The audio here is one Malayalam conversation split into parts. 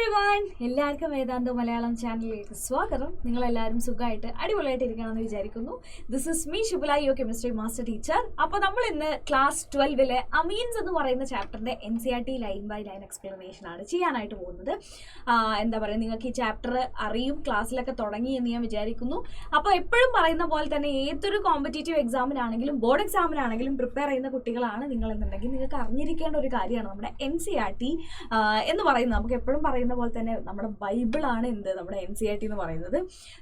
എവ്രിവൺ, എല്ലാവർക്കും വേദാന്ത മലയാളം ചാനലിലേക്ക് സ്വാഗതം. നിങ്ങളെല്ലാവരും സുഖമായിട്ട് അടിപൊളിയായിട്ട് ഇരിക്കണമെന്ന് വിചാരിക്കുന്നു. This is me Shibula, your chemistry master teacher. അപ്പോൾ നമ്മൾ ഇന്ന് ക്ലാസ് 12 അമീൻസ് എന്ന് പറയുന്ന ചാപ്റ്ററിൻ്റെ NCERT line by line explanation ആണ് ചെയ്യാനായിട്ട് പോകുന്നത്. എന്താ പറയുക, നിങ്ങൾക്ക് ഈ ചാപ്റ്റർ അറിയും, ക്ലാസ്സിലൊക്കെ തുടങ്ങി എന്ന് ഞാൻ വിചാരിക്കുന്നു. അപ്പോൾ എപ്പോഴും പറയുന്ന പോലെ തന്നെ ഏതൊരു കോമ്പറ്റേറ്റീവ് എക്സാമിനാണെങ്കിലും ബോർഡ് എക്സാമിനാണെങ്കിലും പ്രിപ്പയർ ചെയ്യുന്ന കുട്ടികളാണ് നിങ്ങളെന്നുണ്ടെങ്കിൽ നിങ്ങൾക്ക് അറിഞ്ഞിരിക്കേണ്ട ഒരു കാര്യമാണ് നമ്മുടെ NCERT എന്ന് പറയുന്നത്. നമുക്ക് എപ്പോഴും പറയുന്ന പോലെ തന്നെ നമ്മുടെ ബൈബിളാണ് നമ്മുടെ NCERT എന്ന് പറയുന്നത്.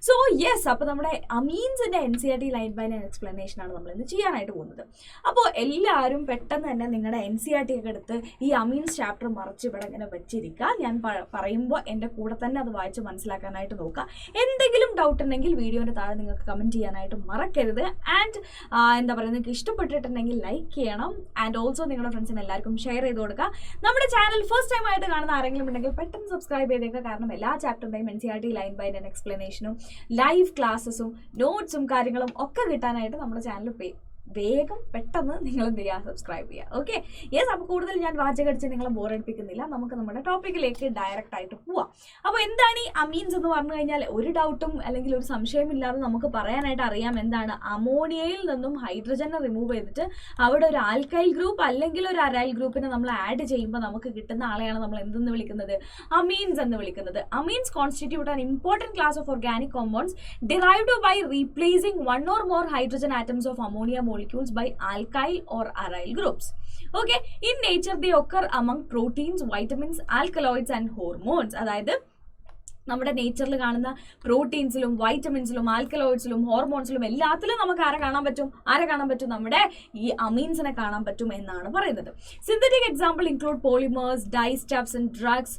സോ യെസ്, അപ്പോൾ നമ്മുടെ അമീൻസിന്റെ NCERT line by line explanation ആണ് നമ്മൾ ഇന്ന് ചെയ്യാനായിട്ട് പോകുന്നത്. അപ്പോൾ എല്ലാവരും പെട്ടെന്ന് തന്നെ നിങ്ങളുടെ NCERT ഒക്കെ എടുത്ത് ഈ അമീൻസ് ചാപ്റ്റർ മറിച്ച് ഇവിടെ ഇങ്ങനെ വെച്ചിരിക്കുക. ഞാൻ പറയുമ്പോൾ എൻ്റെ കൂടെ തന്നെ അത് വായിച്ച് മനസ്സിലാക്കാനായിട്ട് നോക്കുക. എന്തെങ്കിലും ഡൗട്ട് ഉണ്ടെങ്കിൽ വീഡിയോൻ്റെ താഴെ നിങ്ങൾക്ക് കമൻറ്റ് ചെയ്യാനായിട്ട് മറക്കരുത്. ആൻഡ് എന്താ പറയുക, നിങ്ങൾക്ക് ഇഷ്ടപ്പെട്ടിട്ടുണ്ടെങ്കിൽ ലൈക്ക് ചെയ്യണം. ആൻഡ് ഓൾസോ നിങ്ങളുടെ ഫ്രണ്ട്സിന് എല്ലാവർക്കും ഷെയർ ചെയ്ത് കൊടുക്കുക. നമ്മുടെ ചാനൽ ഫസ്റ്റ് ടൈം ആയിട്ട് കാണുന്ന ആരെങ്കിലും ഉണ്ടെങ്കിൽ പെട്ടെന്ന് സബ്സ്ക്രൈബ് ചെയ്തേക്കുക. കാരണം എല്ലാ ചാപ്റ്ററിൻ്റെയും NCERT ലൈൻ ബൈ ലൈൻ എക്സ്പ്ലനേഷനും ലൈവ് ക്ലാസ്സസും നോട്ട്സും കാര്യങ്ങളും ഒക്കെ കിട്ടാനായിട്ട് നമ്മുടെ ചാനൽ വേഗം പെട്ടെന്ന് നിങ്ങൾ എന്ത് ചെയ്യുക, സബ്സ്ക്രൈബ് ചെയ്യുക. Okay, yes. അപ്പോൾ കൂടുതൽ ഞാൻ വാചകടിച്ച് നിങ്ങളെ ബോറടിപ്പിക്കുന്നില്ല, നമുക്ക് നമ്മുടെ ടോപ്പിക്കിലേക്ക് ഡയറക്റ്റ് ആയിട്ട് പോവാം. അപ്പോൾ എന്താണ് ഈ അമീൻസ് എന്ന് പറഞ്ഞു കഴിഞ്ഞാൽ ഒരു ഡൗട്ടും അല്ലെങ്കിൽ ഒരു സംശയമില്ലാതെ നമുക്ക് പറയാനായിട്ട് അറിയാം എന്താണ്. അമോണിയയിൽ നിന്നും ഹൈഡ്രജനെ റിമൂവ് ചെയ്തിട്ട് അവിടെ ഒരു ആൽക്കൈൽ ഗ്രൂപ്പ് അല്ലെങ്കിൽ ഒരു അരൈൽ ഗ്രൂപ്പിനെ നമ്മൾ ആഡ് ചെയ്യുമ്പോൾ നമുക്ക് കിട്ടുന്ന ആളെയാണ് നമ്മൾ എന്തെന്ന് വിളിക്കുന്നത്, അമീൻസ് എന്ന് വിളിക്കുന്നത്. Amines constitute an important class of organic compounds derived by replacing one or more hydrogen atoms of ammonia molecules by alkyl or aryl groups. Okay, in nature they occur among proteins, vitamins, alkaloids and hormones. അതായത് നമ്മുടെ നേച്ചറിൽ കാണുന്ന പ്രോട്ടീൻസിലും വൈറ്റമിൻസിലും ആൽക്കലോയിഡ്സിലും ഹോർമോൺസിലും എല്ലാത്തിലും നമുക്ക് ആരെ കാണാൻ പറ്റും, നമ്മുടെ ഈ അമീൻസിനെ കാണാൻ പറ്റും എന്നാണ് പറയുന്നത്. Synthetic example include polymers, dyestuffs and drugs.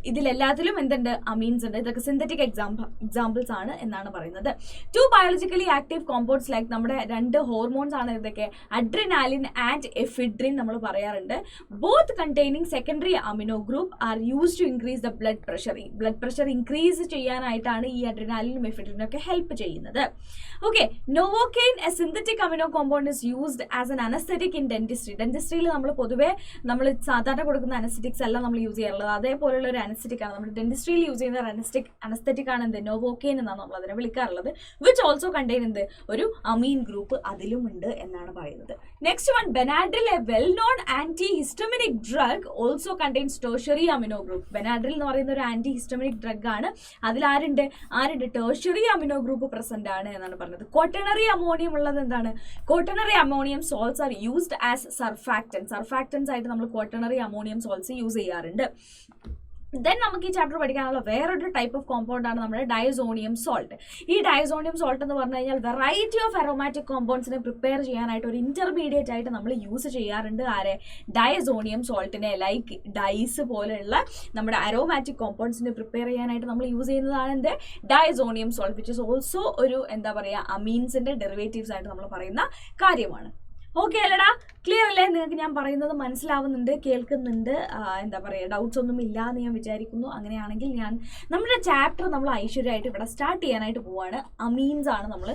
ഇതിലെല്ലാത്തിലും എന്തുണ്ട്, അമീൻസ് ഉണ്ട്. ഇതൊക്കെ സിന്തറ്റിക് എക്സാമ്പിൾസ് ആണ് എന്നാണ് പറയുന്നത്. 2 ബയോളജിക്കലി ആക്റ്റീവ് കോമ്പൗണ്ട്സ് ലൈക്ക് നമ്മുടെ 2 ഹോർമോൺസ് ആണ് ഇതൊക്കെ, അഡ്രിനാലിൻ ആൻഡ് എഫിഡ്രിൻ നമ്മൾ പറയാറുണ്ട്. Both containing secondary amino group are use to increase the blood pressure. ഈ ബ്ലഡ് പ്രഷർ ഇൻക്രീസ് ചെയ്യാനായിട്ടാണ് ഈ അഡ്രിനാലിനും എഫിഡ്രിനും ഒക്കെ ഹെൽപ്പ് ചെയ്യുന്നത്. Okay, novocaine a synthetic amino compound is used as an anaesthetic in dentistry. ഡെന്റിസ്ട്രിയിൽ നമ്മൾ പൊതുവേ നമ്മൾ സാധാരണ കൊടുക്കുന്ന അനസ്തെറ്റിക്സ് എല്ലാം നമ്മൾ യൂസ് ചെയ്യാറുള്ളത് അതേപോലെയുള്ള ഒരു അനസ്തെറ്റിക് ആണ്. നമ്മുടെ ഡെന്റിസ്ട്രിയിൽ യൂസ് ചെയ്യുന്ന അനസ്തെറ്റിക് ആണ് എന്ത്, നോവോക്കെയിൻ എന്നാണ് നമ്മൾ അതിനെ വിളിക്കാറുള്ളത്. വിച്ച് ഓൾസോ കണ്ടെയ്ൻ എന്ത്, ഒരു അമീൻ ഗ്രൂപ്പ് അതിലും ഉണ്ട് എന്നാണ് പറയുന്നത്. Next one, Benadryl, a well known anti histaminic drug also contains tertiary amino group. Benadryl എന്ന് പറയുന്ന ഒരു ആന്റി ഹിസ്റ്റമിനിക് ഡ്രഗ് ആണ്. അതിൽ ആരുണ്ട്, ടെർഷ്യറി അമിനോ ഗ്രൂപ്പ് പ്രസന്റ് ആണ് എന്നാണ് പറഞ്ഞത്. ക്വാട്ടണറി അമോണിയം ഉള്ളത് എന്താണ്, quaternary ammonium salts are used as surfactants ആയിട്ട് നമ്മൾ ക്വാട്ടണറി അമോണിയം സോൾട്സ് യൂസ് ചെയ്യാറുണ്ട്. ദെൻ നമുക്ക് ഈ ചാപ്റ്റർ പഠിക്കാനുള്ള വേറൊരു ടൈപ്പ് ഓഫ് കോമ്പൗണ്ട് ആണ് നമ്മുടെ ഡയസോണിയം സോൾട്ട്. ഈ ഡയസോണിയം സോൾട്ട് എന്ന് പറഞ്ഞു കഴിഞ്ഞാൽ വെറൈറ്റി ഓഫ് അറോമാറ്റിക് കോമ്പൗണ്ട്സിനെ പ്രിപ്പയർ ചെയ്യാനായിട്ട് ഒരു ഇന്റർമീഡിയറ്റ് ആയിട്ട് നമ്മൾ യൂസ് ചെയ്യാറുണ്ട്. ഡയസോണിയം സോൾട്ടിനെ, ലൈക്ക് ഡൈസ് പോലെയുള്ള നമ്മുടെ അറോമാറ്റിക് കോമ്പൗണ്ട്സിനെ പ്രിപ്പയർ ചെയ്യാനായിട്ട് നമ്മൾ യൂസ് ചെയ്യുന്നതാണ് diazonium salt, which is also ഒരു എന്താ പറയുക അമീൻസിന്റെ ഡെറിവേറ്റീവ്സ് ആയിട്ട് നമ്മൾ പറയുന്ന കാര്യമാണ്. ഓക്കെ അല്ലടാ, ക്ലിയർ അല്ലേ? നിങ്ങൾക്ക് ഞാൻ പറയുന്നത് മനസ്സിലാവുന്നുണ്ട്, കേൾക്കുന്നുണ്ട്, എന്താ പറയുക, ഡൗട്ട്സ് ഒന്നും ഇല്ല എന്ന് ഞാൻ വിചാരിക്കുന്നു. അങ്ങനെയാണെങ്കിൽ നമ്മുടെ ചാപ്റ്റർ നമ്മൾ ഐശ്വര്യമായിട്ട് ഇവിടെ സ്റ്റാർട്ട് ചെയ്യാനായിട്ട് പോവാണ്. അമീൻസ് ആണ് നമ്മൾ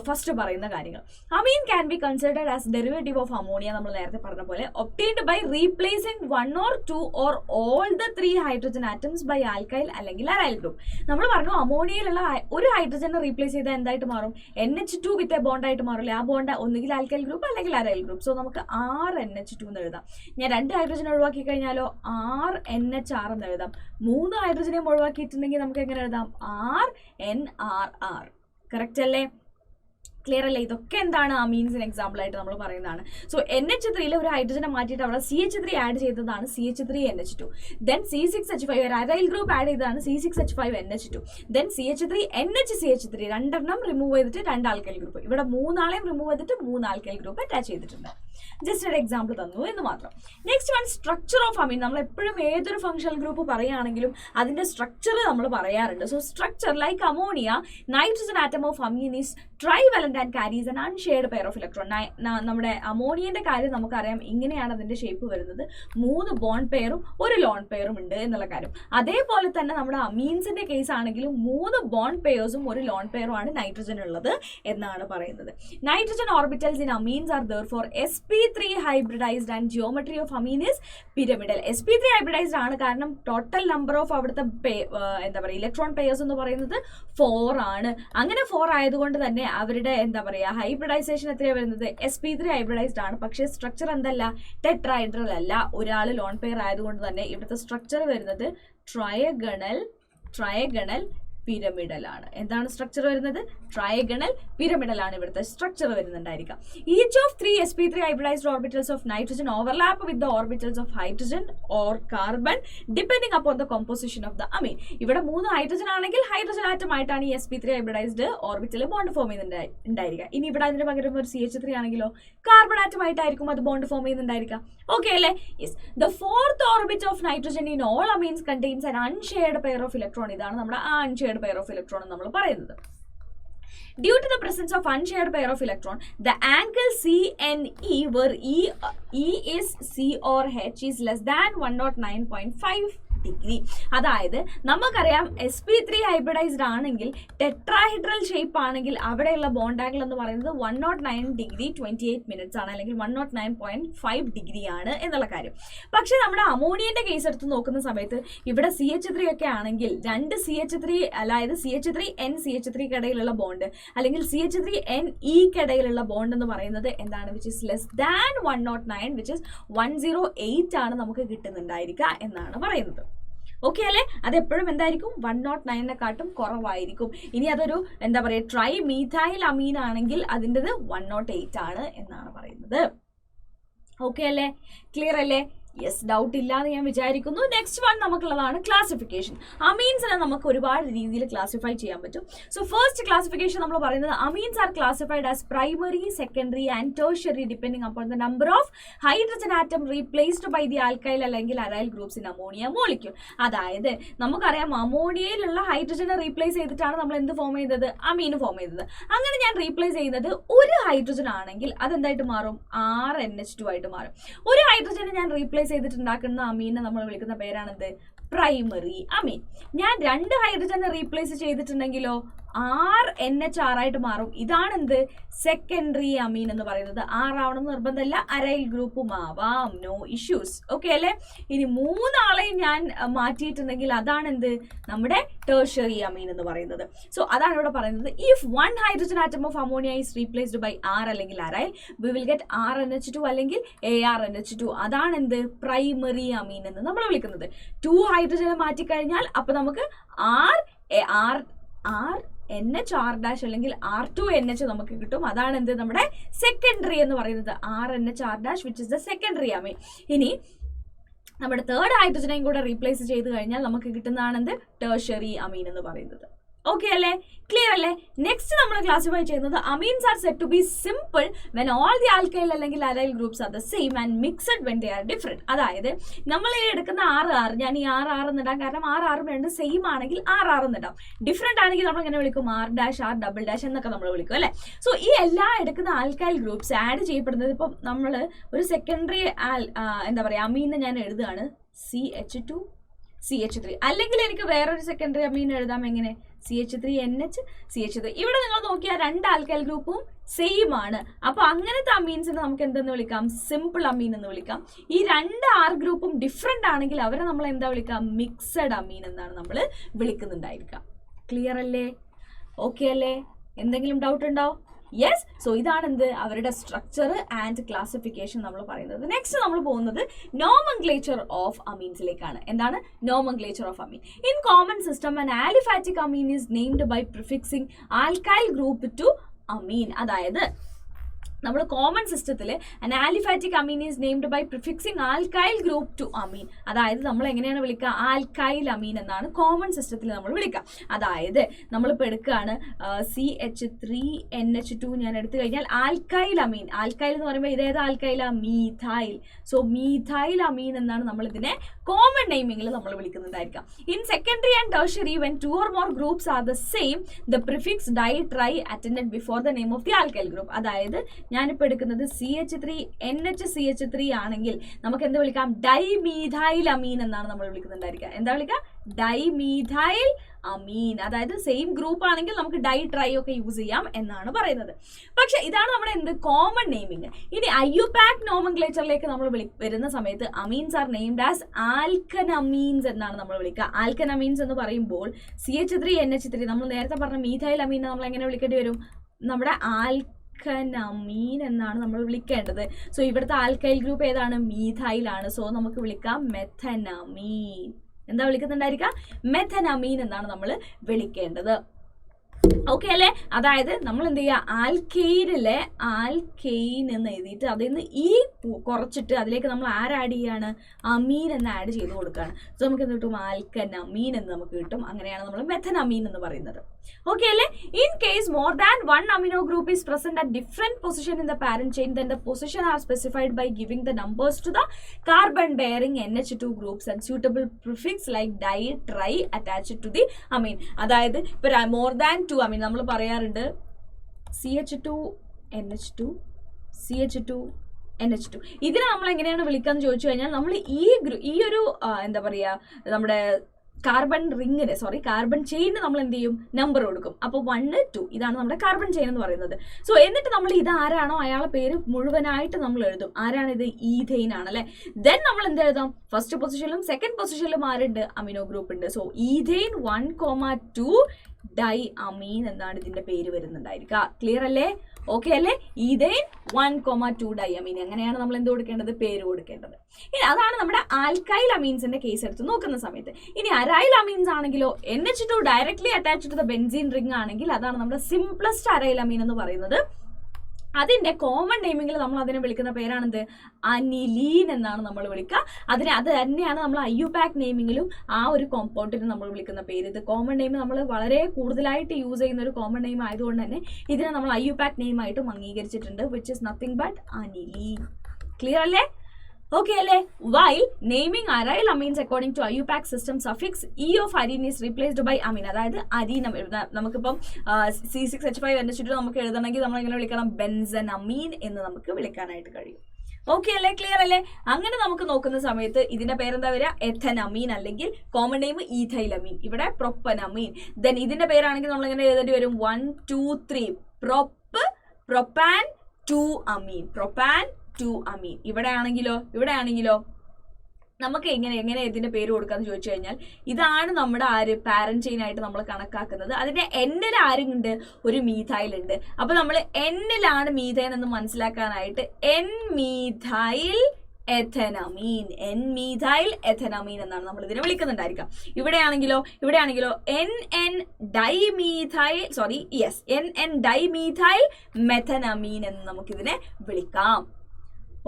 ഫസ്റ്റ് പറയുന്ന കാര്യങ്ങൾ. Amine can be considered as derivative of ammonia. നമ്മൾ നേരത്തെ പറഞ്ഞ പോലെ obtained by replacing 1 or 2 or all the 3 hydrogen atoms by alkyl അല്ലെങ്കിൽ അരൈൽ ഗ്രൂപ്പ്. നമ്മൾ പറഞ്ഞു അമോണിയയിലുള്ള ഒരു ഹൈഡ്രജനെ റീപ്ലേസ് ചെയ്താൽ എന്തായിട്ട് മാറും, NH2 വിത്ത് എ ബോണ്ട് ആയിട്ട് മാറില്ല. ആ ബോണ്ട് ഒന്നുകിൽ ആൽക്കൈൽ ഗ്രൂപ്പ് അല്ലെങ്കിൽ അരൈൽ ഗ്രൂപ്പ്. സോ നമുക്ക് RNH2 എന്ന് എഴുതാം. ഞാൻ 2 ഹൈഡ്രജൻ ഒഴിവാക്കി കഴിഞ്ഞാലോ RNHR എന്ന് എഴുതാം. 3 ഹൈഡ്രജനെയും ഒഴിവാക്കിയിട്ടുണ്ടെങ്കിൽ നമുക്ക് എങ്ങനെ എഴുതാം, RNRR. കറക്റ്റ് അല്ലേ? ക്ലിയർ അല്ലേ? ഇതൊക്കെ എന്താണ് അമീൻസിന് എക്സാമ്പിൾ ആയിട്ട് നമ്മൾ പറയുന്നതാണ്. സോ NH3 ഒരു ഹൈഡ്രജനെ മാറ്റിയിട്ട് അവിടെ CH3 ആഡ് ചെയ്തതാണ് CH3NH2. ദെൻ C6H5 ഒരു അരൈൽ ഗ്രൂപ്പ് ആഡ് ചെയ്തതാണ് C6H5NH2. ദെൻ CH3NHCH3 രണ്ടെണ്ണം റിമൂവ് ചെയ്തിട്ട് 2 ആൽക്കൈൽ ഗ്രൂപ്പ്. ഇവിടെ 3 ആളെയും റിമൂവ് ചെയ്തിട്ട് 3 ആൽക്കൈൽ ഗ്രൂപ്പ് അറ്റാച്ച് ചെയ്തിട്ടുണ്ട്. ജസ്റ്റ് ഒരു എക്സാമ്പിൾ തന്നു എന്ന് മാത്രം. Next one, structure of amine. നമ്മൾ എപ്പോഴും ഏതൊരു ഫങ്ഷണൽ ഗ്രൂപ്പ് പറയുകയാണെങ്കിലും അതിന്റെ സ്ട്രക്ചർ നമ്മൾ പറയാറുണ്ട്. So structure like ammonia, nitrogen atom of amine is trivalent bond and carries an unshared pair of electron. നമ്മുടെ അമോണിയന്റെ കാര്യം നമുക്കറിയാം, ഇങ്ങനെയാണ് അതിന്റെ ഷേപ്പ് വരുന്നത്. 3 ബോണ്ട് പെയറും 1 ലോൺ പെയറും ഉണ്ട് എന്നുള്ള കാര്യം. അതേപോലെ തന്നെ നമ്മുടെ അമീൻസിന്റെ കേസ് ആണെങ്കിലും 3 ബോണ്ട് പെയർസും 1 ലോൺ പെയറും ആണ് നൈട്രജൻ ഉള്ളത് എന്നാണ് പറയുന്നത്. Nitrogen orbitals in amines are therefore sp3 hybridized and geometry of amine is pyramidal. sp3 hybridized ആണ്, കാരണം ടോട്ടൽ നമ്പർ ഓഫ് അവിടുത്തെ എന്താ പറയുക ഇലക്ട്രോൺ പെയർസ് എന്ന് പറയുന്നത് 4 ആണ്. അങ്ങനെ 4 ആയതുകൊണ്ട് തന്നെ അവരുടെ എന്താ പറയുക ഹൈബ്രിഡൈസേഷൻ എത്രയാണ് വരുന്നത്? sp3 ഹൈബ്രിഡൈസ്ഡ് ആണ്. പക്ഷേ സ്ട്രക്ചർ എന്തല്ല, ടെട്രാഹൈഡ്രൽ അല്ല. ഒരാൾ ലോൺ പെയർ ആയതുകൊണ്ട് തന്നെ ഇവിടുത്തെ സ്ട്രക്ചർ വരുന്നത് ട്രയഗണൽ പിരമിഡൽ ആണ്. എന്താണ് സ്ട്രക്ചർ വരുന്നത്? ട്രയഗണൽ പിരമിഡൽ ആണ് ഇവിടുത്തെ സ്ട്രക്ചർ വരുന്നുണ്ടായിരിക്കാം. Each of 3 sp3 hybridized orbitals of nitrogen overlap with the orbitals of hydrogen or carbon depending upon the composition of the amine. ഇവിടെ 3 ഹൈഡ്രജൻ ആണെങ്കിൽ ഹൈഡ്രജൻ ആറ്റം ആയിട്ടാണ് ഈ sp3 hybridized orbital bond form ചെയ്യുന്നുണ്ടായിരിക്കുക. ഇനി ഇവിടെ അതിന് പകരം ഒരു CH3 ആണെങ്കിലോ കാർബൺ ആറ്റം ആയിട്ടായിരിക്കും അത് ബോണ്ട് ഫോം ചെയ്യുന്നുണ്ടായിരിക്കുക. ഓക്കെ അല്ലേ? Yes. The fourth orbit of nitrogen in all amines contains an unshared pair of electron. ഇതാണ് നമ്മുടെ അൺഷെയർഡ് pair of electron നമ്മൾ പറയുന്നത്. Due to the presence of unshared pair of electron, the angle CNE where E is C or H is less than 109.5 degree. അതായത് നമുക്കറിയാം sp3 ഹൈബ്രിഡൈസ്ഡ് ആണെങ്കിൽ ടെട്രാഹൈഡ്രൽ ഷേപ്പ് ആണെങ്കിൽ അവിടെയുള്ള ബോണ്ട് ആംഗിൾ എന്ന് പറയുന്നത് 109 ഡിഗ്രി 28 മിനിറ്റ്സ് ആണ്, അല്ലെങ്കിൽ 109.5 ഡിഗ്രി ആണ് എന്നുള്ള കാര്യം. പക്ഷെ നമ്മുടെ അമോണിയന്റെ കേസ് എടുത്ത് നോക്കുന്ന സമയത്ത് ഇവിടെ CH3 ഒക്കെ ആണെങ്കിൽ 2 CH3, അതായത് CH3N CH3 ഇടയിലുള്ള ബോണ്ട് അല്ലെങ്കിൽ CH3NE ഇടയിലുള്ള ബോണ്ട് എന്ന് പറയുന്നത് എന്താണ്? Which is less than 109, which is 108 ആണ് നമുക്ക് കിട്ടുന്നുണ്ടായിരിക്കുക എന്നാണ് പറയുന്നത്. ഓക്കെ അല്ലേ? അതെപ്പോഴും എന്തായിരിക്കും? 109നെക്കാട്ടും കുറവായിരിക്കും. ഇനി അതൊരു എന്താ പറയുക ട്രൈ മീഥൈൽ അമീൻ ആണെങ്കിൽ അതിൻ്റെത് 108 ആണ് എന്നാണ് പറയുന്നത്. ഓക്കെ അല്ലേ? ക്ലിയർ അല്ലേ? യെസ്, ഡൗട്ട് ഇല്ലാന്ന് ഞാൻ വിചാരിക്കുന്നു. നെക്സ്റ്റ് വൺ നമുക്കുള്ളതാണ് ക്ലാസിഫിക്കേഷൻ. അമീൻസിനെ നമുക്ക് ഒരുപാട് രീതിയിൽ ക്ലാസിഫൈ ചെയ്യാൻ പറ്റും. സോ ഫസ്റ്റ് ക്ലാസിഫിക്കേഷൻ നമ്മൾ പറയുന്നത് amines are classified as primary, secondary and tertiary depending upon the number of hydrogen atom replaced by the alkyl അല്ലെങ്കിൽ aryl groups in ammonia molecule. അതായത് നമുക്കറിയാം അമോണിയയിലുള്ള ഹൈഡ്രജനെ റീപ്ലേസ് ചെയ്തിട്ടാണ് നമ്മൾ എന്ത് ഫോം ചെയ്തത്? അമീൻ ഫോം ചെയ്തത്. അങ്ങനെ ഞാൻ റീപ്ലേസ് ചെയ്യുന്നത് ഒരു ഹൈഡ്രജൻ ആണെങ്കിൽ അതെന്തായിട്ട് മാറും? RNH2 ആയിട്ട് മാറും. ഒരു ഹൈഡ്രജനെ ഞാൻ റീപ്ലേസ് ചെയ്തിട്ടുണ്ടാക്കുന്ന അമീനെ നമ്മൾ വിളിക്കുന്ന പേരാണെന്ത്? പ്രൈമറി അമീൻ. ഞാൻ 2 ഹൈഡ്രജനെ റീപ്ലേസ് ചെയ്തിട്ടുണ്ടെങ്കിലോ RNH6 ആയിട്ട് മാറും. ഇതാണ് എന്ത്? സെക്കൻഡറി അമീൻ എന്ന് പറയുന്നത്. ആവണം നിർബന്ധമല്ല, അരൈൽ ഗ്രൂപ്പും ആവാം, നോ ഇഷ്യൂസ്. ഓക്കെ അല്ലേ? ഇനി 3 ആളെയും ഞാൻ മാറ്റിയിട്ടുണ്ടെങ്കിൽ അതാണ് എന്ത്? നമ്മുടെ ടേർഷ്യറി അമീൻ എന്ന് പറയുന്നത്. സോ അതാണ് ഇവിടെ പറയുന്നത്. If 1 hydrogen atom of ammonia is replaced by R അല്ലെങ്കിൽ aryl, we will get RNH2 അല്ലെങ്കിൽ ARNH2. അതാണ് എന്ത്? പ്രൈമറി അമീൻ എന്ന് നമ്മൾ വിളിക്കുന്നത്. 2 ഹൈഡ്രജനെ മാറ്റിക്കഴിഞ്ഞാൽ അപ്പൊ നമുക്ക് RNH R- അല്ലെങ്കിൽ R2NH നമുക്ക് കിട്ടും. അതാണ് എന്ത്? നമ്മുടെ സെക്കൻഡറി എന്ന് പറയുന്നത്. RNH R- which is the secondary amine. ഇനി നമ്മുടെ 3rd ഹൈഡ്രജനെയും കൂടെ റീപ്ലേസ് ചെയ്ത് കഴിഞ്ഞാൽ നമുക്ക് കിട്ടുന്നതാണ് എന്ത്? ടേർഷ്യറി അമീൻ എന്ന് പറയുന്നത്. ഓക്കെ അല്ലേ? ക്ലിയർ അല്ലേ? നെക്സ്റ്റ് നമ്മൾ ക്ലാസിഫൈ ചെയ്യുന്നത് amines are said to be simple when all the alkyl അല്ലെങ്കിൽ aryl groups are the same and mixed when they are different. അതായത് നമ്മൾ ഈ എടുക്കുന്ന R ഞാൻ ഈ R എന്നിടാം, കാരണം R രണ്ടും സെയിം ആണെങ്കിൽ R എന്നിടാം. ഡിഫറെന്റ് ആണെങ്കിൽ നമ്മൾ എങ്ങനെ വിളിക്കും? R' R" എന്നൊക്കെ നമ്മൾ വിളിക്കും അല്ലേ? സോ ഈ എല്ലാ എടുക്കുന്ന ആൽക്കൈൽ ഗ്രൂപ്പ്സ് ആഡ് ചെയ്യപ്പെടുന്നത് ഇപ്പം നമ്മൾ ഒരു സെക്കൻഡറി എന്താ പറയുക അമീനെ ഞാൻ എഴുതുകയാണ് CH2 CH3, അല്ലെങ്കിൽ എനിക്ക് വേറൊരു സെക്കൻഡറി അമീൻ എഴുതാം. എങ്ങനെ? CH3NH CH3. ഇവിടെ നിങ്ങൾ നോക്കിയാൽ 2 ആൽക്കൈൽ ഗ്രൂപ്പും സെയിം ആണ്. അപ്പൊ അങ്ങനത്തെ അമീൻസിനെ നമുക്ക് എന്തെന്ന് വിളിക്കാം? സിമ്പിൾ അമീൻ എന്ന് വിളിക്കാം. ഈ 2 R ഗ്രൂപ്പും ഡിഫറെന്റ് ആണെങ്കിൽ അവരെ നമ്മൾ എന്താ വിളിക്കാം? മിക്സഡ് അമീൻ എന്നാണ് നമ്മൾ വിളിക്കുന്നുണ്ടായിരിക്കാം. ക്ലിയർ അല്ലേ? ഓക്കെ അല്ലേ? എന്തെങ്കിലും ഡൗട്ട് ഉണ്ടോ? യെസ്. സോ ഇതാണ് എന്ത്? അവരുടെ സ്ട്രക്ചർ ആൻഡ് ക്ലാസിഫിക്കേഷൻ നമ്മൾ പറയുന്നത്. നെക്സ്റ്റ് നമ്മൾ പോകുന്നത് നോമൻക്ലേച്ചർ ഓഫ് അമീൻസിലേക്കാണ്. എന്താണ് nomenclature of amine? In common system an aliphatic amine is named by prefixing alkyl group to amine. അതായത് നമ്മൾ കോമൺ സിസ്റ്റത്തിൽ an aliphatic amine is named by prefixing alkyl group to amine. അതായത് നമ്മൾ എങ്ങനെയാണ് വിളിക്കുക? ആൽക്കൈൽ അമീൻ എന്നാണ് കോമൺ സിസ്റ്റത്തിൽ നമ്മൾ വിളിക്കുക. അതായത് നമ്മളിപ്പോൾ എടുക്കുകയാണ് CH3NH2 ഞാൻ എടുത്തു കഴിഞ്ഞാൽ ആൽക്കൈൽ അമീൻ. ആൽക്കൈൽ എന്ന് പറയുമ്പോൾ ഇതേത് ആൽക്കൈല? മീഥൈൽ. സോ മീഥൈൽ അമീൻ എന്നാണ് നമ്മൾ ഇതിനെ കോമൺ നെയിമിങ്ങിൽ നമ്മൾ വിളിക്കുന്നുണ്ടായിരിക്കാം. In secondary and tertiary when two or more groups are the same, the prefix di tri attended before the name of the alkyl group. അതായത് ഞാനിപ്പോൾ എടുക്കുന്നത് CH3NH3 ആണെങ്കിൽ നമുക്ക് എന്ത് വിളിക്കാം? ഡൈമീഥൈൽ അമീൻ എന്നാണ് നമ്മൾ വിളിക്കുന്നുണ്ടായിരിക്കുക. എന്താ വിളിക്കുക? ഡൈമീഥൈൽ അമീൻ. അതായത് സെയിം ഗ്രൂപ്പ് ആണെങ്കിൽ നമുക്ക് ഡൈ ട്രൈ ഒക്കെ യൂസ് ചെയ്യാം എന്നാണ് പറയുന്നത്. പക്ഷെ ഇതാണ് നമ്മുടെ എന്ത് കോമൺ നെയിമിങ്. ഇനി IUPAC നോമൻക്ലേച്ചറിലേക്ക് നമ്മൾ വരുന്ന സമയത്ത് അമീൻസ് ആർ നെയിംഡ് ആസ് ആൽക്കനമീൻസ് എന്നാണ് നമ്മൾ വിളിക്കുക. ആൽക്കനമീൻസ് എന്ന് പറയുമ്പോൾ CH3NH3 നമ്മൾ നേരത്തെ പറഞ്ഞ മീഥൈൽ അമീൻ നമ്മൾ എങ്ങനെ വിളിക്കേണ്ടി വരും? നമ്മുടെ ആൽക്കനമീൻ എന്നാണ് നമ്മൾ വിളിക്കേണ്ടത്. സോ ഇവിടുത്തെ ആൽക്കൈൽ ഗ്രൂപ്പ് ഏതാണ്? മീഥൈലാണ്. സോ നമുക്ക് വിളിക്കാം മെഥനമീൻ. എന്താ വിളിക്കുന്നുണ്ടായിരിക്കുക? മെഥനമീൻ എന്നാണ് നമ്മൾ വിളിക്കേണ്ടത്. ഓക്കെ അല്ലേ? അതായത് നമ്മൾ എന്ത് ചെയ്യുക? ആൽക്കെയിനിലെ ആൽക്കെയിൻ എന്ന് എഴുതിയിട്ട് അതിൽ നിന്ന് കുറച്ചിട്ട് അതിലേക്ക് നമ്മൾ ആഡ് ചെയ്യാണ്? അമീൻ എന്ന് ആഡ് ചെയ്ത് കൊടുക്കുകയാണ്. സോ നമുക്ക് എന്ത് കിട്ടും? ആൽക്കനമീൻ എന്ന് നമുക്ക് കിട്ടും. അങ്ങനെയാണ് നമ്മൾ മെഥനമീൻ എന്ന് പറയുന്നത്. ഓക്കെ അല്ലേ? In case more than one amino group is present at different position in the parent chain, then the position are specified by giving the numbers to the carbon bearing NH2 groups and suitable prefix like di tri attached to the amine. അതായത് ഇപ്പൊ മോർ ദാൻ 2 അമീൻ നമ്മൾ പറയാറുണ്ട് CH2NH2 CH2NH2. ഇതിനെ നമ്മൾ എങ്ങനെയാണ് വിളിക്കാന്ന് ചോദിച്ചു കഴിഞ്ഞാൽ നമ്മൾ ഈ ഒരു എന്താ പറയാ നമ്മുടെ കാർബൺ ചെയിന് നമ്മൾ എന്ത് ചെയ്യും? നമ്പർ കൊടുക്കും. അപ്പോൾ 1 2 ഇതാണ് നമ്മുടെ കാർബൺ ചെയിൻ എന്ന് പറയുന്നത്. സോ എന്നിട്ട് നമ്മൾ ഇത് ആരാണോ അയാളെ പേര് മുഴുവനായിട്ട് നമ്മൾ എഴുതും. ആരാണിത്? ഈഥെയിൻ ആണല്ലേ. ദെൻ നമ്മൾ എന്ത് എഴുതാം? ഫസ്റ്റ് പൊസിഷനിലും സെക്കൻഡ് പൊസിഷനിലും ആരുണ്ട്? അമിനോ ഗ്രൂപ്പ് ഉണ്ട്. സോ ഈഥെയിൻ 1,2 ഡൈ അമീൻ എന്നാണ് ഇതിന്റെ പേര് വരുന്നുണ്ടായിരിക്കുക. ക്ലിയർ അല്ലേ? ഓക്കെ അല്ലേ? ഈഥെയിൻ 1,2 ഡൈ അമീൻ. അങ്ങനെയാണ് നമ്മൾ എന്ത് കൊടുക്കേണ്ടത്? പേര് കൊടുക്കേണ്ടത്. ഇനി അതാണ് നമ്മുടെ ആൽക്കൈൽ അമീൻസിന്റെ കേസ് എടുത്ത് നോക്കുന്ന സമയത്ത്. ഇനി അരൈൽ അമീൻസ് ആണെങ്കിലോ NH2 directly attached to the benzene ring ആണെങ്കിൽ അതാണ് നമ്മുടെ സിംപ്ലസ്റ്റ് അരൈൽ അമീൻ എന്ന് പറയുന്നത്. അതിന്റെ കോമൺ നെയിമിങ്ങിൽ നമ്മൾ അതിനെ വിളിക്കുന്ന പേരാണെന്ത്? അനിലീൻ എന്നാണ് നമ്മൾ വിളിക്കുക. അത് തന്നെയാണ് നമ്മൾ IUPAC നെയിമിങ്ങിലും ആ ഒരു കോമ്പൗണ്ടിന് നമ്മൾ വിളിക്കുന്ന പേര്. ഇത് കോമൺ നെയിം നമ്മൾ വളരെ കൂടുതലായിട്ട് യൂസ് ചെയ്യുന്ന ഒരു കോമൺ നെയിം ആയതുകൊണ്ട് തന്നെ ഇതിനെ നമ്മൾ IUPAC നെയിമായിട്ടും അംഗീകരിച്ചിട്ടുണ്ട്, which is nothing but aniline. Clear അല്ലേ? Okay അല്ലേ? While naming aryl amines according to IUPAC system, suffix E of arene is replaced by amine. അതായത് അരീൻ നമുക്കിപ്പം C6H5NH2 നമുക്ക് എഴുതണമെങ്കിൽ നമ്മൾ എങ്ങനെ വിളിക്കണം? ബെൻസനമീൻ എന്ന് നമുക്ക് വിളിക്കാനായിട്ട് കഴിയും. ഓക്കെ അല്ലേ? ക്ലിയർ അല്ലേ? അങ്ങനെ നമുക്ക് നോക്കുന്ന സമയത്ത് ഇതിന്റെ പേരെന്താ വരിക? എഥനമീൻ അല്ലെങ്കിൽ കോമൺ നെയിം ഈഥൈലമീൻ. ഇവിടെ പ്രൊപ്പനമീൻ. ദെൻ ഇതിന്റെ പേരാണെങ്കിൽ നമ്മൾ എങ്ങനെ എഴുതേണ്ടി വരും? 1 2 3 പ്രൊപ്പാൻ 2 അമീൻ. പ്രൊപ്പാൻ 2 അമീൻ. ഇവിടെ ആണെങ്കിലോ നമുക്ക് എങ്ങനെ ഇതിന്റെ പേര് കൊടുക്കാന്ന് ചോദിച്ചു കഴിഞ്ഞാൽ ഇതാണ് നമ്മുടെ പാരന്റ് ചെയിൻ ആയിട്ട് നമ്മൾ കണക്കാക്കുന്നത്. അതിന്റെ എന്നിൽ ആരുണ്ട്? ഒരു മീഥൈൽ ഉണ്ട്. അപ്പൊ നമ്മൾ എന്നിലാണ് മീഥൈൻ എന്ന് മനസ്സിലാക്കാനായിട്ട് N-methyl എഥനമീൻ എന്നാണ് നമ്മൾ ഇതിനെ വിളിക്കുന്നുണ്ടായിരിക്കാം. ഇവിടെയാണെങ്കിലോ NN ഡൈമീഥൈൽ മെഥനമീൻ എന്ന് നമുക്കിതിനെ വിളിക്കാം.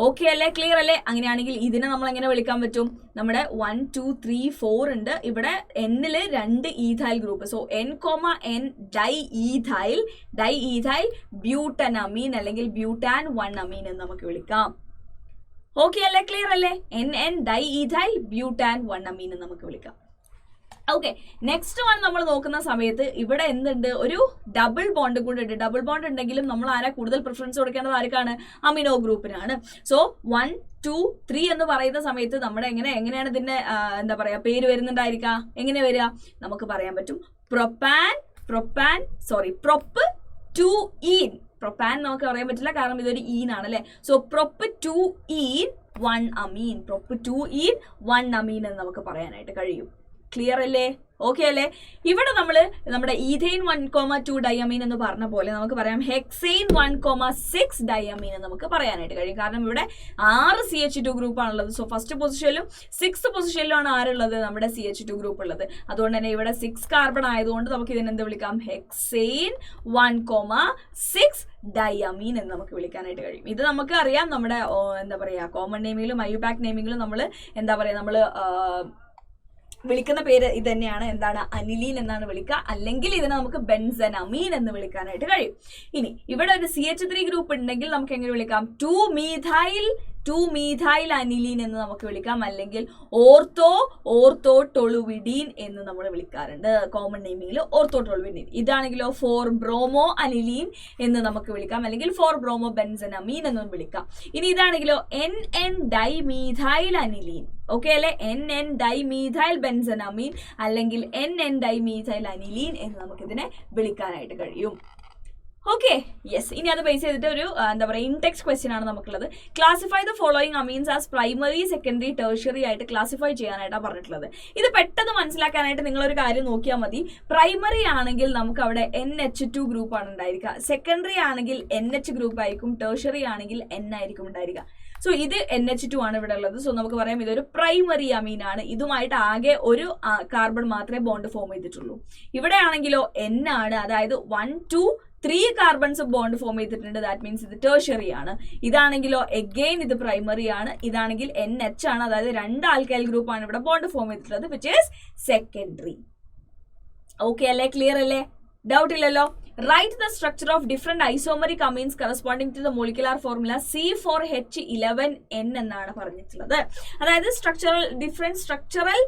ഓക്കെ അല്ലേ? ക്ലിയർ അല്ലേ? അങ്ങനെയാണെങ്കിൽ ഇതിനെ നമ്മൾ എങ്ങനെ വിളിക്കാൻ പറ്റും? നമ്മുടെ 1 2 3 4 ഉണ്ട്. ഇവിടെ എന്നില് 2 ethyl group. So N, di butanamine അല്ലെങ്കിൽ ബ്യൂട്ടാൻ 1 അമീൻ എന്ന് നമുക്ക് വിളിക്കാം. ഓക്കെ അല്ലേ? ക്ലിയർ അല്ലേ? NN ഡൈ ബ്യൂട്ടാൻ 1 അമീൻ എന്ന് നമുക്ക് വിളിക്കാം. ഓക്കെ, നെക്സ്റ്റ് വൺ നമ്മൾ നോക്കുന്ന സമയത്ത് ഇവിടെ എന്തുണ്ട്? ഒരു ഡബിൾ ബോണ്ട് കൂടെ ഉണ്ട്. ഡബിൾ ബോണ്ട് ഉണ്ടെങ്കിലും നമ്മൾ ആരാ കൂടുതൽ പ്രിഫറൻസ് കൊടുക്കേണ്ടത്? ആർക്കാണ്? അമിനോ ഗ്രൂപ്പിനാണ്. സോ 1 2 3 എന്ന് പറയുന്ന സമയത്ത് നമ്മുടെ എങ്ങനെയാണ് ഇതിന്റെ എന്താ പറയാ പേര് വരുന്നുണ്ടായിരിക്കുക? എങ്ങനെ വരിക? നമുക്ക് പറയാൻ പറ്റും പ്രൊപ്പ് 2 ഈൻ. പ്രൊപ്പാൻ നമുക്ക് പറയാൻ പറ്റില്ല, കാരണം ഇതൊരു ഈൻ ആണ് അല്ലെ. സോ പ്രൊപ്പ് 2 ഈൻ 1 അമീൻ. പ്രൊപ്പ് 2 ഈൻ 1 അമീൻ എന്ന് നമുക്ക് പറയാനായിട്ട് കഴിയും. ക്ലിയർ അല്ലേ? ഓക്കെ അല്ലേ? ഇവിടെ നമ്മൾ നമ്മുടെ ഈഥെയിൻ 1,2 ഡയമീൻ എന്ന് പറഞ്ഞ പോലെ നമുക്ക് പറയാം ഹെക്സെയിൻ 1,6 ഡയമീൻ എന്ന് നമുക്ക് പറയാനായിട്ട് കഴിയും. കാരണം ഇവിടെ 6 CH2 ഗ്രൂപ്പാണുള്ളത്. So first പൊസിഷനിലും 6th പൊസിഷനിലുമാണ് ആരുള്ളത്? നമ്മുടെ CH2 ഗ്രൂപ്പ് ഉള്ളത്. അതുകൊണ്ട് തന്നെ ഇവിടെ 6 കാർബൺ ആയതുകൊണ്ട് നമുക്ക് ഇതിനെന്ത് വിളിക്കാം? ഹെക്സെയിൻ 1,6 ഡയമീൻ എന്ന് നമുക്ക് വിളിക്കാനായിട്ട് കഴിയും. ഇത് നമുക്ക് അറിയാം, നമ്മുടെ എന്താ പറയുക കോമൺ നെയിമിങ്ങിലും IUPAC നെയിമിങ്ങിലും നമ്മൾ എന്താ പറയുക നമ്മൾ വിളിക്കുന്ന പേര് ഇത് തന്നെയാണ്. എന്താണ്? അനിലീൻ എന്നാണ് വിളിക്കുക. അല്ലെങ്കിൽ ഇതിനെ നമുക്ക് ബെൻസനമീൻ എന്ന് വിളിക്കാനായിട്ട് കഴിയും. ഇനി ഇവിടെ ഒരു CH3 ഗ്രൂപ്പ് ഉണ്ടെങ്കിൽ നമുക്ക് എങ്ങനെ വിളിക്കാം? 2-methyl അനിലീൻ എന്ന് നമുക്ക് വിളിക്കാം. അല്ലെങ്കിൽ ഓർത്തോട്ടൊളുവിഡീൻ എന്ന് നമ്മൾ വിളിക്കാറുണ്ട് കോമൺ നെയിമിങ്ങിൽ. ഓർത്തോട്ടൊളുവിഡീൻ. ഇതാണെങ്കിലോ 4-bromo അനിലീൻ എന്ന് നമുക്ക് വിളിക്കാം. അല്ലെങ്കിൽ 4-bromo ബെൻസനമീൻ എന്നും വിളിക്കാം. ഇനി ഇതാണെങ്കിലോ NN-dimethyl അനിലീൻ. ഓക്കെ അല്ലെ? NN-dimethyl ബെൻസനമീൻ അല്ലെങ്കിൽ NN-dimethyl അനിലീൻ എന്ന് നമുക്കിതിനെ വിളിക്കാനായിട്ട് കഴിയും. Okay, yes. ഇനി അത് ബേസ് ചെയ്തിട്ട് ഒരു എന്താ പറയുക ഇൻടെക്സ്റ്റ് ക്വസ്റ്റ്യൻ ആണ് നമുക്കുള്ളത്. Classify the following amines as primary, secondary, tertiary ആയിട്ട് ക്ലാസിഫൈ ചെയ്യാനായിട്ടാണ് പറഞ്ഞിട്ടുള്ളത്. ഇത് പെട്ടെന്ന് മനസ്സിലാക്കാനായിട്ട് നിങ്ങളൊരു കാര്യം നോക്കിയാൽ മതി. പ്രൈമറി ആണെങ്കിൽ നമുക്ക് അവിടെ NH2 ഗ്രൂപ്പാണ് ഉണ്ടായിരിക്കുക. സെക്കൻഡറി ആണെങ്കിൽ NH ഗ്രൂപ്പ് ആയിരിക്കും. ടെർഷ്യറി ആണെങ്കിൽ N ആയിരിക്കും ഉണ്ടായിരിക്കുക. സോ ഇത് NH2 ആണ് ഇവിടെ ഉള്ളത്. സോ നമുക്ക് പറയാം ഇതൊരു പ്രൈമറി അമീൻ ആണ്. ഇതുമായിട്ട് ആകെ ഒരു കാർബൺ മാത്രമേ ബോണ്ട് ഫോം ചെയ്തിട്ടുള്ളൂ. ഇവിടെ ആണെങ്കിലോ N ആണ്, അതായത് 1, 2, 3 കാർബൺസ് ബോണ്ട് ഫോം ചെയ്തിട്ടുണ്ട്. ദാറ്റ് മീൻസ് ഇത് ടെർഷ്യറി ആണ്. ഇതാണെങ്കിലോ എഗെയിൻ ഇത് പ്രൈമറി ആണ്. ഇതാണെങ്കിൽ NH ആണ്, അതായത് 2 ആൽക്കൈൽ ഗ്രൂപ്പ് ആണ് ഇവിടെ ബോണ്ട് ഫോം ചെയ്തിട്ടുള്ളത്, വിച്ച് ഈസ് സെക്കൻഡറി. ഓക്കെ അല്ലേ? ക്ലിയർ അല്ലേ? ഡൗട്ട് ഇല്ലല്ലോ? Right the structure of different isomeric amines corresponding to the molecular formula C4H11N എന്നാണ് പറഞ്ഞിട്ടുള്ളത്. അതായത് ഡിഫറെന്റ് സ്ട്രക്ചറൽ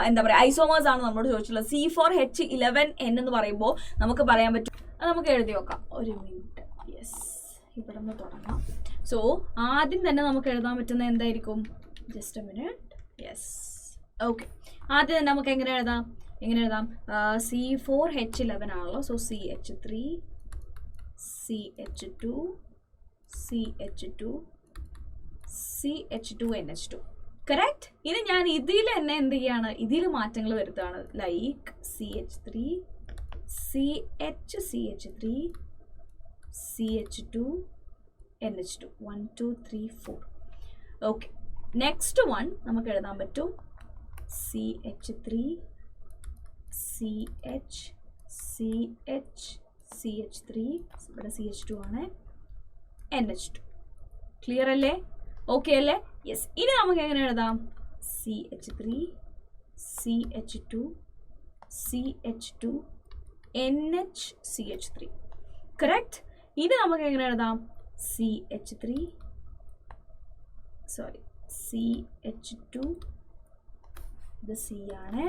എന്താ പറയുക ഐസോമേഴ്സ് ആണ് നമ്മളോട് ചോദിച്ചിട്ടുള്ളത്. C4H11N എന്ന് പറയുമ്പോൾ നമുക്ക് പറയാൻ പറ്റും, അത് നമുക്ക് എഴുതി നോക്കാം. ഒരു മിനിറ്റ്. യെസ്, ഇവിടെ നിന്ന് തുടങ്ങാം. സോ ആദ്യം തന്നെ നമുക്ക് എഴുതാൻ പറ്റുന്ന എന്തായിരിക്കും? Just a minute. Yes, okay. ആദ്യം തന്നെ നമുക്ക് എങ്ങനെ എഴുതാം? C4H11 ആണല്ലോ. So CH3, CH2, CH2, CH2NH2. Correct. ഇനി ഞാൻ ഇതിൽ തന്നെ എന്ത് ചെയ്യാണ്? ഇതിൽ മാറ്റങ്ങൾ വരുത്താണ്. Like CH3, CH3, CH2, NH2. 1, 2, 3, 4. Okay. Next one നമുക്ക് എഴുതാൻ പറ്റും CH3, CH, CH3, ഇവിടെ CH2 ആണ്, NH2. ക്ലിയർ അല്ലേ? ഓക്കെ അല്ലേ? യെസ്. ഇനി നമുക്ക് എങ്ങനെ എഴുതാം? CH3, CH2, CH2, NHCH3. Correct. ഇനി നമുക്ക് എങ്ങനെ എഴുതാം? CH2, ഇത് C ആണ്.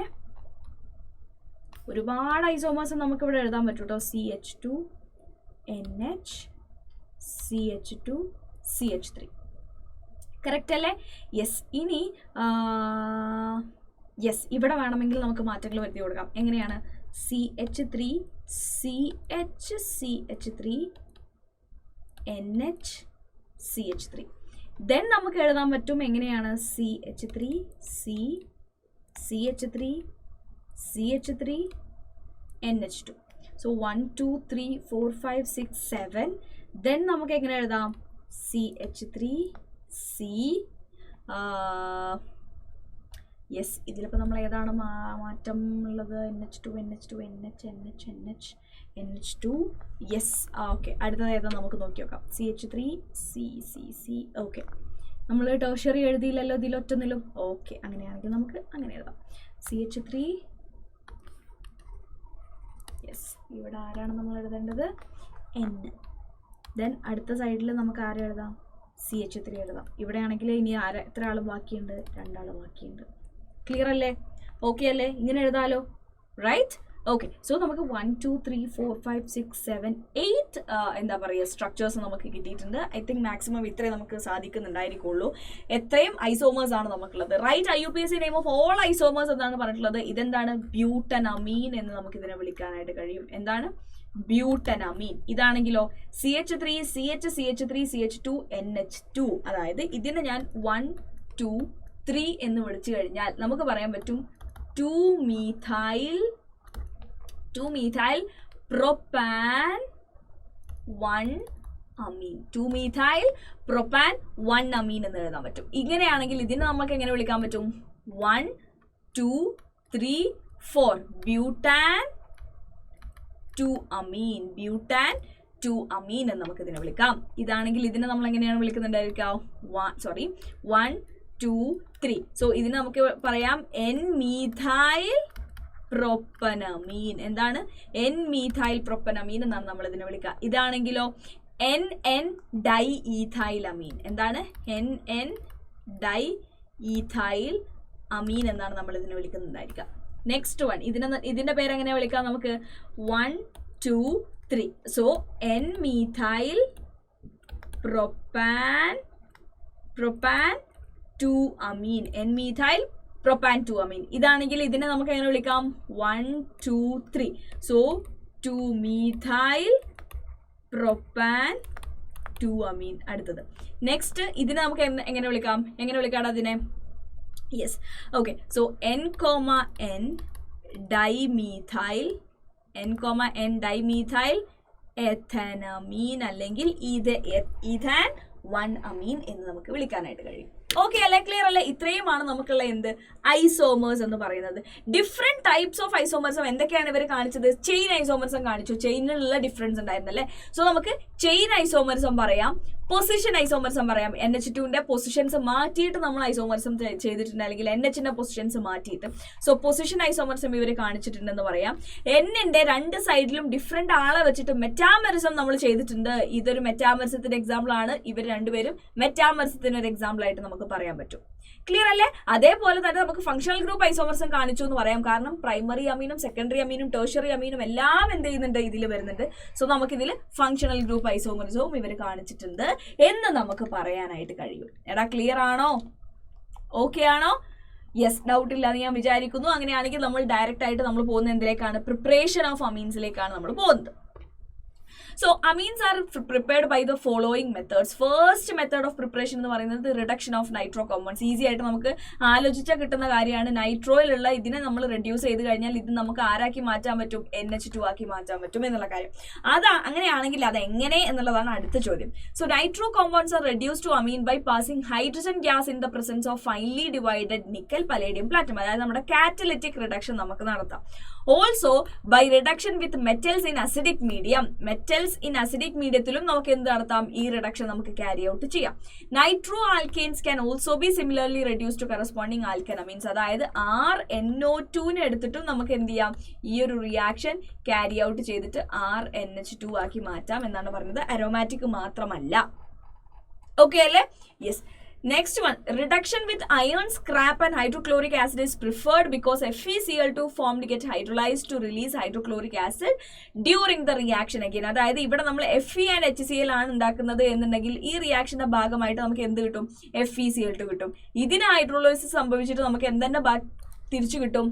ഒരുപാട് ഐസോമേഴ്സ് നമുക്ക് ഇവിടെ എഴുതാൻ പറ്റും കേട്ടോ. CH2, NH, CH2, CH3. Correct അല്ലേ? യെസ്. ഇനി യെസ്, ഇവിടെ വേണമെങ്കിൽ നമുക്ക് മാറ്റങ്ങൾ വരുത്തി കൊടുക്കാം. എങ്ങനെയാണ്? CH3, CH, CH3, NH, CH3. Then നമുക്ക് എഴുതാൻ പറ്റും എങ്ങനെയാണ്? CH3, CH3, CH3, NH2. So 1, 2, 3, 4, 5, 6, 7. Then നമുക്ക് എങ്ങനെ എഴുതാം? CH3, C. യെസ്, ഇതിലിപ്പോൾ നമ്മൾ ഏതാണ് മാറ്റം ഉള്ളത്? NH2, NH2, NH, NH, NH, NH2. Yes, okay. അടുത്തത് ഏതാ നമുക്ക് നോക്കി നോക്കാം. CH3, C, C, C. Okay, നമ്മൾ ടെർഷ്യറി എഴുതിയില്ലല്ലോ ഇതിലൊറ്റൊന്നിലും. ഓക്കെ, അങ്ങനെയാണെങ്കിൽ നമുക്ക് അങ്ങനെ എഴുതാം. CH3. യെസ്, ഇവിടെ ആരാണ് നമ്മൾ എഴുതേണ്ടത്? N. ദെൻ അടുത്ത സൈഡിൽ നമുക്ക് ആരെ എഴുതാം? CH3 എഴുതാം. ഇവിടെ ആണെങ്കിൽ ഇനി എത്ര ആൾ ബാക്കിയുണ്ട്? 2 ആൾ ബാക്കിയുണ്ട്. ക്ലിയർ അല്ലേ? ഓക്കെ അല്ലേ? ഇങ്ങനെ എഴുതാലോ, റൈറ്റ്? ഓക്കെ. സോ നമുക്ക് 1, 2, 3, 4, 5, 6, 7, 8 എന്താ പറയുക സ്ട്രക്ചേഴ്സ് നമുക്ക് കിട്ടിയിട്ടുണ്ട്. ഐ തിങ്ക് മാക്സിമം ഇത്രയും നമുക്ക് സാധിക്കുന്നുണ്ടായിരിക്കുള്ളൂ. എത്രയും ഐസോമേഴ്സ് ആണ് നമുക്കുള്ളത്. Right? IUPAC name of all isomers എന്നാണ് പറഞ്ഞിട്ടുള്ളത്. ഇതെന്താണ്? ബ്യൂട്ടനമീൻ എന്ന് നമുക്ക് ഇതിനെ വിളിക്കാനായിട്ട് കഴിയും. എന്താണ്? ബ്യൂട്ടനമീൻ. ഇതാണെങ്കിലോ CH3, CH, CH3, CH2, NH2. അതായത് ഇതിനെ ഞാൻ 1, 2, 3 എന്ന് വിളിച്ചു കഴിഞ്ഞാൽ നമുക്ക് പറയാൻ പറ്റും 2-methyl propan 1-amine. 2-methyl propan 1-amine എന്ന് എഴുതാൻ പറ്റും. ഇങ്ങനെയാണെങ്കിൽ ഇതിനെ നമുക്ക് എങ്ങനെ വിളിക്കാൻ പറ്റും? 1, 2, 3, 4 ബ്യൂട്ടാൻ 2-amine. ബ്യൂട്ടാൻ 2-amine എന്ന് നമുക്ക് ഇതിനെ വിളിക്കാം. ഇതാണെങ്കിൽ ഇതിനെ നമ്മൾ എങ്ങനെയാണ് വിളിക്കുന്നുണ്ടായിരിക്കാം? 1, 2, 3. സോ ഇതിനെ നമുക്ക് പറയാം N-methyl propanamine. എന്താണ്? N-methyl propanamine എന്നാണ് നമ്മൾ ഇതിനെ വിളിക്കുക. ഇതാണെങ്കിലോ N-diethylamine. എന്താണ്? N-diethylamine എന്നാണ് നമ്മൾ ഇതിനെ വിളിക്കുന്നുണ്ടായിരിക്കുക. നെക്സ്റ്റ് വൺ, ഇതിന്റെ പേര് എങ്ങനെ വിളിക്കാം നമുക്ക്? 1, 2, 3. So N-methyl propan 2-amine. N-methyl propan 2-amine. ഇതാണെങ്കിൽ ഇതിനെ നമുക്ക് എങ്ങനെ വിളിക്കാം? 1, 2, 3. So 2-methyl propan 2-amine. അടുത്തത് നെക്സ്റ്റ് ഇതിനെ നമുക്ക് എങ്ങനെ വിളിക്കാം? എങ്ങനെ വിളിക്കാം അതിനെ? Yes, okay. So N, dimethyl ethanamine അല്ലെങ്കിൽ ethan 1-amine എന്ന് നമുക്ക് വിളിക്കാനായിട്ട് കഴിയും. ഓക്കെ അല്ലെ? ക്ലിയർ അല്ലേ? ഇത്രയുമാണ് നമുക്കുള്ള എന്ത് ഐസോമേഴ്സ് എന്ന് പറയുന്നത്. ഡിഫറെന്റ് ടൈപ്സ് ഓഫ് ഐസോമേഴ്സും എന്തൊക്കെയാണ് ഇവർ കാണിച്ചത്? ചെയിൻ ഐസോമേഴ്സും കാണിച്ചു. ചെയിനിലുള്ള ഡിഫറൻസ് ഉണ്ടായിരുന്നല്ലേ. സോ നമുക്ക് ചെയിൻ ഐസോമേഴ്സും പറയാം, പൊസിഷൻ ഐസോമേഴ്സും പറയാം. NH2ന്റെ പൊസിഷൻസ് മാറ്റിയിട്ട് നമ്മൾ ഐസോമേഴ്സും ചെയ്തിട്ടുണ്ട്, അല്ലെങ്കിൽ NHന്റെ പൊസിഷൻസ് മാറ്റിയിട്ട്. സോ പൊസിഷൻ ഐസോമേഴ്സും ഇവർ കാണിച്ചിട്ടുണ്ടെന്ന് പറയാം. Nന്റെ രണ്ട് സൈഡിലും ഡിഫറെന്റ് ആളെ വെച്ചിട്ട് മെറ്റാമറിസം നമ്മൾ ചെയ്തിട്ടുണ്ട്. ഇതൊരു മെറ്റാമറിസത്തിന്റെ എക്സാമ്പിൾ ആണ്. ഇവർ രണ്ടുപേരും മെറ്റാമറിസത്തിന് ഒരു എക്സാമ്പിൾ ആയിട്ട് നമുക്ക് പറയാൻ പറ്റും. ക്ലിയർ അല്ലേ? അതേപോലെ തന്നെ നമുക്ക് ഫങ്ഷണൽ ഗ്രൂപ്പ് ഐസോമേഴ്സും കാണിച്ചു എന്ന് പറയാം. കാരണം പ്രൈമറി അമീനും സെക്കൻഡറി അമീനും ടേർഷ്യറി അമീനും എല്ലാം എന്ത് ചെയ്യുന്നുണ്ട്? ഇതിൽ വരുന്നുണ്ട്. സോ നമുക്കിതിൽ ഫങ്ഷണൽ ഗ്രൂപ്പ് ഐസോമേഴ്സും ഇവർ കാണിച്ചിട്ടുണ്ട് എന്ന് നമുക്ക് പറയാനായിട്ട് കഴിയും. എടാ ക്ലിയർ ആണോ? ഓക്കെ ആണോ? യെസ്, ഡൗട്ട് ഇല്ലാന്ന് ഞാൻ വിചാരിക്കുന്നു. അങ്ങനെയാണെങ്കിൽ നമ്മൾ ഡയറക്റ്റ് ആയിട്ട് നമ്മൾ പോകുന്ന എന്തിലേക്കാണ്? പ്രിപ്പറേഷൻ ഓഫ് അമീൻസിലേക്കാണ് നമ്മൾ പോകുന്നത്. So amines are prepared by the following methods. First method of preparation എന്ന് പറയുന്നത് reduction of nitro compounds. Easy ആയിട്ട് നമുക്ക് ആലോചിച്ചാൽ കിട്ടുന്ന കാര്യമാണ്. നൈട്രോയിലുള്ള ഇതിനെ നമ്മൾ റെഡ്യൂസ് ചെയ്ത് കഴിഞ്ഞാൽ ഇത് നമുക്ക് ആരാക്കി മാറ്റാൻ പറ്റും? NH2 ആക്കി മാറ്റാൻ പറ്റും എന്നുള്ള കാര്യം. അങ്ങനെയാണെങ്കിൽ അത് എങ്ങനെ എന്നുള്ളതാണ് അടുത്ത ചോദ്യം. So nitro compounds are reduce to amine by passing hydrogen gas in the presence of finely divided nickel, palladium, platinum. അതായത് നമ്മുടെ കാറ്റലിറ്റിക് റിഡക്ഷൻ നമുക്ക് നടത്താം. Also by reduction with metals in acidic medium. Metals in acidic മീഡിയത്തിലും നമുക്ക് എന്ത് നടത്താം? ഈ റിഡക്ഷൻ നമുക്ക് ക്യാരി ഔട്ട് ചെയ്യാം. Nitro alkanes can also be similarly reduce to corresponding alkanamines. അതായത് RNO2നെ എടുത്തിട്ടും നമുക്ക് എന്ത് ചെയ്യാം? ഈ ഒരു റിയാക്ഷൻ ക്യാരി ഔട്ട് ചെയ്തിട്ട് RNH2 ആക്കി മാറ്റാം എന്നാണ് പറയുന്നത്. അരോമാറ്റിക് മാത്രമല്ല. ഓക്കെ അല്ലേ? Yes. Next one, reduction with iron, scrap and hydrochloric acid is preferred because FeCl2 formed get hydrolyzed to release hydrochloric acid during the reaction again. അതായത് ഇവിടെ നമ്മൾ Fe and HCl ആണ് ഉണ്ടാക്കുന്നത് എന്നുണ്ടെങ്കിൽ ഈ റിയാക്ഷന്റെ ഭാഗമായിട്ട് നമുക്ക് എന്ത് കിട്ടും? FeCl2 കിട്ടും. ഇതിന് ഹൈഡ്രോളൈസിസ് സംഭവിച്ചിട്ട് നമുക്ക് എന്തെന്നെ തിരിച്ചു കിട്ടും?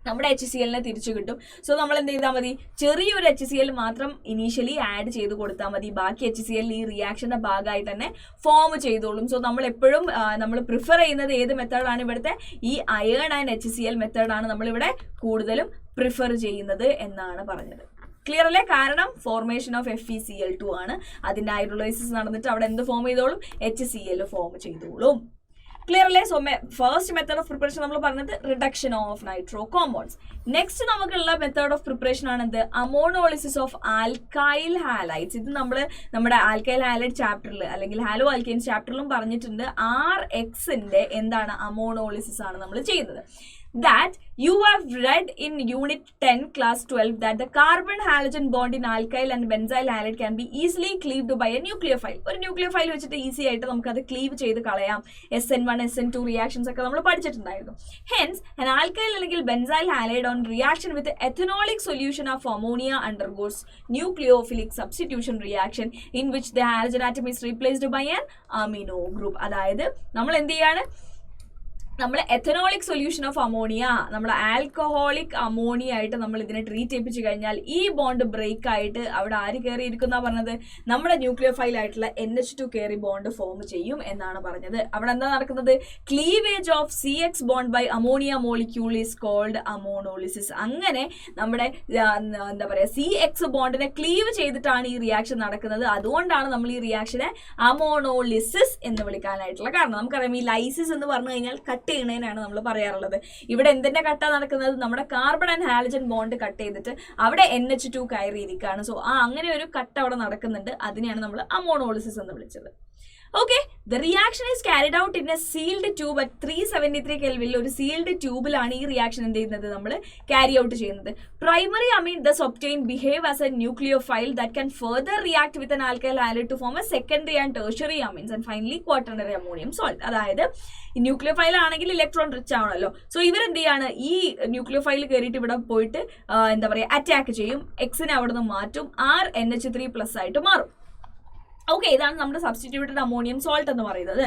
നമ്മുടെ HClനെ തിരിച്ചു കിട്ടും. സോ നമ്മൾ എന്ത് ചെയ്താൽ മതി? ചെറിയൊരു HCl മാത്രം ഇനീഷ്യലി ആഡ് ചെയ്ത് കൊടുത്താൽ മതി. ബാക്കി HCl ഈ റിയാക്ഷന്റെ ഭാഗമായിട്ട് തന്നെ ഫോം ചെയ്തോളും. സോ നമ്മൾ എപ്പോഴും നമ്മൾ പ്രിഫർ ചെയ്യുന്നത് ഏത് മെത്തേഡാണ്? ഇവിടുത്തെ ഈ അയേൺ ആൻഡ് HCl മെത്തേഡാണ് നമ്മളിവിടെ കൂടുതലും പ്രിഫർ ചെയ്യുന്നത് എന്നാണ് പറഞ്ഞത്. ക്ലിയർ അല്ലേ? കാരണം ഫോർമേഷൻ ഓഫ് FeCl2 ആണ്. അതിന്റെ ഹൈഡ്രോളൈസിസ് നടന്നിട്ട് അവിടെ എന്ത് ഫോം ചെയ്തോളും? HCl ഫോം ചെയ്തോളും. ക്ലിയർ അല്ലേ? So first method of preparation നമ്മൾ പറഞ്ഞത് reduction of nitro compounds. Next നമുക്കുള്ള മെത്തേഡ് ഓഫ് പ്രിപ്പറേഷൻ ആണ് എന്ത്? അമോണോളിസിസ് ഓഫ് ആൽക്കൈൽ ഹാലൈഡ്സ്. ഇത് നമ്മുടെ ആൽക്കൈൽ ഹാലൈഡ് ചാപ്റ്ററിൽ അല്ലെങ്കിൽ ഹാലോ ആൽക്കൈൻസ് ചാപ്റ്ററിലും പറഞ്ഞിട്ടുണ്ട്. RXന്റെ എന്താണ്? അമോണോളിസിസ് ആണ് നമ്മൾ ചെയ്യുന്നത്. That you have read in unit 10 class 12 that the carbon halogen bond in alkyl and benzyl halide can be easily cleaved by a nucleophile. ഒരു nucleophile വെച്ചിട്ട് ഈസി ആയിട്ട് നമുക്ക് അത് ക്ലീവ് ചെയ്ത് കളയാം. SN1 SN2 റിയാക്ഷൻസ് ഒക്കെ നമ്മൾ പഠിച്ചിട്ടുണ്ടായിരുന്നു. Hence an alkyl അല്ലെങ്കിൽ benzyl halide on reaction with ethanolic solution of ammonia undergoes nucleophilic substitution reaction in which the halogen atom is replaced by an amino group. അതായത് നമ്മൾ എന്ത് ചെയ്യാണ്? നമ്മൾ എഥനോളിക് സൊല്യൂഷൻ ഓഫ് അമോണിയ, നമ്മൾ ആൽക്കഹോളിക് അമോണിയ ആയിട്ട് നമ്മൾ ഇതിനെ ട്രീറ്റ് ചെയ്യിപ്പിച്ചു കഴിഞ്ഞാൽ ഈ ബോണ്ട് ബ്രേക്ക് ആയിട്ട് അവിടെ ആര് കയറിയിരിക്കുന്ന പറഞ്ഞത്, നമ്മുടെ ന്യൂക്ലിയോഫൈൽ ആയിട്ടുള്ള NH2 കയറി ബോണ്ട് ഫോം ചെയ്യും എന്നാണ് പറഞ്ഞത്. അവിടെ എന്താ നടക്കുന്നത്, cleavage of CX bond by ammonia molecule is called ammonolysis. അങ്ങനെ നമ്മുടെ എന്താ പറയുക CX ബോണ്ടിനെ ക്ലീവ് ചെയ്തിട്ടാണ് ഈ റിയാക്ഷൻ നടക്കുന്നത്. അതുകൊണ്ടാണ് നമ്മൾ ഈ റിയാക്ഷനെ അമോണോളിസിസ് എന്ന് വിളിക്കാനായിട്ടുള്ള കാരണം. നമുക്കറിയാം ഈ ലൈസിസ് എന്ന് പറഞ്ഞു കഴിഞ്ഞാൽ കട്ട് ചെയ്യണേനാണ് നമ്മൾ പറയാറുള്ളത്. ഇവിടെ എന്തിന്റെ കട്ട നടക്കുന്നത്, നമ്മുടെ carbon and halogen bond cut ചെയ്തിട്ട് അവിടെ NH2 കയറിയിരിക്കുകയാണ്. സോ അങ്ങനെ ഒരു കട്ട് അവിടെ നടക്കുന്നുണ്ട്. അതിനെയാണ് നമ്മൾ അമോണോളിസിസ് എന്ന് വിളിച്ചത്. Okay, the reaction is carried out in a sealed tube at 373 Kelvin. ഒരു സീൽഡ് ട്യൂബിലാണ് ഈ റിയാക്ഷൻ എന്ത് ചെയ്യുന്നത്, നമ്മൾ ക്യാരി ഔട്ട് ചെയ്യുന്നത്. Primary amine thus obtained behave as a nucleophile that can further react with an alkyl halide to form a secondary and tertiary amines and finally quaternary ammonium salt. അതായത് ന്യൂക്ലിയോഫൈൽ ആണെങ്കിൽ ഇലക്ട്രോൺ റിച്ച് ആണല്ലോ. സോ ഇവരെന്ത് ചെയ്യാണ്, ഈ ന്യൂക്ലിയോഫൈൽ കയറിയിട്ട് ഇവിടെ പോയിട്ട് എന്താ പറയുക അറ്റാക്ക് ചെയ്യും. എക്സിനെ അവിടെ നിന്ന് മാറ്റും, NH3+ ആയിട്ട് മാറും. ഓക്കെ, ഇതാണ് നമ്മുടെ സബ്സ്റ്റിറ്റ്യൂട്ടഡ് അമോണിയം സോൾട്ട് എന്ന് പറയുന്നത്.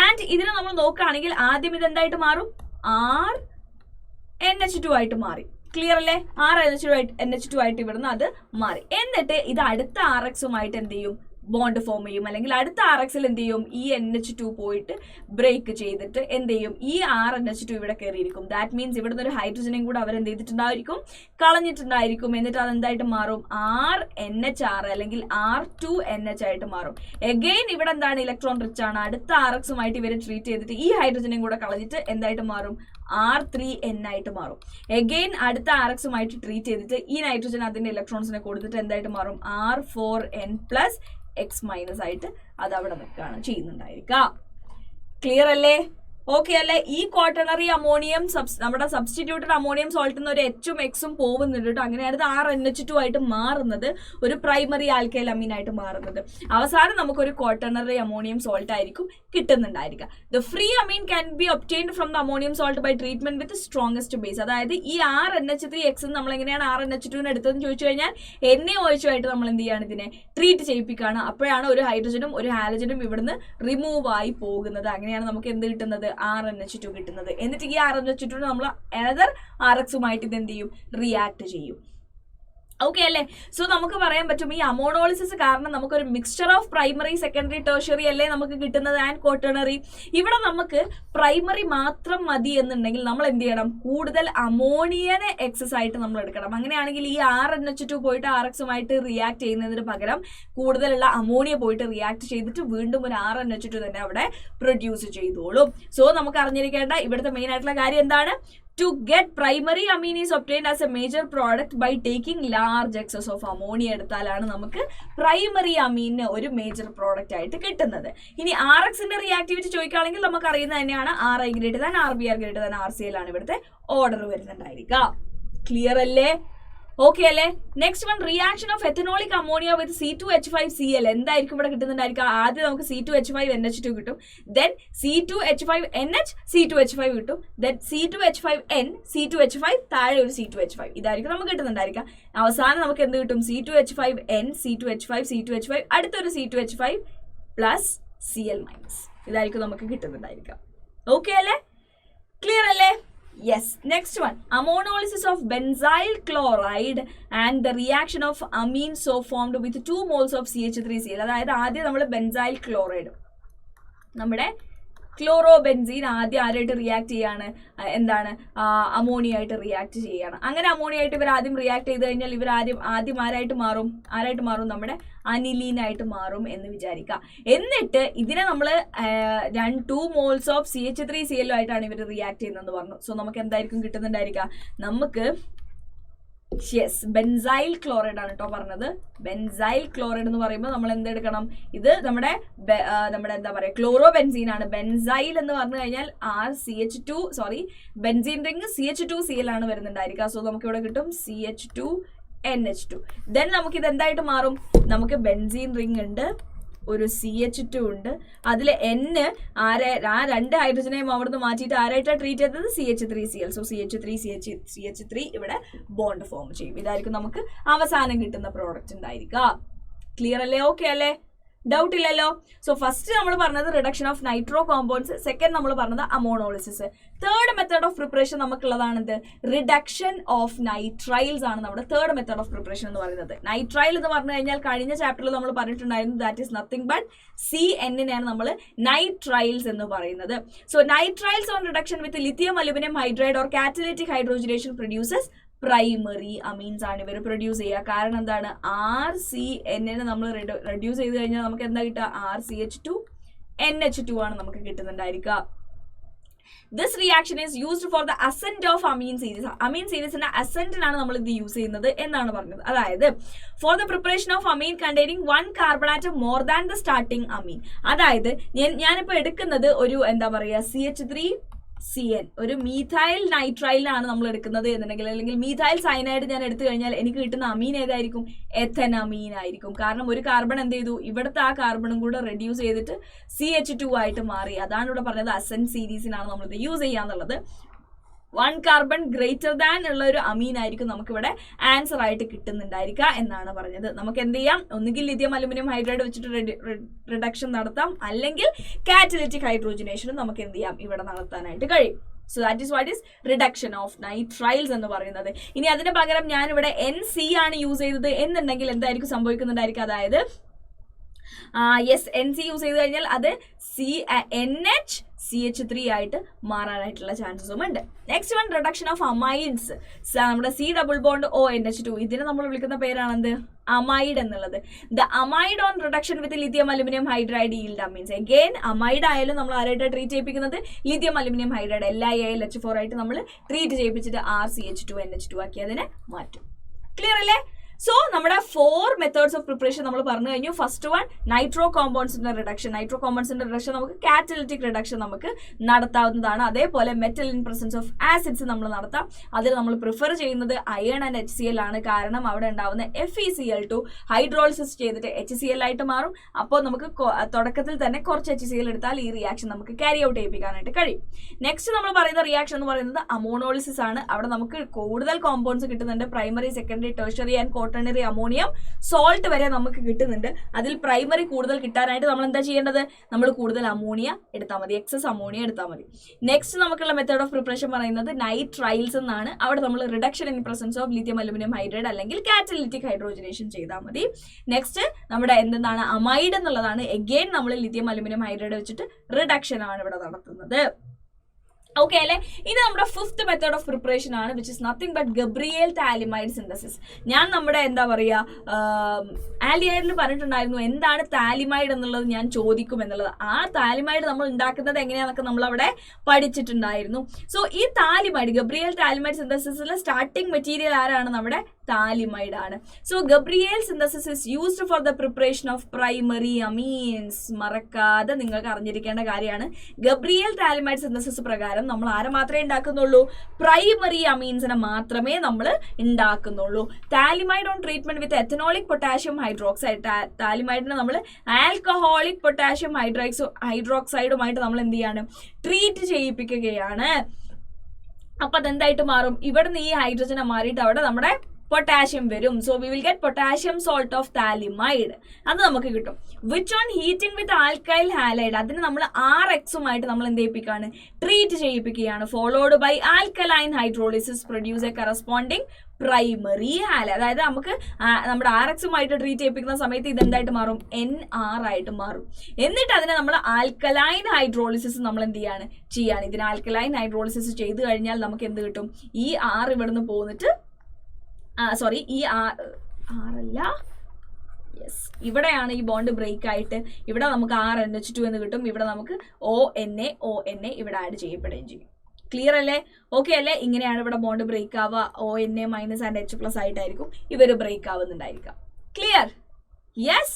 ആൻഡ് ഇതിനെ നമ്മൾ നോക്കുകയാണെങ്കിൽ ആദ്യം ഇത് എന്തായിട്ട് മാറും, RNH2 ആയിട്ട് മാറി. ക്ലിയർ അല്ലേ, RNH2 ആയിട്ട് ഇവിടുന്ന് അത് മാറി. എന്നിട്ട് ഇത് അടുത്ത RXുമായിട്ട് എന്ത് ചെയ്യും, ബോണ്ട് ഫോം ചെയ്യും. അല്ലെങ്കിൽ അടുത്ത RXൽ എന്ത് ചെയ്യും, ഈ NH2 പോയിട്ട് ബ്രേക്ക് ചെയ്തിട്ട് എന്ത് ചെയ്യും, ഈ RNH2 ഇവിടെ കയറിയിരിക്കും. ദാറ്റ് മീൻസ് ഇവിടുന്ന് ഒരു ഹൈഡ്രജനെയും കൂടെ അവർ എന്ത് ചെയ്തിട്ടുണ്ടായിരിക്കും, കളഞ്ഞിട്ടുണ്ടായിരിക്കും. എന്നിട്ട് അതെന്തായിട്ട് മാറും, RNHR അല്ലെങ്കിൽ R2NH ആയിട്ട് മാറും. എഗെയിൻ ഇവിടെ എന്താണ്, ഇലക്ട്രോൺ റിച്ച് ആണ്. അടുത്ത RXുമായിട്ട് ഇവരെ ട്രീറ്റ് ചെയ്തിട്ട് ഈ ഹൈഡ്രജനെയും കൂടെ കളഞ്ഞിട്ട് എന്തായിട്ട് മാറും, R3N ആയിട്ട് മാറും. എഗെയിൻ അടുത്ത RXുമായിട്ട് ട്രീറ്റ് ചെയ്തിട്ട് ഈ നൈട്രജൻ അതിന്റെ ഇലക്ട്രോൺസിനെ കൊടുത്തിട്ട് എന്തായിട്ട് മാറും, R4N+ X- ആയിട്ട് അത് അവിടെ നിൽക്കുകയാണ് ചെയ്യുന്നുണ്ടായിരിക്കുക. ക്ലിയർ അല്ലേ, ഓക്കെ അല്ലേ. ഈ ക്വാട്ടർണറി അമോണിയം നമ്മുടെ സബ്സ്റ്റിറ്റ്യൂട്ടഡ് അമോണിയം സോൾട്ടിൽ നിന്ന് ഒരു Hഉം Xഉം പോകുന്നുണ്ട് കേട്ടോ. അങ്ങനെയാണ് RNH2 ആയിട്ട് മാറുന്നത്, ഒരു പ്രൈമറി ആൽക്കൈൽ അമീൻ ആയിട്ട് മാറുന്നത്. അവസാനം നമുക്കൊരു ക്വാട്ടർണറി അമോണിയം സോൾട്ട് ആയിരിക്കും കിട്ടുന്നുണ്ടായിരിക്കുക. The free amine can be obtained from the ammonium salt by treatment with strongest base. അതായത് ഈ RNH3X നമ്മൾ എങ്ങനെയാണ് RNH2 എടുത്തതെന്ന് ചോദിച്ചു കഴിഞ്ഞാൽ NaOH ആയിട്ട് നമ്മൾ എന്ത് ചെയ്യാണ്, ഇതിനെ ട്രീറ്റ് ചെയ്യിപ്പിക്കുകയാണ്. അപ്പോഴാണ് ഒരു ഹൈഡ്രജനും ഒരു ഹാലജനും ഇവിടുന്ന് റിമൂവ് ആയി പോകുന്നത്. അങ്ങനെയാണ് നമുക്ക് എന്ത് കിട്ടുന്നത്, RNH2 കിട്ടുന്നത്. എന്നിട്ട് ഈ RNH2 നമ്മൾ അനദർ RXുമായിട്ട് ഇത് എന്ത് ചെയ്യും, റിയാക്ട് ചെയ്യും. ഓക്കെ അല്ലേ. സോ നമുക്ക് പറയാൻ പറ്റും ഈ അമോണോളിസിസ് കാരണം നമുക്കൊരു mixture of primary secondary tertiary അല്ലേ നമുക്ക് കിട്ടുന്നത് ആൻഡ് ക്വാട്ടർണറി. ഇവിടെ നമുക്ക് പ്രൈമറി മാത്രം മതി എന്നുണ്ടെങ്കിൽ നമ്മൾ എന്ത് ചെയ്യണം, കൂടുതൽ അമോണിയനെ എക്സസ് ആയിട്ട് നമ്മൾ എടുക്കണം. അങ്ങനെയാണെങ്കിൽ ഈ RNH2 പോയിട്ട് RXുമായിട്ട് റിയാക്ട് ചെയ്യുന്നതിന് പകരം കൂടുതലുള്ള അമോണിയ പോയിട്ട് റിയാക്ട് ചെയ്തിട്ട് വീണ്ടും ഒരു RNH2 തന്നെ അവിടെ പ്രൊഡ്യൂസ് ചെയ്തോളും. സോ നമുക്ക് അറിഞ്ഞിരിക്കേണ്ട ഇവിടുത്തെ മെയിൻ ആയിട്ടുള്ള കാര്യം എന്താണ്, to get primary amine is obtained as a major product by taking large excess of ammonia എടുത്താലാണ് നമുക്ക് പ്രൈമറി അമീന് ഒരു മേജർ പ്രോഡക്റ്റ് ആയിട്ട് കിട്ടുന്നത്. ഇനി RXന്റെ റിയാക്ടിവിറ്റി ചോദിക്കുകയാണെങ്കിൽ നമുക്ക് അറിയുന്നത് തന്നെയാണ്, RI greater than RBR greater than RCl ആണ് ഇവിടുത്തെ ഓർഡർ വരുന്നുണ്ടായിരിക്കുക. ക്ലിയർ അല്ലേ, ഓക്കെ അല്ലേ. Next one, reaction of ethanolic ammonia with C2H5Cl. എന്തായിരിക്കും ഇവിടെ കിട്ടുന്നുണ്ടായിരിക്കുക, ആദ്യം നമുക്ക് C2H5NH2 കിട്ടും, ദെൻ C2H5NH C2H5 കിട്ടും, ദെൻ C2H5N C2H5 താഴെ ഒരു C2H5 ഇതായിരിക്കും നമുക്ക് കിട്ടുന്നുണ്ടായിരിക്കുക. അവസാനം നമുക്ക് എന്ത് കിട്ടും, C2H5N C2H5 C2H5 അടുത്തൊരു C2H5 പ്ലസ് Cl മൈനസ് ഇതായിരിക്കും നമുക്ക് കിട്ടുന്നുണ്ടായിരിക്കുക. ഓക്കെ അല്ലേ, ക്ലിയർ അല്ലേ. Yes, next one, ammonolysis of benzyl chloride and the reaction of amine so formed with 2 moles of CH3Cl. അതായത് ആദ്യം നമ്മൾ ബെൻസൈൽ ക്ലോറൈഡ്, നമ്മുടെ ക്ലോറോബെൻസീൻ ആദ്യം ആരായിട്ട് റിയാക്ട് ചെയ്യാണ്, എന്താണ്, അമോണിയ ആയിട്ട് റിയാക്ട് ചെയ്യാണ്. അങ്ങനെ അമോണിയ ആയിട്ട് ഇവർ ആദ്യം റിയാക്ട് ചെയ്ത് കഴിഞ്ഞാൽ ഇവർ ആദ്യം ആരായിട്ട് മാറും, നമ്മുടെ അനിലീനായിട്ട് മാറും എന്ന് വിചാരിക്കുക. എന്നിട്ട് ഇതിനെ നമ്മൾ 2 moles of CH3Cl ആയിട്ടാണ് ഇവർ റിയാക്ട് ചെയ്യുന്നതെന്ന് പറഞ്ഞു. സോ നമുക്ക് എന്തായിരിക്കും കിട്ടുന്നുണ്ടായിരിക്കുക, നമുക്ക് ബെൻസൈൽ ക്ലോറൈഡ് ആണ് കേട്ടോ പറഞ്ഞത്. ബെൻസൈൽ ക്ലോറൈഡ് എന്ന് പറയുമ്പോൾ നമ്മൾ എന്തെടുക്കണം, ഇത് നമ്മുടെ എന്താ പറയുക ക്ലോറോബെൻസീൻ ആണ്. ബെൻസൈൽ എന്ന് പറഞ്ഞു കഴിഞ്ഞാൽ ബെൻസീൻ റിംഗ് CH2Cl ആണ് വരുന്നുണ്ടായിരിക്കുക. സോ നമുക്ക് ഇവിടെ കിട്ടും CH2NH2. ദെൻ നമുക്ക് ഇത് എന്തായിട്ട് മാറും, നമുക്ക് ബെൻസീൻ റിംഗ് ഉണ്ട്, ഒരു CH2 ഉണ്ട്, അതിൽ N ആ 2 ഹൈഡ്രജനെയും അവിടുന്ന് മാറ്റിയിട്ട് ആരായിട്ടാണ് ട്രീറ്റ് ചെയ്തത്, CH3Cl. സോ CH3 ഇവിടെ ബോണ്ട് ഫോം ചെയ്യും. ഇതായിരിക്കും നമുക്ക് അവസാനം കിട്ടുന്ന പ്രോഡക്റ്റ് ഉണ്ടായിരിക്കുക. ക്ലിയർ അല്ലേ, ഓക്കെ അല്ലേ. ഡൗട്ട് ഇല്ലല്ലോ. സോ ഫസ്റ്റ് നമ്മൾ പറഞ്ഞത് reduction of nitro compounds, second നമ്മൾ പറഞ്ഞത് ammonolysis. Third method of preparation നമുക്കുള്ളതാണ് എന്ത്? റിഡക്ഷൻ ഓഫ് നൈട്രൈൽസ് ആണ് നമ്മുടെ തേർഡ് മെത്തേഡ് ഓഫ് പ്രിപ്പറേഷൻ എന്ന് പറയുന്നത്. നൈട്രൈൽ എന്ന് പറഞ്ഞു കഴിഞ്ഞാൽ കഴിഞ്ഞ ചാപ്റ്ററിൽ നമ്മൾ പറഞ്ഞിട്ടുണ്ടായിരുന്നു ദാറ്റ് ഈസ് നത്തിങ് ബട്ട് CN-നെയാണ് നമ്മൾ നൈട്രൈൽസ് എന്ന് പറയുന്നത്. So nitriles on reduction with lithium aluminium hydride or catalytic hydrogenation produces primary amines ആണ് ഇവർ പ്രൊഡ്യൂസ് ചെയ്യുക. കാരണം എന്താണ്? RCN-നെ നമ്മൾ റെഡ്യൂസ് ചെയ്ത് കഴിഞ്ഞാൽ നമുക്ക് എന്താ കിട്ടുക? RCH2NH2 ആണ് നമുക്ക് കിട്ടുന്നുണ്ടായിരിക്കുക. This reaction is used for the ascent of amine series. Amine seriesന്റെ ascentനാണ് നമ്മൾ ഇത് യൂസ് ചെയ്യുന്നത് എന്നാണ് പറഞ്ഞത്. അതായത് for the preparation of amine containing 1 carbon atom more than the starting amine. അതായത് ഞാനിപ്പോൾ എടുക്കുന്നത് ഒരു എന്താ പറയുക CH3CN, ഒരു മീഥൈൽ നൈട്രൈലാണ് നമ്മൾ എടുക്കുന്നത് എന്നുണ്ടെങ്കിൽ, അല്ലെങ്കിൽ മീഥൈൽ സയനൈഡ് ഞാൻ എടുത്തു കഴിഞ്ഞാൽ എനിക്ക് കിട്ടുന്ന അമീൻ ഏതായിരിക്കും? എഥനമീൻ ആയിരിക്കും. കാരണം ഒരു കാർബൺ എന്ത് ചെയ്തു? ഇവിടുത്തെ ആ കാർബണും കൂടെ റെഡ്യൂസ് ചെയ്തിട്ട് CH2 ആയിട്ട് മാറി. അതാണ് ഇവിടെ പറഞ്ഞത് അസെന്റ് സീരീസിനാണ് നമ്മളിത് യൂസ് ചെയ്യാന്നുള്ളത്. 1 കാർബൺ ഗ്രേറ്റർ ദാൻ ഉള്ള ഒരു അമീൻ ആയിരിക്കും നമുക്കിവിടെ ആൻസർ ആയിട്ട് കിട്ടുന്നുണ്ടായിരിക്കുക എന്നാണ് പറഞ്ഞത്. നമുക്ക് എന്ത് ചെയ്യാം? ഒന്നുകിൽ ലിഥിയം അലുമിനിയം ഹൈഡ്രൈഡ് വെച്ചിട്ട് റിഡക്ഷൻ നടത്താം, അല്ലെങ്കിൽ കാറ്റലിറ്റിക് ഹൈഡ്രോജനേഷനും നമുക്ക് എന്ത് ചെയ്യാം? ഇവിടെ നടത്താനായിട്ട് കഴിയും. So that is what is reduction of nitriles എന്ന് പറയുന്നത്. ഇനി അതിന് പകരം ഞാനിവിടെ NC ആണ് യൂസ് ചെയ്തത് എന്നുണ്ടെങ്കിൽ എന്തായിരിക്കും സംഭവിക്കുന്നുണ്ടായിരിക്കുക? അതായത് NC യൂസ് ചെയ്ത് കഴിഞ്ഞാൽ അത് NHCH3 ആയിട്ട് മാറാനായിട്ടുള്ള ചാൻസസും ഉണ്ട്. Next one reduction of amides. നമ്മുടെ C+ONH2, ഇതിനെ നമ്മൾ വിളിക്കുന്ന പേരാണെന്ത്? അമൈഡ് എന്നുള്ളത്. The amide on reduction with lithium aluminium hydride yield amines. Again amide ആയാലും നമ്മൾ ആരായിട്ട് ട്രീറ്റ് ചെയ്യിപ്പിക്കുന്നത്? ലിഥിയം അലുമിനിയം ഹൈഡ്രൈഡ് LiAlH4 ആയിട്ട് നമ്മൾ ട്രീറ്റ് ചെയ്യിപ്പിച്ചിട്ട് RCH2NH2 ആക്കി അതിനെ മാറ്റും. ക്ലിയർ അല്ലേ? സോ നമ്മുടെ 4 മെത്തേഡ്സ് ഓഫ് പ്രിപ്പറേഷൻ നമ്മൾ പറഞ്ഞു കഴിഞ്ഞു. ഫസ്റ്റ് വൺ നൈട്രോ കോമ്പൗണ്ട്സിന്റെ റിഡക്ഷൻ. നൈട്രോ കോമ്പൗണ്ട്സിന്റെ റിഡക്ഷൻ നമുക്ക് കാറ്റലിറ്റിക് റിഡക്ഷൻ നമുക്ക് നടത്താവുന്നതാണ്. അതേപോലെ metal in presence of acids നമ്മൾ നടത്താം. അതിൽ നമ്മൾ പ്രിഫർ ചെയ്യുന്നത് അയൺ ആൻഡ് HCl ആണ്. കാരണം അവിടെ ഉണ്ടാവുന്ന FeCl2 ഹൈഡ്രോളിസിസ് ചെയ്തിട്ട് HCl ആയിട്ട് മാറും. അപ്പോൾ നമുക്ക് തുടക്കത്തിൽ തന്നെ കുറച്ച് HCl എടുത്താൽ ഈ റിയാക്ഷൻ നമുക്ക് ക്യാരി ഔട്ട് ചെയ്യിപ്പിക്കാനായിട്ട് കഴിയും. നെക്സ്റ്റ് നമ്മൾ പറയുന്ന റിയാക്ഷൻ എന്ന് പറയുന്നത് അമോണോളിസിസ് ആണ്. അവിടെ നമുക്ക് കൂടുതൽ കോമ്പൗണ്ട്സ് കിട്ടുന്നുണ്ട്. Primary, secondary, tertiary and quaternary ammonium salt വരെ നമുക്ക് കിട്ടുന്നുണ്ട്. അതിൽ പ്രൈമറി കൂടുതൽ കിട്ടാനായിട്ട് നമ്മൾ എന്താ ചെയ്യേണ്ടത്? നമ്മൾ കൂടുതൽ അമോണിയ എടുത്താൽ മതി, എക്സസ് അമോണിയ എടുത്താൽ മതി. നെക്സ്റ്റ് നമുക്കുള്ള മെത്തേഡ് ഓഫ് പ്രിപ്പറേഷൻ പറയുന്നത് നൈട്രൈൽസ് എന്നാണ്. അവിടെ നമ്മൾ reduction in presence of lithium aluminium hydride അല്ലെങ്കിൽ കാറ്റലിറ്റിക് ഹൈഡ്രോജനേഷൻ ചെയ്താൽ മതി. നെക്സ്റ്റ് നമ്മുടെ എന്താണ്? അമൈഡ് എന്നുള്ളതാണ്. എഗെയിൻ നമ്മൾ ലിഥിയം അലുമിനിയം ഹൈഡ്രൈഡ് വെച്ചിട്ട് റിഡക്ഷൻ ആണ് ഇവിടെ നടത്തുന്നത്. ഓക്കെ അല്ലെ? ഇത് നമ്മുടെ 5th മെത്തേഡ് ഓഫ് പ്രിപ്പറേഷൻ ആണ്, which is nothing but Gabriel phthalimide synthesis. ഞാൻ നമ്മുടെ എന്താ പറയുക ആൽഡിഹൈഡിൽ പറഞ്ഞിട്ടുണ്ടായിരുന്നു എന്താണ് താലിമൈഡ് എന്നുള്ളത് ഞാൻ ചോദിക്കും എന്നുള്ളത്. ആ താലിമൈഡ് നമ്മൾ ഉണ്ടാക്കുന്നത് എങ്ങനെയാണെന്നൊക്കെ നമ്മൾ അവിടെ പഠിച്ചിട്ടുണ്ടായിരുന്നു. സോ ഈ താലിമൈഡ്, ഗബ്രിയേൽ താലിമൈഡ് സിന്തസിസിലെ സ്റ്റാർട്ടിംഗ് മെറ്റീരിയൽ ആരാണ്? നമ്മുടെ താലിമൈഡ് ആണ്. So Gabriel synthesis is used for the preparation of primary amines. മറക്കാതെ നിങ്ങൾക്ക് അറിഞ്ഞിരിക്കേണ്ട കാര്യമാണ്. ഗബ്രിയേൽ താലിമൈഡ് സിന്തസിസ് പ്രകാരം നമ്മൾ ആരെ മാത്രമേ ഉണ്ടാക്കുന്നുള്ളൂ? പ്രൈമറി അമീൻസിനെ മാത്രമേ നമ്മൾ ഉണ്ടാക്കുന്നുള്ളൂ. Phthalimide on treatment with ethanolic potassium hydroxide. താലിമൈഡിനെ നമ്മൾ ആൽക്കഹോളിക് പൊട്ടാഷ്യം ഹൈഡ്രോക്സൈഡുമായിട്ട് നമ്മൾ എന്ത് ചെയ്യാണ്? ട്രീറ്റ് ചെയ്യിപ്പിക്കുകയാണ്. അപ്പൊ അതെന്തായിട്ട് മാറും? ഇവിടുന്ന് ഈ ഹൈഡ്രജനെ മാറിയിട്ട് അവിടെ നമ്മുടെ പൊട്ടാഷ്യം വരും. So we will get potassium salt of phthalimide. അത് നമുക്ക് കിട്ടും. Which on heating with alkyl halide. അതിന് നമ്മൾ RXുമായിട്ട് നമ്മൾ എന്ത് ചെയ്യിപ്പിക്കുകയാണ്? ട്രീറ്റ് ചെയ്യിപ്പിക്കുകയാണ്. Followed by alkaline hydrolysis produce a corresponding primary halide. അതായത് നമുക്ക് നമ്മുടെ RXുമായിട്ട് ട്രീറ്റ് ചെയ്യിപ്പിക്കുന്ന സമയത്ത് ഇതെന്തായിട്ട് മാറും? NR ആയിട്ട് മാറും. എന്നിട്ട് അതിനെ നമ്മൾ ആൽക്കലൈൻ ഹൈഡ്രോളിസിസ് നമ്മൾ എന്ത് ചെയ്യാണ്? ഇതിന് ആൽക്കലൈൻ ഹൈഡ്രോളിസിസ് ചെയ്ത് കഴിഞ്ഞാൽ നമുക്ക് എന്ത് കിട്ടും? ഈ R ഇവിടുന്ന് പോന്നിട്ട് ഈ ആറല്ല, യെസ്, ഇവിടെയാണ് ഈ ബോണ്ട് ബ്രേക്ക് ആയിട്ട് ഇവിടെ നമുക്ക് RNH2 എന്ന് കിട്ടും. ഇവിടെ നമുക്ക് ONA ഇവിടെ ആഡ് ചെയ്യപ്പെടുകയും ചെയ്യും. ക്ലിയർ അല്ലേ? ഓക്കെ അല്ലേ? ഇങ്ങനെയാണ് ഇവിടെ ബോണ്ട് ബ്രേക്ക് ആവുക. ONA- ആൻഡ് H+ ആയിട്ടായിരിക്കും ഇവർ ബ്രേക്ക് ആവുന്നുണ്ടായിരിക്കാം. ക്ലിയർ? യെസ്.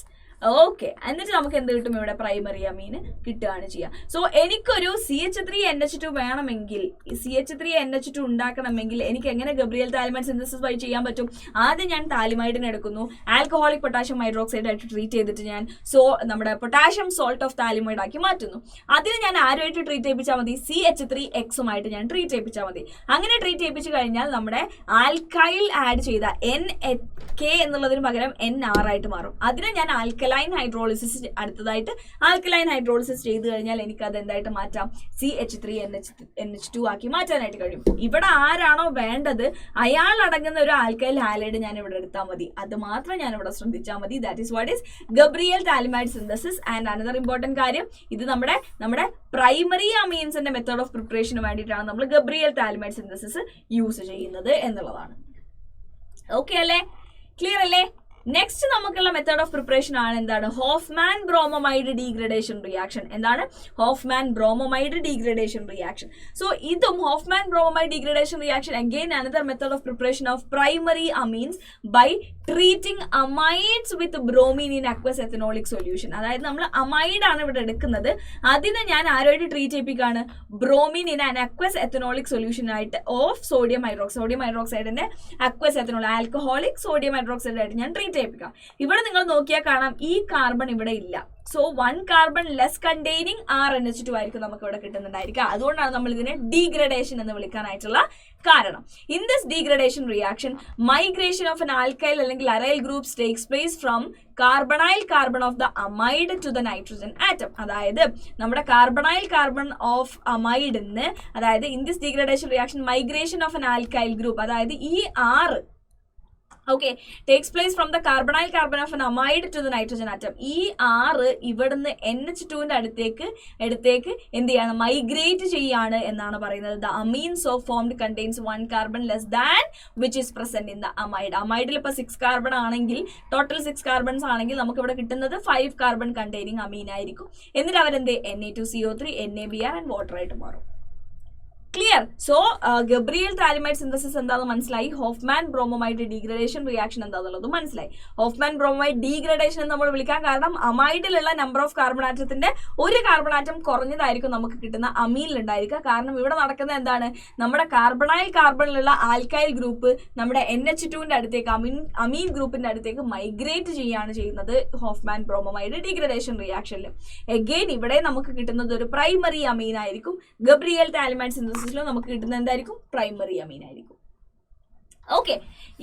ഓക്കെ. എന്നിട്ട് നമുക്ക് എന്ത് കിട്ടും? ഇവിടെ പ്രൈമറി അമീന് കിട്ടുകയാണ് ചെയ്യുക. സോ എനിക്കൊരു CH3NH2 വേണമെങ്കിൽ, CH3NH2 ഉണ്ടാക്കണമെങ്കിൽ എനിക്ക് എങ്ങനെ ഗബ്രിയേൽ താലിമൈഡ് സിന്തസിസ് വഴി ചെയ്യാൻ പറ്റും? ആദ്യം ഞാൻ താലിമൈഡിനെ എടുക്കുന്നു, ആൽക്കഹോളിക് പൊട്ടാഷ്യം ഹൈഡ്രോക്സൈഡ് ആയിട്ട് ട്രീറ്റ് ചെയ്തിട്ട് ഞാൻ നമ്മുടെ പൊട്ടാഷ്യം സോൾട്ട് ഓഫ് താലിമൈഡ് ആക്കി മാറ്റുന്നു. അതിന് ഞാൻ ആരുമായിട്ട് ട്രീറ്റ് ചെയ്യിപ്പിച്ചാൽ മതി? CH3Xുമായിട്ട് ഞാൻ ട്രീറ്റ് ചെയ്യിപ്പിച്ചാൽ മതി. അങ്ങനെ ട്രീറ്റ് ചെയ്യിപ്പിച്ച് കഴിഞ്ഞാൽ നമ്മുടെ ആൽക്കൈൽ ആഡ് ചെയ്ത NK എന്നുള്ളതിന് പകരം NR ആയിട്ട് മാറും. അതിനെ ഞാൻ ആൽക്കൈൽ ആൽക്കലൈൻ ഹൈഡ്രോളിസിസ് അടുത്തതായിട്ട് ആൽക്കലൈൻ ഹൈഡ്രോളിസിസ് ചെയ്ത് കഴിഞ്ഞാൽ എനിക്ക് അത് എന്തായിട്ട് മാറ്റാം, CH3NH2 ആക്കി മാറ്റാനായിട്ട് കഴിയും. ഇവിടെ ആരാണോ വേണ്ടത് അയാൾ അടങ്ങുന്ന ഒരു ആൽക്കൈൽ ഹാലൈഡ് ഞാൻ ഇവിടെ എടുത്താൽ മതി, അത് മാത്രം ഞാൻ ഇവിടെ ശ്രദ്ധിച്ചാൽ മതി. That is what is Gabriel phthalimide synthesis. And another important കാര്യം, ഇത് നമ്മുടെ പ്രൈമറി അമീൻസിന്റെ മെത്തേഡ് ഓഫ് പ്രിപ്പറേഷന് വേണ്ടിയിട്ടാണ് നമ്മൾ ഗബ്രിയൽ താലിമൈഡ് സിന്തസിസ് യൂസ് ചെയ്യുന്നത് എന്നുള്ളതാണ്. ഓക്കെ അല്ലേ, ക്ലിയർ അല്ലേ? നെക്സ്റ്റ് നമുക്കുള്ള മെത്തേഡ് ഓഫ് പ്രിപ്പറേഷൻ ആണ് എന്താണ്, ഹോഫ്മാൻ ബ്രോമോമൈഡ് ഡീഗ്രഡേഷൻ റിയാക്ഷൻ. എന്താണ് Hofmann bromamide degradation reaction? So ഇതും Hofmann bromamide degradation reaction again another method of preparation of primary amines by treating amides with bromine in aqueous ethanolic solution. അതായത് നമ്മൾ അമൈഡ് ആണ് ഇവിടെ എടുക്കുന്നത്, അതിനെ ഞാൻ ആരുമായിട്ട് ട്രീറ്റ് ചെയ്യിപ്പിക്കുകയാണ്, bromine in an aqueous ethanolic solution ആയിട്ട് ഓഫ് സോഡിയം ഹൈഡ്രോക്സൈഡിന്റെ aqueous ethanol alcoholic sodium hydroxide ആയിട്ട് ഞാൻ ട്രീറ്റ് ചെയ്യിപ്പിക്കാം. ഇവിടെ നിങ്ങൾ നോക്കിയാൽ കാണാം ഈ കാർബൺ ഇവിടെ ഇല്ല. So 1 carbon less containing RNH2 ആയിരിക്കും നമുക്ക് ഇവിടെ കിട്ടുന്നുണ്ടായിരിക്കുക. അതുകൊണ്ടാണ് നമ്മൾ ഇതിനെ ഡീഗ്രഡേഷൻ എന്ന് വിളിക്കാനായിട്ടുള്ള കാരണം. In this degradation reaction migration of an alkyl അല്ലെങ്കിൽ aryl groups takes place from carbonyl carbon of the amide to the nitrogen atom. അതായത് നമ്മുടെ കാർബണൈൽ കാർബൺ ഓഫ് അമൈഡിന്ന്, അതായത് in this degradation reaction migration of an alkyl group, അതായത് ഈ R takes place from the carbonyl carbon of an amide to the nitrogen atom. ഈ R ഇവിടുന്ന് NH2ന്റെ അടുത്തേക്ക് എന്ത് ചെയ്യാണ്, മൈഗ്രേറ്റ് ചെയ്യാണ് എന്നാണ് പറയുന്നത്. The amine so formed contains 1 carbon less than which is present in the amide. അമൈഡിൽ ഇപ്പോൾ 6 carbon ആണെങ്കിൽ, ടോട്ടൽ 6 carbons ആണെങ്കിൽ നമുക്ക് ഇവിടെ കിട്ടുന്നത് 5 carbon containing amine ആയിരിക്കും. എന്നിട്ട് അവരെന്ത് Na2CO3 NaBr and water ആയിട്ട് മാറും. Clear? So Gabriel phthalimide synthesis എന്താണെന്ന് മനസ്സിലായി, ഹോഫ്മാൻ ബ്രോമോമൈഡ് ഡീഗ്രഡേഷൻ റിയാക്ഷൻ എന്താണെന്നുള്ളത് മനസ്സിലായി. ഹോഫ്മാൻ ബ്രോമോമൈഡ് ഡീഗ്രഡേഷൻ എന്ന് നമ്മൾ വിളിക്കാൻ കാരണം അമൈഡിലുള്ള നമ്പർ ഓഫ് കാർബൺ ആറ്റത്തിന്റെ ഒരു കാർബൺ ആറ്റം കുറഞ്ഞതായിരിക്കും നമുക്ക് കിട്ടുന്ന അമീനിൽ ഉണ്ടായിരിക്കുക. കാരണം ഇവിടെ നടക്കുന്നത് എന്താണ്, നമ്മുടെ കാർബണൈൽ കാർബണിലുള്ള ആൽക്കൈൽ ഗ്രൂപ്പ് നമ്മുടെ NH2ന്റെ അടുത്തേക്ക് അമീൻ ഗ്രൂപ്പിന്റെ അടുത്തേക്ക് മൈഗ്രേറ്റ് ചെയ്യാണ് ചെയ്യുന്നത് ഹോഫ്മാൻ ബ്രോമോമൈഡ് ഡീഗ്രഡേഷൻ റിയാക്ഷനിൽ. എഗെയിൻ ഇവിടെ നമുക്ക് കിട്ടുന്നത് ഒരു പ്രൈമറി അമീൻ ആയിരിക്കും. ഗബ്രിയൽ താലിമൈഡ് സിന്തസിസ് നമുക്ക് കിട്ടുന്ന എന്തായിരിക്കും, പ്രൈമറി അമീൻ ആയിരിക്കും. Okay,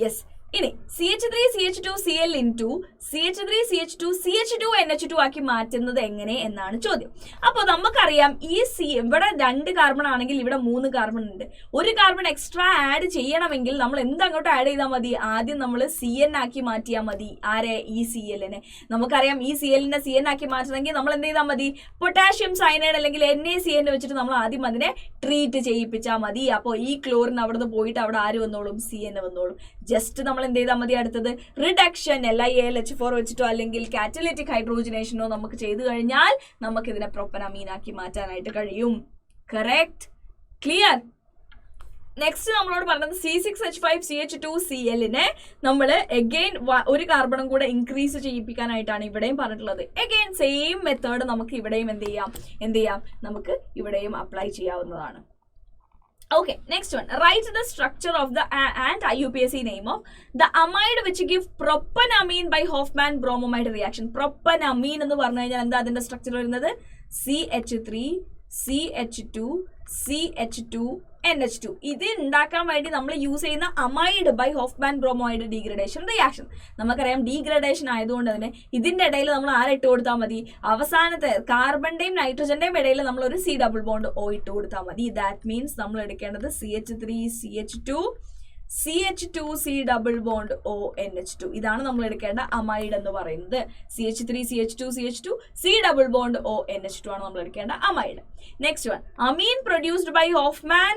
yes. ഇനി CH3CH2Cl into CH3CH2CH2NH2 ആക്കി മാറ്റുന്നത് എങ്ങനെ എന്നാണ് ചോദ്യം. അപ്പോൾ നമുക്കറിയാം ഈ ഇവിടെ 2 കാർബൺ ആണെങ്കിൽ ഇവിടെ 3 കാർബൺ ഉണ്ട്. ഒരു കാർബൺ എക്സ്ട്രാ ആഡ് ചെയ്യണമെങ്കിൽ നമ്മൾ എന്തങ്ങോട്ട് ആഡ് ചെയ്താൽ മതി, ആദ്യം നമ്മൾ CN ആക്കി മാറ്റിയാൽ മതി. ആരെ? ഈ CLനെ. നമുക്കറിയാം ഈ CLനെ CN ആക്കി മാറ്റണമെങ്കിൽ നമ്മൾ എന്ത് ചെയ്താൽ മതി, പൊട്ടാഷ്യം സയനൈഡ് അല്ലെങ്കിൽ NaCN വെച്ചിട്ട് നമ്മൾ ആദ്യം അതിനെ ട്രീറ്റ് ചെയ്യിപ്പിച്ചാൽ മതി. അപ്പോൾ ഈ ക്ലോറിൻ അവിടുന്ന് പോയിട്ട് അവിടെ ആര് വന്നോളും, CN വന്നോളും. ജസ്റ്റ് നമ്മൾ എന്ത് ചെയ്താൽ മതി, അടുത്തത് റിഡക്ഷൻ LiAlH4 വെച്ചിട്ടോ അല്ലെങ്കിൽ കാറ്റലിറ്റിക് ഹൈഡ്രോജനേഷനോ നമുക്ക് ചെയ്തു കഴിഞ്ഞാൽ നമുക്ക് ഇതിനെ പ്രൊപ്പനമീനാക്കി മാറ്റാനായിട്ട് കഴിയും. കറക്റ്റ്? ക്ലിയർ? നെക്സ്റ്റ് നമ്മളോട് പറഞ്ഞത് C6H5CH2Clനെ നമ്മൾ എഗെയിൻ ഒരു കാർബണും കൂടെ ഇൻക്രീസ് ചെയ്യിപ്പിക്കാനായിട്ടാണ് ഇവിടെയും പറഞ്ഞിട്ടുള്ളത്. എഗെയിൻ സെയിം മെത്തേഡ് നമുക്ക് ഇവിടെയും എന്ത് ചെയ്യാം, നമുക്ക് ഇവിടെയും അപ്ലൈ ചെയ്യാവുന്നതാണ്. Okay, next one. Write the structure of the and IUPAC name of the amide which give propanamine by Hofmann bromamide reaction. Propanamine എന്ന് പറഞ്ഞു കഴിഞ്ഞാൽ എന്താ അതിന്റെ സ്ട്രക്ചർ വരുന്നത്, CH3CH2CH2NH2. ഇത് ഉണ്ടാക്കാൻ വേണ്ടി നമ്മൾ യൂസ് ചെയ്യുന്ന amide by Hofmann bromamide degradation reaction. നമുക്കറിയാം ഡീഗ്രഡേഷൻ ആയതുകൊണ്ട് തന്നെ ഇതിന്റെ ഇടയിൽ നമ്മൾ ആരിട്ട് കൊടുത്താൽ മതി, അവസാനത്തെ കാർബണിന്റെയും നൈട്രജന്റെയും ഇടയിൽ നമ്മൾ ഒരു C ഡബിൾ ബോണ്ട് O ഇട്ട് കൊടുത്താൽ മതി. ദാറ്റ് മീൻസ് നമ്മൾ എടുക്കേണ്ടത് CH3CH2C ഡബിൾ ബോണ്ട് ONH2. ഇതാണ് നമ്മൾ എടുക്കേണ്ട അമൈഡ് എന്ന് പറയുന്നത്. CH3CH2CH2C ഡബിൾ ബോണ്ട് ONH2 ആണ് നമ്മൾ എടുക്കേണ്ട amide. Next one, amine produced by Hofmann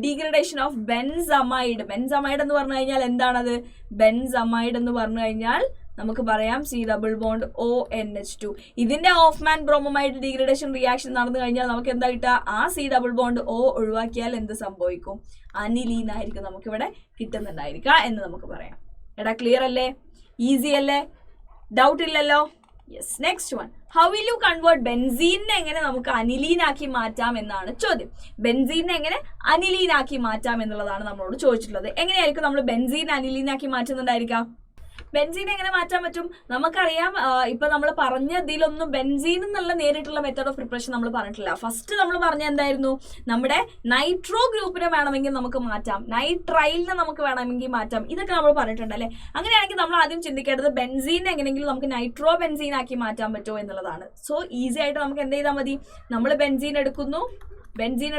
degradation of benzamide. Benzamide എന്ന് പറഞ്ഞു കഴിഞ്ഞാൽ എന്താണത്, ബെൻസമൈഡ് എന്ന് പറഞ്ഞു കഴിഞ്ഞാൽ നമുക്ക് പറയാം C ഡബിൾ ബോണ്ട് ONH2. ഇതിന്റെ ഹോഫ്മാൻ ബ്രോമോമൈഡ് ഡീഗ്രഡേഷൻ റിയാക്ഷൻ നടന്നു കഴിഞ്ഞാൽ നമുക്ക് എന്താ കിട്ടുക, ആ C ഡബിൾ ബോണ്ട് O ഒഴിവാക്കിയാൽ എന്ത് സംഭവിക്കും, അനിലീൻ ആയിരിക്കും നമുക്കിവിടെ കിട്ടുന്നുണ്ടായിരിക്കുക എന്ന് നമുക്ക് പറയാം. എടാ ക്ലിയർ അല്ലേ, ഈസി അല്ലേ, ഡൗട്ട് ഇല്ലല്ലോ? Yes. Next one, how will you convert ബെൻസീനെ എങ്ങനെ നമുക്ക് അനിലീനാക്കി മാറ്റാം എന്നാണ് ചോദ്യം. ബെൻസീനെ എങ്ങനെ അനിലീനാക്കി മാറ്റാം എന്നുള്ളതാണ് നമ്മളോട് ചോദിച്ചിട്ടുള്ളത്. എങ്ങനെയായിരിക്കും നമ്മൾ ബെൻസീൻ അനിലീനാക്കി മാറ്റുന്നുണ്ടായിരിക്കാം? ബെൻസീൻ എങ്ങനെ മാറ്റാൻ പറ്റും? നമുക്കറിയാം, ഇപ്പൊ നമ്മൾ പറഞ്ഞ ഇതിലൊന്നും ബെൻസീൻ എന്നുള്ള നേരിട്ടുള്ള മെത്തേഡ് ഓഫ് പ്രിപ്പറേഷൻ നമ്മൾ പറഞ്ഞിട്ടില്ല. ഫസ്റ്റ് നമ്മൾ പറഞ്ഞ എന്തായിരുന്നു, നമ്മുടെ നൈട്രോ ഗ്രൂപ്പിനെ വേണമെങ്കിൽ നമുക്ക് മാറ്റാം, നൈട്രൈലിനെ നമുക്ക് വേണമെങ്കിൽ മാറ്റാം, ഇതൊക്കെ നമ്മൾ പറഞ്ഞിട്ടുണ്ട് അല്ലെ. അങ്ങനെയാണെങ്കിൽ നമ്മൾ ആദ്യം ചിന്തിക്കേണ്ടത് ബെൻസീനെ എങ്ങനെയെങ്കിലും നമുക്ക് നൈട്രോ ബെൻസീൻ ആക്കി മാറ്റാൻ പറ്റുമോ എന്നുള്ളതാണ്. സോ ഈസി ആയിട്ട് നമുക്ക് എന്ത് ചെയ്താൽ മതി, നമ്മൾ ബെൻസീൻ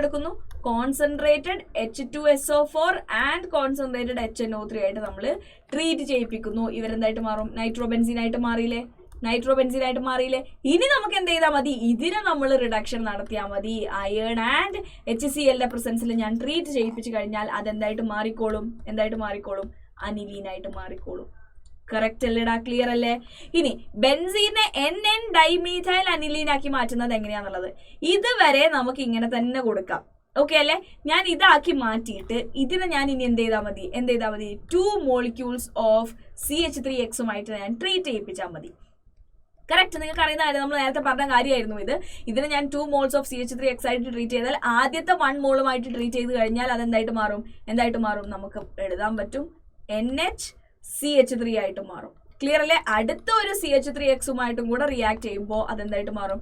എടുക്കുന്നു, concentrated H2SO4 and concentrated HNO3 ആയിട്ട് നമ്മൾ ട്രീറ്റ് ചെയ്യിപ്പിക്കുന്നു. ഇവരെന്തായിട്ട് മാറും? നൈട്രോ ബെൻസീൻ ആയിട്ട് മാറിയില്ലേ. ഇനി നമുക്ക് എന്ത് ചെയ്താൽ മതി, ഇതിനെ നമ്മൾ റിഡക്ഷൻ നടത്തിയാൽ മതി. അയേൺ ആൻഡ് HCl പ്രസൻസിൽ ഞാൻ ട്രീറ്റ് ചെയ്യിപ്പിച്ചു കഴിഞ്ഞാൽ അതെന്തായിട്ട് മാറിക്കോളും? അനിലീനായിട്ട് മാറിക്കോളും. കറക്റ്റ് അല്ലേടാ? ക്ലിയർ അല്ലേ? ഇനി ബെൻസീനെ NN ഡൈമീഥൈൽ അനിലീനാക്കി മാറ്റുന്നത് എങ്ങനെയാന്നുള്ളത് ഇതുവരെ നമുക്ക് ഇങ്ങനെ തന്നെ കൊടുക്കാം. ഓക്കെ അല്ലേ? ഞാൻ ഇതാക്കി മാറ്റിയിട്ട് ഇതിനെ ഞാൻ ഇനി എന്ത് ചെയ്താൽ മതി 2 molecules ഓഫ് CH3Xുമായിട്ട് ഞാൻ ട്രീറ്റ് ചെയ്യിപ്പിച്ചാൽ മതി. കറക്റ്റ്. നിങ്ങൾക്ക് അറിയുന്ന കാര്യം, നമ്മൾ നേരത്തെ പറഞ്ഞ കാര്യമായിരുന്നു ഇതിനെ ഞാൻ 2 moles ഓഫ് CH3X ആയിട്ട് ട്രീറ്റ് ചെയ്താൽ ആദ്യത്തെ 1 മോളുമായിട്ട് ട്രീറ്റ് ചെയ്ത് കഴിഞ്ഞാൽ അതെന്തായിട്ട് മാറും? നമുക്ക് എഴുതാൻ പറ്റും NHCH3 ആയിട്ട് മാറും. ക്ലിയർ അല്ലേ? അടുത്ത ഒരു CH3Xുമായിട്ടും കൂടെ റിയാക്ട് ചെയ്യുമ്പോൾ അതെന്തായിട്ട് മാറും?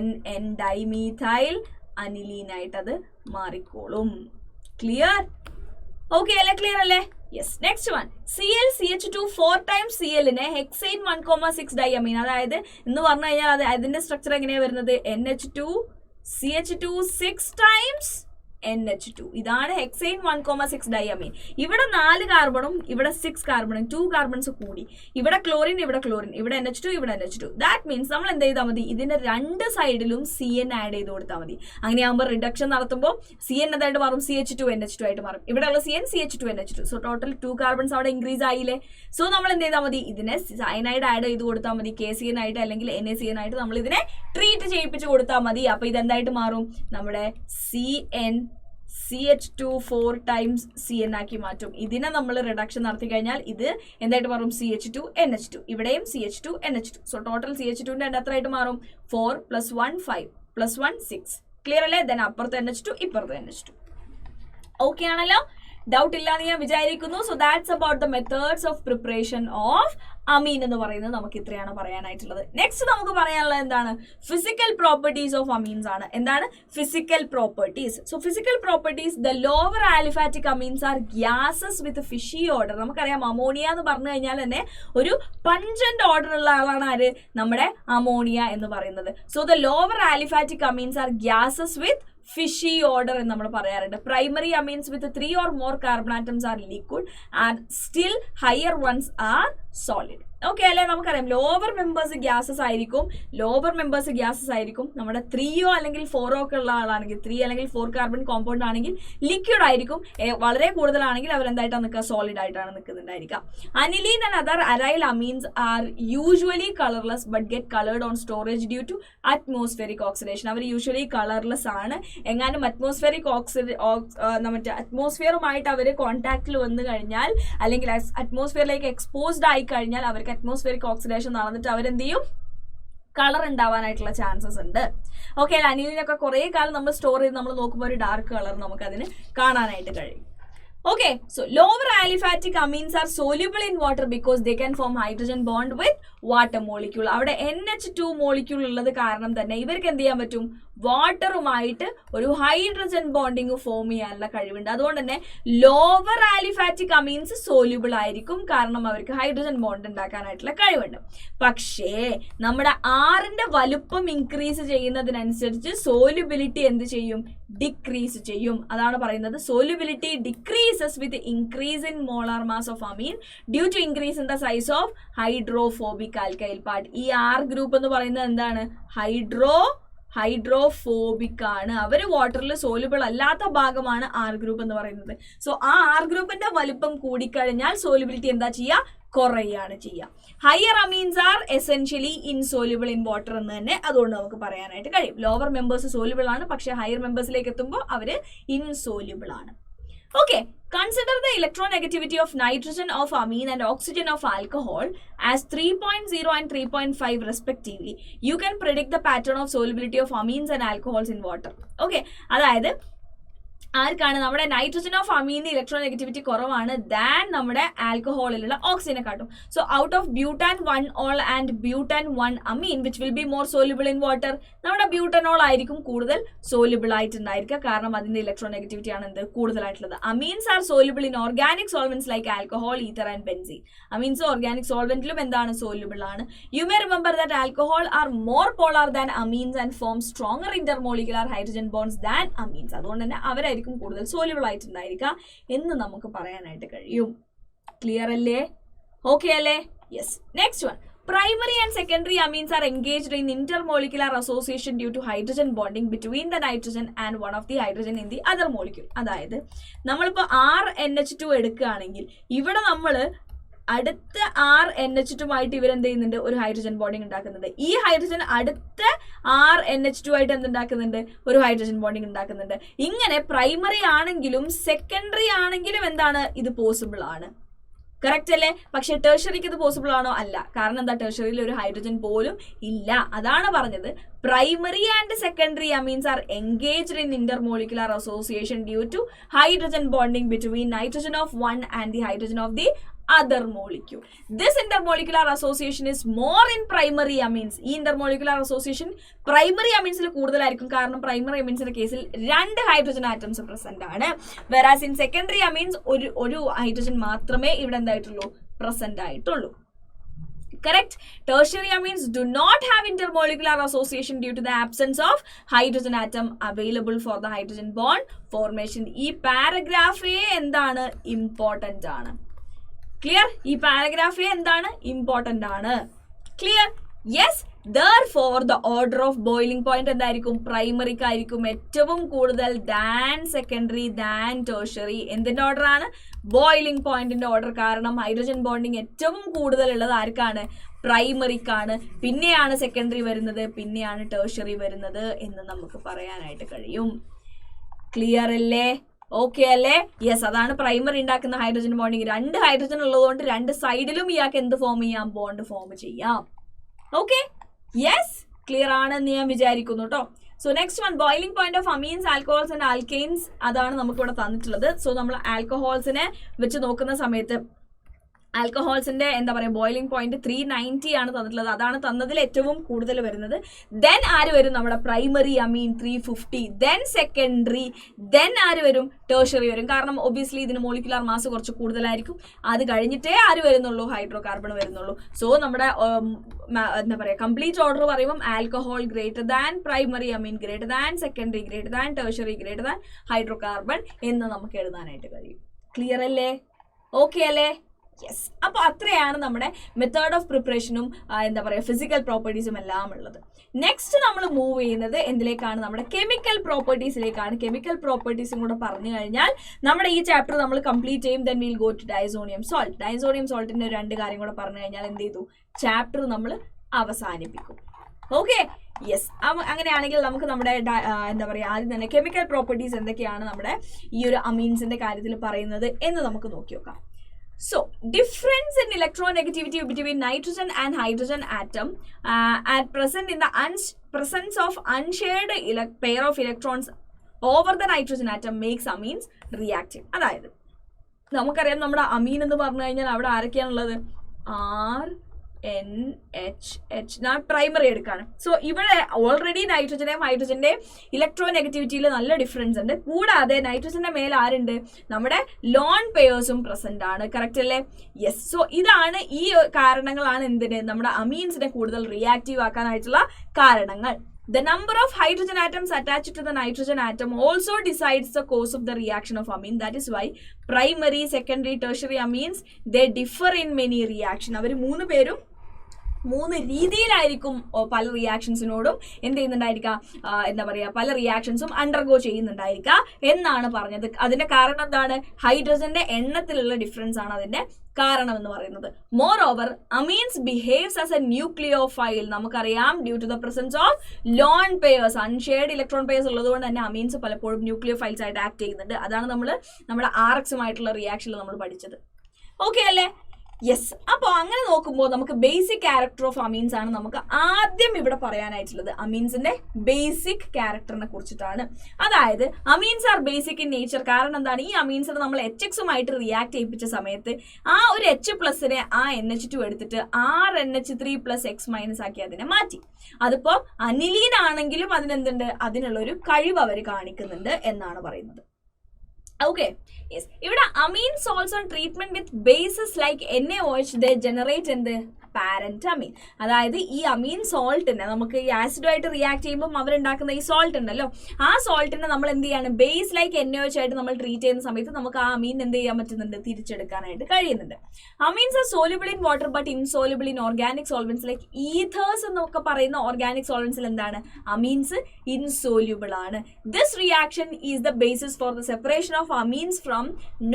NN ഡൈമീഥൈൽ അനിലീനായിട്ട് അത് മാറിക്കോളും. ക്ലിയർ? ഓക്കെ അല്ലേ? ക്ലിയർ അല്ലേ? Yes. Next one, ClCH2 4 times Clനെ ഹെക്സൈൻ 1,6 ഡൈഅമീൻ. അതായത് എന്ന് പറഞ്ഞു കഴിഞ്ഞാൽ അതിന്റെ സ്ട്രക്ചർ എങ്ങനെയാണ് വരുന്നത്? NH2 CH2 6 times NH2. ഇതാണ് ഹെക്സൈൻ 1,6 ഡൈഅമീൻ. ഇവിടെ 4 കാർബണും ഇവിടെ 6 കാർബണും 2 കാർബൺസ് കൂടി. ഇവിടെ ക്ലോറിൻ, ഇവിടെ NH2. ദാറ്റ് മീൻസ് നമ്മൾ എന്ത് ചെയ്താൽ മതി, ഇതിന്റെ 2 സൈഡിലും CN ആഡ് ചെയ്ത് കൊടുത്താൽ മതി. അങ്ങനെയാകുമ്പോൾ റിഡക്ഷൻ നടത്തുമ്പോൾ CN എന്തായിട്ട് മാറും? CH2NH2 ആയിട്ട് മാറും. ഇവിടെയുള്ള CN CH2NH2. So total 2 carbons അവിടെ ഇൻക്രീസ് ആയില്ലേ? സോ നമ്മൾ എന്ത് ചെയ്താൽ മതി, ഇതിനെ സയനൈഡ് ആഡ് ചെയ്ത് കൊടുത്താൽ മതി. KCN ആയിട്ട് അല്ലെങ്കിൽ NaCN ആയിട്ട് നമ്മൾ ഇതിനെ ട്രീറ്റ് ചെയ്യിപ്പിച്ച് കൊടുത്താൽ മതി. അപ്പൊ ഇതെന്തായിട്ട് മാറും? നമ്മുടെ CH2 4 times CN ആക്കി മാറ്റും. ഇതിനെ നമ്മൾ റിഡക്ഷൻ നടത്തി കഴിഞ്ഞാൽ ഇത് എന്തായിട്ട് മാറും? CH2NH2. ഇവിടെയും CH2NH2. സോ ടോട്ടൽ CH2ന്റെ എണ്ണം എത്രയായിട്ട് മാറും? 4 + 1 5 + 1 6. ക്ലിയർ അല്ലേ? ദെൻ അപ്പുറത്ത് NH2, ഇപ്പുറത്ത് NH2. ഓക്കെ ആണല്ലോ? ഡൗട്ട് ഇല്ലാന്ന് ഞാൻ വിചാരിക്കുന്നു. So that's about the methods of preparation of amine എന്ന് പറയുന്നത് നമുക്ക് ഇത്രയാണ് പറയാനായിട്ടുള്ളത്. നെക്സ്റ്റ് നമുക്ക് പറയാനുള്ളത് എന്താണ്? ഫിസിക്കൽ പ്രോപ്പർട്ടീസ് ഓഫ് അമീൻസ് ആണ്. എന്താണ് physical properties? So physical properties, the lower aliphatic amines are gases with fishy odour. നമുക്കറിയാം അമോണിയ എന്ന് പറഞ്ഞു കഴിഞ്ഞാൽ തന്നെ ഒരു പഞ്ചന്റ് ഓർഡർ ഉള്ള ആളാണ് ആര്? നമ്മുടെ അമോണിയ എന്ന് പറയുന്നത്. So the lower aliphatic amines are gases with fishy odour എന്ന് നമ്മൾ പറയാറുണ്ട്. Primary amines with 3 or more carbon atoms are liquid and still higher ones are solid. Okay അല്ലെ? നമുക്കറിയാം ലോവർ മെമ്പേഴ്സ് ഗ്യാസസ് ആയിരിക്കും. നമ്മുടെ 3 അല്ലെങ്കിൽ 4 ഒക്കെ ഉള്ള ആളാണെങ്കിൽ 3 അല്ലെങ്കിൽ 4 കാർബൺ കോമ്പൗണ്ട് ആണെങ്കിൽ ലിക്വിഡ് ആയിരിക്കും. വളരെ കൂടുതലാണെങ്കിൽ അവരെന്തായിട്ടാണ് നിൽക്കുക? സോളിഡ് ആയിട്ടാണ് നിൽക്കുന്നുണ്ടായിരിക്കുക. Aniline and other aryl amines are usually colourless but get coloured on storage due to atmospheric oxidation. അവർ യൂഷ്വലി കളർലെസ് ആണ്. എങ്ങാനും അറ്റ്മോസ്ഫിയറിക് അറ്റ്മോസ്ഫിയറുമായിട്ട് അവർ കോൺടാക്റ്റിൽ വന്നു കഴിഞ്ഞാൽ അല്ലെങ്കിൽ അറ്റ്മോസ്ഫിയറിലേക്ക് എക്സ്പോസ്ഡ് ആയി കഴിഞ്ഞാൽ അവർക്ക് അറ്റ്മോസ്ഫിയറിക് ഓക്സിഡേഷൻ നടന്നിട്ട് അവരെന്ത് ചെയ്യും? കളർ ഉണ്ടാവാനായിട്ടുള്ള ചാൻസസ് ഉണ്ട്. ഓക്കെ, അനിലിനൊക്കെ കുറെ കാലം നമ്മൾ സ്റ്റോർ ചെയ്ത് നമ്മൾ നോക്കുമ്പോൾ ഒരു ഡാർക്ക് കളർ നമുക്ക് അതിന് കാണാനായിട്ട് കഴിയും. Okay, so lower aliphatic amines are soluble in water because they can form hydrogen bond with water molecule. അവിടെ NH2 molecule ഉള്ളത് കാരണം തന്നെ ഇവർക്ക് എന്ത് ചെയ്യാൻ പറ്റും? വാട്ടറുമായിട്ട് ഒരു ഹൈഡ്രജൻ ബോണ്ടിങ് ഫോം ചെയ്യാനുള്ള കഴിവുണ്ട്. അതുകൊണ്ട് തന്നെ ലോവർ ആലിഫാറ്റിക് അമീൻസ് സോല്യൂബിൾ ആയിരിക്കും, കാരണം അവർക്ക് ഹൈഡ്രജൻ ബോണ്ട് ഉണ്ടാക്കാനായിട്ടുള്ള കഴിവുണ്ട്. പക്ഷേ നമ്മുടെ ആറിന്റെ വലുപ്പം ഇൻക്രീസ് ചെയ്യുന്നതിനനുസരിച്ച് സോല്യൂബിലിറ്റി എന്ത് ചെയ്യും? ഡിക്രീസ് ചെയ്യും. അതാണ് പറയുന്നത് solubility decreases with increase in molar mass of amine due to increase in the size of hydrophobic alkyl part. ഈ ആർ ഗ്രൂപ്പ് എന്ന് പറയുന്നത് എന്താണ്? ഹൈഡ്രോഫോബിക് ആണ്. അവര് വാട്ടറിൽ സോല്യൂബിൾ അല്ലാത്ത ഭാഗമാണ് ആർ ഗ്രൂപ്പ് എന്ന് പറയുന്നത്. സോ ആ ആർ ഗ്രൂപ്പിന്റെ വലുപ്പം കൂടിക്കഴിഞ്ഞാൽ സോല്യൂബിലിറ്റി എന്താ ചെയ്യുക? കുറയാണ് ചെയ്യുക. Higher amines R essentially insoluble in water എന്ന് തന്നെ അതുകൊണ്ട് നമുക്ക് പറയാനായിട്ട് കഴിയും. ലോവർ മെമ്പേഴ്സ് സോല്യൂബിൾ ആണ്, പക്ഷെ ഹയർ മെമ്പേഴ്സിലേക്ക് എത്തുമ്പോൾ അവര് ഇൻസോല്യൂബിൾ ആണ്. Okay, consider the electronegativity of nitrogen of amine and oxygen of alcohol as 3.0 and 3.5 respectively. You can predict the pattern of solubility of amines and alcohols in water. Okay, അതായത് ആർക്കാണ് നമ്മുടെ നൈട്രജൻ ഓഫ് അമീന്റെ ഇലക്ട്രോനെഗറ്റിവിറ്റി കുറവാണ് ദാൻ നമ്മുടെ ആൽക്കഹോളിലുള്ള ഓക്സിജനെക്കാട്ടും. So out of butane 1-ol and butane 1-amine which will be more soluble in water, നമ്മുടെ ബ്യൂട്ടനോൾ ആയിരിക്കും കൂടുതൽ സോല്യൂബിൾ ആയിട്ടുണ്ടായിരിക്കുക, കാരണം അതിന്റെ ഇലക്ട്രോനെഗറ്റിവിറ്റി ആണ് എന്ത് കൂടുതലായിട്ടുള്ളത്. Amines are soluble in organic solvents like alcohol, ether and benzene. Amines organic സോൾവെന്റിലും എന്താണ് സോല്യൂബിൾ ആണ്. You may remember that alcohol are more polar than amines and form stronger intermolecular hydrogen bonds than amines. അതുകൊണ്ട് തന്നെ അവരായിരിക്കും കൂടുതൽ സോല്യൂബിൾ ആയിട്ടുണ്ടായിരിക്കുക എന്ന് നമുക്ക് പറയാനായിട്ട് കഴിയും. ക്ലിയർ അല്ലേ? ഓക്കെ അല്ലേ? Yes. Next one, primary and secondary amines are engaged in intermolecular association due to hydrogen bonding between the nitrogen and one of the hydrogen in the other molecule. അതായത് നമ്മളിപ്പോൾ RNH2 എടുക്കുകയാണെങ്കിൽ ഇവിടെ നമ്മൾ അടുത്ത RNH2 ഇവരെന്ത് ചെയ്യുന്നുണ്ട്, ഒരു ഹൈഡ്രജൻ ബോണ്ടിങ് ഉണ്ടാക്കുന്നുണ്ട്. ഈ ഹൈഡ്രജൻ അടുത്ത RNH2 ആയിട്ട് എന്തുണ്ടാക്കുന്നുണ്ട്, ഒരു ഹൈഡ്രജൻ ബോണ്ടിങ് ഉണ്ടാക്കുന്നുണ്ട്. ഇങ്ങനെ പ്രൈമറി ആണെങ്കിലും സെക്കൻഡറി ആണെങ്കിലും എന്താണ് ഇത് പോസിബിൾ ആണ്. കറക്റ്റ് അല്ലേ? പക്ഷെ ടെർഷറിക്ക് ഇത് പോസിബിൾ ആണോ? അല്ല. കാരണം എന്താ, ടെർഷറിയിൽ ഒരു ഹൈഡ്രജൻ പോലും ഇല്ല. അതാണ് പറഞ്ഞത് primary and secondary amines are engaged in intermolecular association due to hydrogen bonding between nitrogen of one and the hydrogen of the other molecule. This intermolecular association is more in primary amines. ഈ intermolecular association primary amines കൂടുതലായിരിക്കും, കാരണം primary amines കേസിൽ 2 ഹൈഡ്രജൻ ആറ്റംസ് പ്രസന്റ് ആണ്. whereas in secondary amines ഒരു ഹൈഡ്രജൻ മാത്രമേ ഇവിടെ എന്തായിട്ടുള്ളൂ, പ്രസന്റ് ആയിട്ടുള്ളൂ. Correct? Tertiary amines do not have intermolecular association due to the absence of hydrogen atom available for the hydrogen bond formation. ഈ പാരഗ്രാഫേ എന്താണ്, ഇമ്പോർട്ടന്റ് ആണ്. ക്ലിയർ? ഈ പാരഗ്രാഫേ എന്താണ്, ഇമ്പോർട്ടന്റ് ആണ്. Clear? Yes. Therefore the order of boiling point എന്തായിരിക്കും, പ്രൈമറിക്കായിരിക്കും ഏറ്റവും കൂടുതൽ ദാൻ സെക്കൻഡറി ദാൻ ടെർഷറി. എന്തിന്റെ ഓർഡർ ആണ്, ബോയിലിംഗ് പോയിന്റിന്റെ ഓർഡർ. കാരണം ഹൈഡ്രജൻ ബോണ്ടിങ് ഏറ്റവും കൂടുതൽ ഉള്ളത് ആർക്കാണ്, പ്രൈമറിക്കാണ്. പിന്നെയാണ് സെക്കൻഡറി വരുന്നത്, പിന്നെയാണ് ടെർഷറി വരുന്നത് എന്ന് നമുക്ക് പറയാനായിട്ട് കഴിയും. ക്ലിയർ അല്ലേ? ഓക്കെ അല്ലേ? യെസ്. അതാണ് പ്രൈമറി ഉണ്ടാക്കുന്ന ഹൈഡ്രജൻ ബോണ്ടിങ്. 2 ഹൈഡ്രജൻ ഉള്ളതുകൊണ്ട് 2 സൈഡിലും ഇയാൾക്ക് എന്ത് ഫോം ചെയ്യാം, ബോണ്ട് ഫോം ചെയ്യാം. Okay, yes. ക്ലിയർ ആണെന്ന് ഞാൻ വിചാരിക്കുന്നു കേട്ടോ. So next one, boiling point of amines, alcohols and alkanes. അതാണ് നമുക്കിവിടെ തന്നിട്ടുള്ളത്. സോ നമ്മൾ ആൽക്കഹോൾസിനെ വെച്ച് നോക്കുന്ന സമയത്ത് ആൽക്കഹോൾസിന്റെ എന്താ പറയുക, ബോയിലിംഗ് പോയിന്റ് 390 ആണ് തന്നിട്ടുള്ളത്. അതാണ് തന്നതിൽ ഏറ്റവും കൂടുതൽ വരുന്നത്. ദെൻ ആര് വരും, നമ്മുടെ പ്രൈമറി അമീൻ 350. Then secondary. ദെൻ ആര് വരും, ടെർഷറി വരും. കാരണം ഒബ്വിയസ്ലി ഇതിന് മോളിക്കുലർ മാസ് കുറച്ച് കൂടുതലായിരിക്കും. അത് കഴിഞ്ഞിട്ടേ ആര് വരുന്നുള്ളൂ, ഹൈഡ്രോ കാർബൺ വരുന്നുള്ളൂ. സോ നമ്മുടെ എന്താ പറയുക, കംപ്ലീറ്റ് ഓർഡർ പറയുമ്പോൾ alcohol greater than primary amine greater than secondary greater than tertiary greater than hydro carbon എന്ന് നമുക്ക് എഴുതാനായിട്ട് കഴിയും. ക്ലിയർ അല്ലേ? ഓക്കെ അല്ലേ? യെസ്. അപ്പോൾ അത്രയാണ് നമ്മുടെ മെത്തേഡ് ഓഫ് പ്രിപ്പറേഷനും എന്താ പറയുക ഫിസിക്കൽ പ്രോപ്പർട്ടീസും എല്ലാം ഉള്ളത്. നെക്സ്റ്റ് നമ്മൾ മൂവ് ചെയ്യുന്നത് എന്തിലേക്കാണ്, നമ്മുടെ കെമിക്കൽ പ്രോപ്പർട്ടീസിലേക്കാണ്. കെമിക്കൽ പ്രോപ്പർട്ടീസും കൂടെ പറഞ്ഞു കഴിഞ്ഞാൽ നമ്മുടെ ഈ ചാപ്റ്റർ നമ്മൾ കംപ്ലീറ്റ് ചെയ്യും. Then will go to diazonium salt. Diazonium സോൾട്ടിന്റെ 2 കാര്യം കൂടെ പറഞ്ഞു കഴിഞ്ഞാൽ എന്ത് ചെയ്തു, ചാപ്റ്റർ നമ്മൾ അവസാനിപ്പിക്കും. Okay, yes. അങ്ങനെയാണെങ്കിൽ നമുക്ക് നമ്മുടെ എന്താ പറയുക ആദ്യം തന്നെ കെമിക്കൽ പ്രോപ്പർട്ടീസ് എന്തൊക്കെയാണ് നമ്മുടെ ഈ ഒരു അമീൻസിന്റെ കാര്യത്തിൽ പറയുന്നത് എന്ന് നമുക്ക് നോക്കി നോക്കാം. So, difference in electronegativity between nitrogen and hydrogen atom at present in the presence of unshared pair of electrons over the nitrogen atom makes amines reactive. അതായത് നമുക്കറിയാം നമ്മുടെ അമീൻ എന്ന് പറഞ്ഞു കഴിഞ്ഞാൽ അവിടെ ആരൊക്കെയാണുള്ളത്, RNH. ഞാൻ പ്രൈമറി എടുക്കാണ്. സോ ഇവിടെ ഓൾറെഡി നൈട്രജന്റെയും ഹൈഡ്രജന്റെയും ഇലക്ട്രോനെഗറ്റിവിറ്റിയിൽ നല്ല ഡിഫറൻസ് ഉണ്ട്. കൂടാതെ നൈട്രജന്റെ മേൽ ആരുണ്ട്, നമ്മുടെ ലോൺ പെയേഴ്സും പ്രസന്റ് ആണ്. കറക്റ്റ് അല്ലേ? യെസ്. സോ ഇതാണ് ഈ കാരണങ്ങളാണ് എന്തിന്, നമ്മുടെ അമീൻസിനെ കൂടുതൽ റിയാക്റ്റീവ് ആക്കാനായിട്ടുള്ള കാരണങ്ങൾ. The number of hydrogen atoms attached to the nitrogen atom also decides the course of the reaction of amine. That is why primary, secondary, tertiary amines, they differ in many reactions. അവർ 3 പേരും 3 രീതിയിലായിരിക്കും പല റിയാക്ഷൻസിനോടും എന്ത് ചെയ്യുന്നുണ്ടായിരിക്കുക, എന്താ പറയുക പല റിയാക്ഷൻസും അണ്ടർഗോ ചെയ്യുന്നുണ്ടായിരിക്കുക എന്നാണ് പറഞ്ഞത്. അതിന്റെ കാരണം എന്താണ്, ഹൈഡ്രജന്റെ എണ്ണത്തിലുള്ള ഡിഫറൻസ് ആണ് അതിന്റെ കാരണം എന്ന് പറയുന്നത്. Moreover amines behaves as a nucleophile. നമുക്കറിയാം due to the presence of lone pairs, unshared electron pairs ഉള്ളതുകൊണ്ട് തന്നെ അമീൻസ് പലപ്പോഴും ന്യൂക്ലിയോഫൈൽസ് ആയിട്ട് ആക്ട് ചെയ്യുന്നുണ്ട്. അതാണ് നമ്മൾ നമ്മുടെ RX-ഉമായിട്ടുള്ള റിയാക്ഷനിൽ നമ്മൾ പഠിച്ചത്. ഓക്കെ അല്ലേ? യെസ്. അപ്പോൾ അങ്ങനെ നോക്കുമ്പോൾ നമുക്ക് ബേസിക് ക്യാരക്ടർ ഓഫ് അമീൻസ് ആണ് നമുക്ക് ആദ്യം ഇവിടെ പറയാനായിട്ടുള്ളത്. അമീൻസിന്റെ ബേസിക് ക്യാരക്ടറിനെ കുറിച്ചിട്ടാണ്. അതായത് amines are basic in nature. കാരണം എന്താണ്, ഈ അമീൻസിനെ നമ്മൾ HXുമായിട്ട് റിയാക്ട് ചെയ്യിപ്പിച്ച സമയത്ത് ആ ഒരു H+നെ ആ NH2 എടുത്തിട്ട് RNH3+X- ആക്കി അതിനെ മാറ്റി. അതിപ്പോ അനിലീൻ ആണെങ്കിലും അതിനെന്തുണ്ട്, അതിനുള്ളൊരു കഴിവ് അവർ കാണിക്കുന്നുണ്ട് എന്നാണ് പറയുന്നത്. Okay, yes. ഇവിടെ amine salts on treatment with bases like NaOH, they generate in the parent amine. അതായത് ഈ അമീൻ സോൾട്ടിനെ നമുക്ക് ഈ ആസിഡുമായിട്ട് റിയാക്ട് ചെയ്യുമ്പോൾ അവരുണ്ടാക്കുന്ന ഈ സോൾട്ട് ഉണ്ടല്ലോ, ആ സോൾട്ടിനെ നമ്മൾ എന്ത് ചെയ്യാണ്, ബേസ് ലൈക്ക് NaOH ആയിട്ട് നമ്മൾ ട്രീറ്റ് ചെയ്യുന്ന സമയത്ത് നമുക്ക് ആ അമീൻ എന്ത് ചെയ്യാൻ പറ്റുന്നുണ്ട്, തിരിച്ചെടുക്കാനായിട്ട് കഴിയുന്നുണ്ട്. Amines are soluble in water but insoluble in organic solvents like ethers എന്നൊക്കെ പറയുന്ന ഓർഗാനിക് സോൾവെന്റ്സിൽ എന്താണ്, അമീൻസ് ഇൻസോല്യൂബിൾ ആണ്. This reaction is the basis for the separation of amines from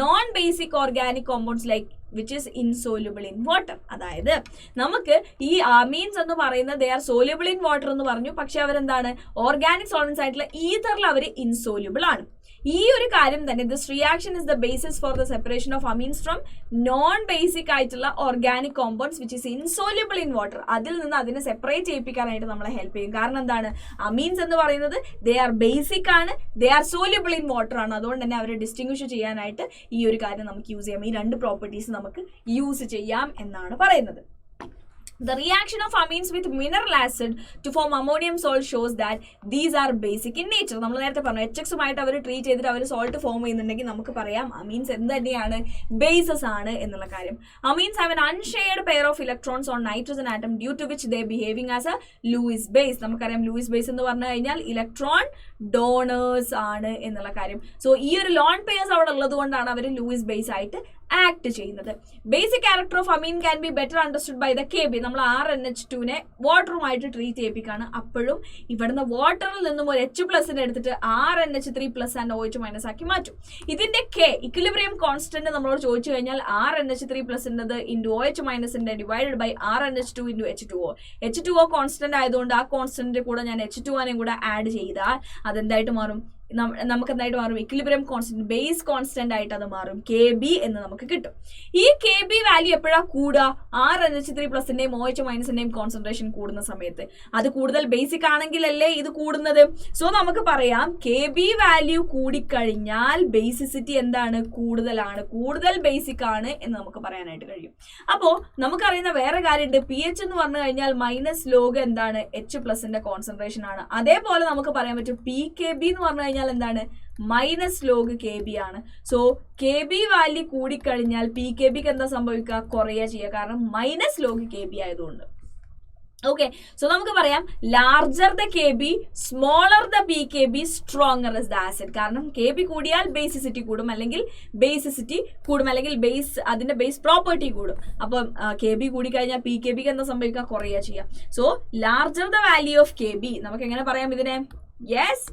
non basic organic compounds like which is insoluble in water. അതായത് നമുക്ക് ഈ അമീൻസ് എന്ന് പറയുന്നത് they are soluble in water എന്ന് പറഞ്ഞു, പക്ഷെ അവരെന്താണ്, ഓർഗാനിക് സോൾവെന്റ്സ് ആയിട്ടുള്ള ഈഥറിൽ അവർ ഇൻസോല്യൂബിൾ ആണ്. ഈ ഒരു കാര്യം തന്നെ this reaction is the basis for the separation of amines from non basic ആയിട്ടുള്ള organic compounds which is insoluble in water. അതിൽ നിന്ന് അതിനെ സെപ്പറേറ്റ് ചെയ്യിപ്പിക്കാനായിട്ട് നമ്മളെ ഹെൽപ്പ് ചെയ്യും. കാരണം എന്താണ്, അമീൻസ് എന്ന് പറയുന്നത് ദേ ആർ ബേസിക് ആണ്, they are soluble in water ആണ്. അതുകൊണ്ട് തന്നെ അവരെ ഡിസ്റ്റിങ്വിഷ് ചെയ്യാനായിട്ട് ഈ ഒരു കാര്യം നമുക്ക് യൂസ് ചെയ്യാം. ഈ രണ്ട് പ്രോപ്പർട്ടീസ് നമുക്ക് യൂസ് ചെയ്യാം എന്നാണ് പറയുന്നത്. The reaction of amines with mineral acid to form ammonium salt shows that these are basic in nature. നമ്മൾ നേരത്തെ പറഞ്ഞു HXുമായിട്ട് അവർ ട്രീറ്റ് ചെയ്തിട്ട് അവർ സോൾട്ട് ഫോം ചെയ്യുന്നുണ്ടെങ്കിൽ നമുക്ക് പറയാം അമീൻസ് എന്ത് തന്നെയാണ്, ബേസസ് ആണ് എന്നുള്ള കാര്യം. Amines have an unshared pair of electrons on nitrogen atom due to which they behaving as a Lewis base. നമുക്കറിയാം ലൂയിസ് ബേസ് എന്ന് പറഞ്ഞു കഴിഞ്ഞാൽ ഇലക്ട്രോൺ ഡോണേഴ്സ് ആണ് എന്നുള്ള കാര്യം. സോ ഈ ഒരു ലോൺ പെയർസ് അവിടെ ഉള്ളത് കൊണ്ടാണ് അവർ ലൂയിസ് ബേസ് ആയിട്ട് ആക്ട് ചെയ്യുന്നത്. Basic character of amine can be better understood by the KB. നമ്മൾ RNH2നെ വാട്ടറുമായിട്ട് ട്രീറ്റ് ചെയ്യിപ്പിക്കുകയാണ്. അപ്പോഴും ഇവിടുന്ന് വാട്ടറിൽ നിന്നും ഒരു H+നെ എടുത്തിട്ട് RNH3+ ആൻഡ് OH- ആക്കി മാറ്റും. ഇതിന്റെ ഇക്വിലിബ്രിയം കോൺസ്റ്റന്റ് നമ്മളോട് ചോദിച്ചു കഴിഞ്ഞാൽ RNH3+ into OH- divided by RNH2 into H2O. H2O constant ആയതുകൊണ്ട് ആ കോൺസ്റ്റന്റിന്റെ കൂടെ ഞാൻ H2നെയും കൂടെ ആഡ് ചെയ്താൽ അതെന്തായിട്ട് മാറും, നമുക്ക് എന്തായിട്ട് മാറും, ഇക്വിലിബ്രിയം കോൺസ്റ്റന്റ്, ബേസ് കോൺസ്റ്റന്റ് ആയിട്ട് അത് മാറും, KB എന്ന് നമുക്ക് കിട്ടും. ഈ KB വാല്യൂ എപ്പോഴാണ് കൂടുക, RNH3+ന്റെയും OH- കോൺസെൻട്രേഷൻ കൂടുന്ന സമയത്ത്. അത് കൂടുതൽ ബേസിക് ആണെങ്കിലല്ലേ ഇത് കൂടുന്നത്. സോ നമുക്ക് പറയാം KB വാല്യൂ കൂടിക്കഴിഞ്ഞാൽ ബേസിസിറ്റി എന്താണ്, കൂടുതലാണ്, കൂടുതൽ ബേസിക് ആണ് എന്ന് നമുക്ക് പറയാനായിട്ട് കഴിയും. അപ്പോൾ നമുക്കറിയുന്ന വേറെ കാര്യമുണ്ട്, pH എന്ന് പറഞ്ഞു കഴിഞ്ഞാൽ -log എന്താണ്, H+ന്റെ കോൺസെൻട്രേഷൻ ആണ്. അതേപോലെ നമുക്ക് പറയാൻ പറ്റും PKB എന്ന് പറഞ്ഞു കഴിഞ്ഞാൽ എന്താണ്, -log KB ആണ്. സോ KB വാല്യൂ കൂടിക്കഴിഞ്ഞാൽ PKBക്ക് എന്താ സംഭവിക്കുക, കുറയുക ചെയ്യുക, കാരണം -log KB ആയതുകൊണ്ട്. ഓക്കെ, സോ നമുക്ക് പറയാം larger the KB, smaller the PKB, stronger is the acid. കാരണം KB കൂടിയാൽ ബേസിസിറ്റി കൂടും, അല്ലെങ്കിൽ ബേസിസിറ്റി കൂടും, അല്ലെങ്കിൽ അതിന്റെ ബേസ് പ്രോപ്പർട്ടി കൂടും. അപ്പം KB കൂടിക്കഴിഞ്ഞാൽ PKBക്ക് എന്താ സംഭവിക്കുക, കുറയുക ചെയ്യുക. So larger the value of KB, നമുക്ക് എങ്ങനെ പറയാം ഇതിനെ, yes,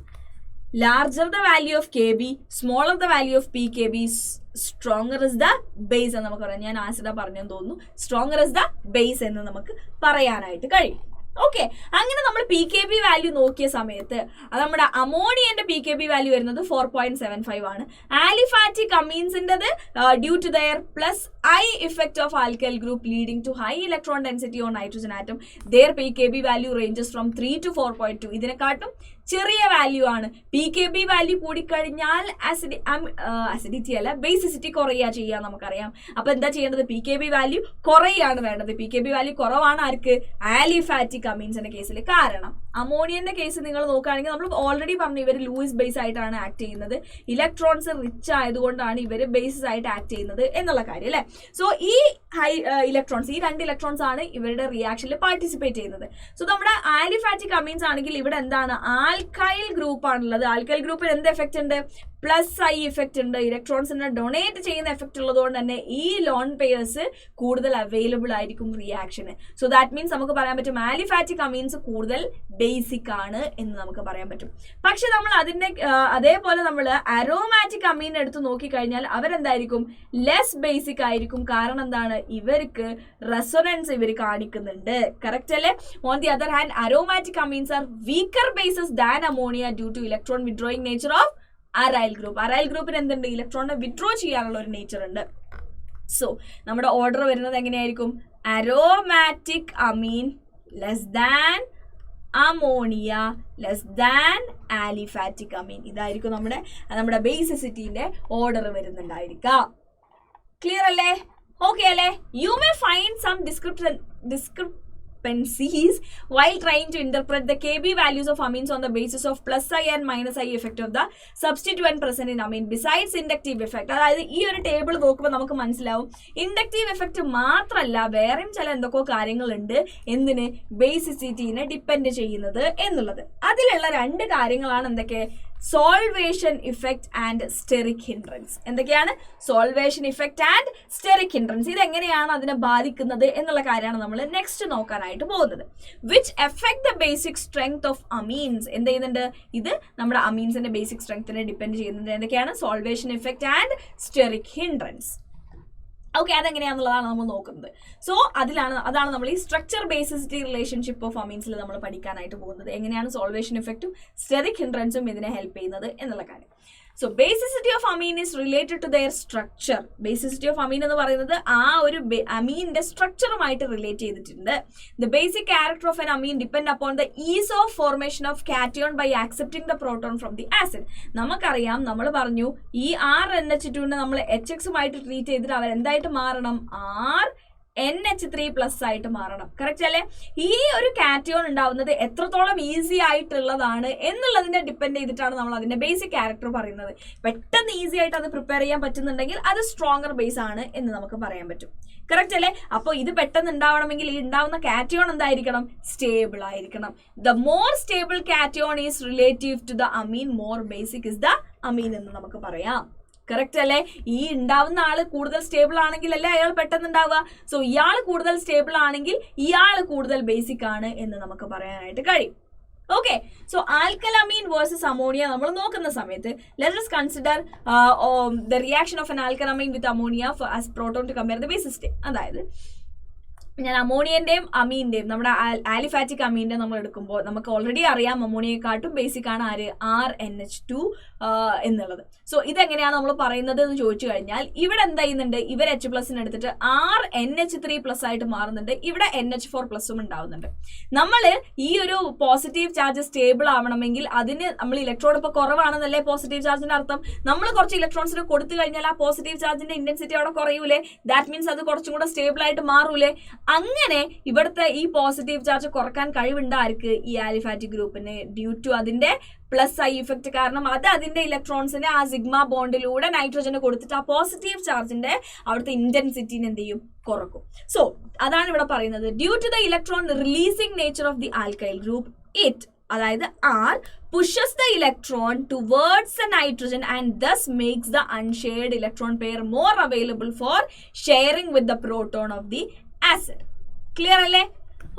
larger the value of KB, smaller the value of PKB, stronger is the base എന്ന് നമുക്ക് പറയാം. ഞാൻ ആസിഡ പറഞ്ഞെന്ന് തോന്നുന്നു. stronger is the base എന്ന് നമുക്ക് പറയാനായിട്ട് കഴിയും. ഓക്കെ, അങ്ങനെ നമ്മൾ PKB വാല്യൂ നോക്കിയ സമയത്ത് അത് നമ്മുടെ അമോണിയന്റെ PKB വാല്യൂ വരുന്നത് 4.75 ആണ്. ആലിഫാറ്റിക് അമീൻസിൻ്റെത് due to their +I effect of alkyl group leading to high electron density on nitrogen atom, their PKB value ranges from 3 to 4.2. ഇതിനെക്കാട്ടും ചെറിയ വാല്യൂ ആണ്. PKB വാല്യൂ കൂടിക്കഴിഞ്ഞാൽ അസിഡിറ്റി അല്ല, ബേസിസിറ്റി കുറയുക ചെയ്യുക നമുക്കറിയാം. അപ്പൊ എന്താ ചെയ്യേണ്ടത്, PKB വാല്യൂ കുറയാണ് വേണ്ടത്. PKB വാല്യൂ കുറവാണ് ആർക്ക്, ആലിഫാറ്റിക് അമീൻസിന്റെ കേസിൽ. കാരണം അമോണിയന്റെ കേസ് നിങ്ങൾ നോക്കുകയാണെങ്കിൽ നമ്മൾ ഓൾറെഡി പറഞ്ഞു ഇവർ ലൂയിസ് ബേസ് ആയിട്ടാണ് ആക്ട് ചെയ്യുന്നത്, ഇലക്ട്രോൺസ് റിച്ച് ആയതുകൊണ്ടാണ് ഇവർ ബേസസ് ആയിട്ട് ആക്ട് ചെയ്യുന്നത് എന്നുള്ള കാര്യം അല്ലെ. സോ ഈ ഇലക്ട്രോൺസ്, ഈ 2 ഇലക്ട്രോൺസ് ആണ് ഇവരുടെ റിയാക്ഷനിൽ പാർട്ടിസിപ്പേറ്റ് ചെയ്യുന്നത്. സോ നമ്മുടെ ആലിഫാറ്റിക് അമീൻസ് ആണെങ്കിൽ ഇവിടെ എന്താണ്, ആൽക്കൈൽ ഗ്രൂപ്പ് ആണുള്ളത്. ആൽക്കൈൽ ഗ്രൂപ്പിൽ എന്ത് എഫക്റ്റ് ഉണ്ട്, +I ഇഫക്റ്റ് ഉണ്ട്. ഇലക്ട്രോൺസിനെ ഡൊണേറ്റ് ചെയ്യുന്ന എഫക്റ്റ് ഉള്ളതുകൊണ്ട് തന്നെ ഈ ലോൺ പെയേഴ്സ് കൂടുതൽ അവൈലബിൾ ആയിരിക്കും റിയാക്ഷന്. സോ ദാറ്റ് മീൻസ് നമുക്ക് പറയാൻ പറ്റും ആലിഫാറ്റിക് അമീൻസ് കൂടുതൽ ബേസിക് ആണ് എന്ന് നമുക്ക് പറയാൻ പറ്റും. പക്ഷെ നമ്മൾ അതിന്റെ അതേപോലെ നമ്മൾ അരോമാറ്റിക് അമീൻ എടുത്ത് നോക്കിക്കഴിഞ്ഞാൽ അവരെന്തായിരിക്കും, ലെസ് ബേസിക് ആയിരിക്കും. കാരണം എന്താണ്, ഇവർക്ക് റെസൊനൻസ് ഇവർ കാണിക്കുന്നുണ്ട്. കറക്റ്റ് അല്ലേ. On the other hand aromatic amines R weaker bases than ammonia due to electron withdrawing nature of aryl group. Aryl ഗ്രൂപ്പിന് എന്തുണ്ട്, ഇലക്ട്രോണിനെ വിഡ്രോ ചെയ്യാനുള്ള ഒരു നേച്ചർ ഉണ്ട്. സോ നമ്മുടെ ഓർഡർ വരുന്നത് എങ്ങനെയായിരിക്കും? Aromatic amine less than ammonia less than aliphatic amine. ഇതായിരിക്കും നമ്മുടെ ബേസിസിറ്റിന്റെ ഓർഡർ വരുന്നുണ്ടായിരിക്കുക. ക്ലിയർ അല്ലേ? ഓക്കെ അല്ലേ? You may find some discrepancies while trying to interpret the Kb values of amines on the basis of plus I and minus I effect of the substituent present in amine besides inductive effect. അതായത് ഈ ഒരു ടേബിൾ നോക്കുമ്പോൾ നമുക്ക് മനസ്സിലാവും ഇൻഡക്റ്റീവ് എഫക്റ്റ് മാത്രമല്ല വേറെയും ചില എന്തൊക്കെയോ കാര്യങ്ങളുണ്ട് എന്തിന് ബേസിസിറ്റിനെ ഡിപ്പെൻഡ് ചെയ്യുന്നത് എന്നുള്ളത്. അതിലുള്ള 2 കാര്യങ്ങളാണ് എന്തൊക്കെ? Solvation effect and steric hindrance. എന്തൊക്കെയാണ്? Solvation effect and steric hindrance. ഇതെങ്ങനെയാണ് അതിനെ ബാധിക്കുന്നത് എന്നുള്ള കാര്യമാണ് നമ്മൾ നെക്സ്റ്റ് നോക്കാനായിട്ട് പോകുന്നത്. Which effect the basic strength of amines. എന്ത് ചെയ്യുന്നുണ്ട്? ഇത് നമ്മുടെ അമീൻസിന്റെ ബേസിക് സ്ട്രെങ്ത്തിനെ ഡിപ്പെൻഡ് ചെയ്യുന്നത്. എന്തൊക്കെയാണ്? Solvation effect and steric hindrance. Okay, അതെങ്ങനെയാണെന്നുള്ളതാണ് നമ്മൾ നോക്കുന്നത്. സോ അതാണ് നമ്മൾ ഈ സ്ട്രക്ചർ ബേസിസിറ്റി റിലേഷൻഷിപ്പ് ഓഫ് അമീൻസിൽ നമ്മൾ പഠിക്കാനായിട്ട് പോകുന്നത്. എങ്ങനെയാണ് സോൾവേഷൻ ഇഫക്റ്റും സ്റ്റെറിക് ഹിൻഡ്രൻസും ഇതിനെ ഹെൽപ്പ് ചെയ്യുന്നത് എന്നുള്ള കാര്യം. So basicity of amine is related to their structure. Basicity of amine എന്ന് പറയുന്നത് ആ ഒരു അമീനിന്റെ സ്ട്രക്ചറുമായിട്ട് റിലേറ്റ് ചെയ്തിട്ടുണ്ട്. The basic character of an amine depend upon the ease of formation of cation by accepting the proton from the acid. നമുക്കറിയാം, നമ്മൾ പറഞ്ഞു ഈ RNH2 നമ്മൾ HXുമായിട്ട് ട്രീറ്റ് ചെയ്തിട്ട് അവർ എന്തായിട്ട് മാറണം? NH3+ ആയിട്ട് മാറണം. കറക്റ്റ് അല്ലേ? ഈ ഒരു കാറ്റയോൺ ഉണ്ടാവുന്നത് എത്രത്തോളം ഈസി ആയിട്ടുള്ളതാണ് എന്നുള്ളതിനെ ഡിപ്പെൻഡ് ചെയ്തിട്ടാണ് നമ്മൾ അതിന്റെ ബേസിക് ക്യാരക്ടർ പറയുന്നത്. പെട്ടെന്ന് ഈസി ആയിട്ട് അത് പ്രിപ്പയർ ചെയ്യാൻ പറ്റുന്നുണ്ടെങ്കിൽ അത് സ്ട്രോങ്ങർ ബേസ് ആണ് എന്ന് നമുക്ക് പറയാൻ പറ്റും. കറക്റ്റ് അല്ലേ? അപ്പോൾ ഇത് പെട്ടെന്ന് ഉണ്ടാവണമെങ്കിൽ ഈ ഉണ്ടാവുന്ന കാറ്റയോൺ എന്തായിരിക്കണം? സ്റ്റേബിൾ ആയിരിക്കണം. The more stable cation is relative to the amine, more basic is the amine എന്ന് നമുക്ക് പറയാം. കറക്റ്റ് അല്ലേ? ഈ ഉണ്ടാവുന്ന ആള് കൂടുതൽ സ്റ്റേബിൾ ആണെങ്കിൽ അല്ലേ അയാൾ പെട്ടെന്ന് ഉണ്ടാവുക. സോ ഇയാൾ കൂടുതൽ സ്റ്റേബിൾ ആണെങ്കിൽ ഇയാൾ കൂടുതൽ ബേസിക് ആണ് എന്ന് നമുക്ക് പറയാനായിട്ട് കഴിയും. Okay, so alkylamine versus ammonia നമ്മൾ നോക്കുന്ന സമയത്ത് let us consider the reaction of an alkylamine with ammonia as proton to compare the basicity. അതായത് ഞാൻ അമോണിയന്റെയും അമീന്റെയും നമ്മുടെ ആലിഫാറ്റിക് അമീന്റെ നമ്മൾ എടുക്കുമ്പോൾ നമുക്ക് ഓൾറെഡി അറിയാം അമോണിയയെക്കാട്ടും ബേസിക് ആണ് ആര്? RNH2 എന്നുള്ളത്. സോ ഇതെങ്ങനെയാണ് നമ്മൾ പറയുന്നത് എന്ന് ചോദിച്ചു കഴിഞ്ഞാൽ ഇവിടെ എന്താ ചെയ്യുന്നുണ്ട്? ഇവർ H+ എടുത്തിട്ട് RNH3+ ആയിട്ട് മാറുന്നുണ്ട്. ഇവിടെ NH4+ ഉണ്ടാവുന്നുണ്ട്. നമ്മൾ ഈ ഒരു പോസിറ്റീവ് ചാർജ് സ്റ്റേബിൾ ആവണമെങ്കിൽ അതിന് നമ്മൾ ഇലക്ട്രോൺ ഇപ്പോൾ കുറവാണെന്നല്ലേ പോസിറ്റീവ് ചാർജിന്റെ അർത്ഥം. നമ്മൾ കുറച്ച് ഇലക്ട്രോൺസിന് കൊടുത്തു കഴിഞ്ഞാൽ ആ പോസിറ്റീവ് ചാർജിന്റെ ഇന്റൻസിറ്റി അവിടെ കുറയൂലേ? ദാറ്റ് മീൻസ് അത് കുറച്ചും കൂടെ സ്റ്റേബിൾ ആയിട്ട് മാറൂലേ? അങ്ങനെ ഇവിടുത്തെ ഈ പോസിറ്റീവ് ചാർജ് കുറക്കാൻ കഴിവുണ്ട് ആർക്ക്? ഈ ആലിഫാറ്റിക് ഗ്രൂപ്പിന്, ഡ്യൂ ടു അതിന്റെ പ്ലസ് I ഇഫക്റ്റ്. കാരണം അത് അതിന്റെ ഇലക്ട്രോൺസിനെ ആ സിഗ്മ ബോണ്ടിലൂടെ നൈട്രജന് കൊടുത്തിട്ട് ആ പോസിറ്റീവ് ചാർജിന്റെ അവിടുത്തെ ഇന്റൻസിറ്റിനെ എന്ത് ചെയ്യും? കുറക്കും. സോ അതാണ് ഇവിടെ പറയുന്നത്. Due to the electron releasing nature of the alkyl group, it അതായത് R pushes the electron towards the nitrogen and thus makes the unshared electron pair more available for sharing with the proton of the acid. Clear alle?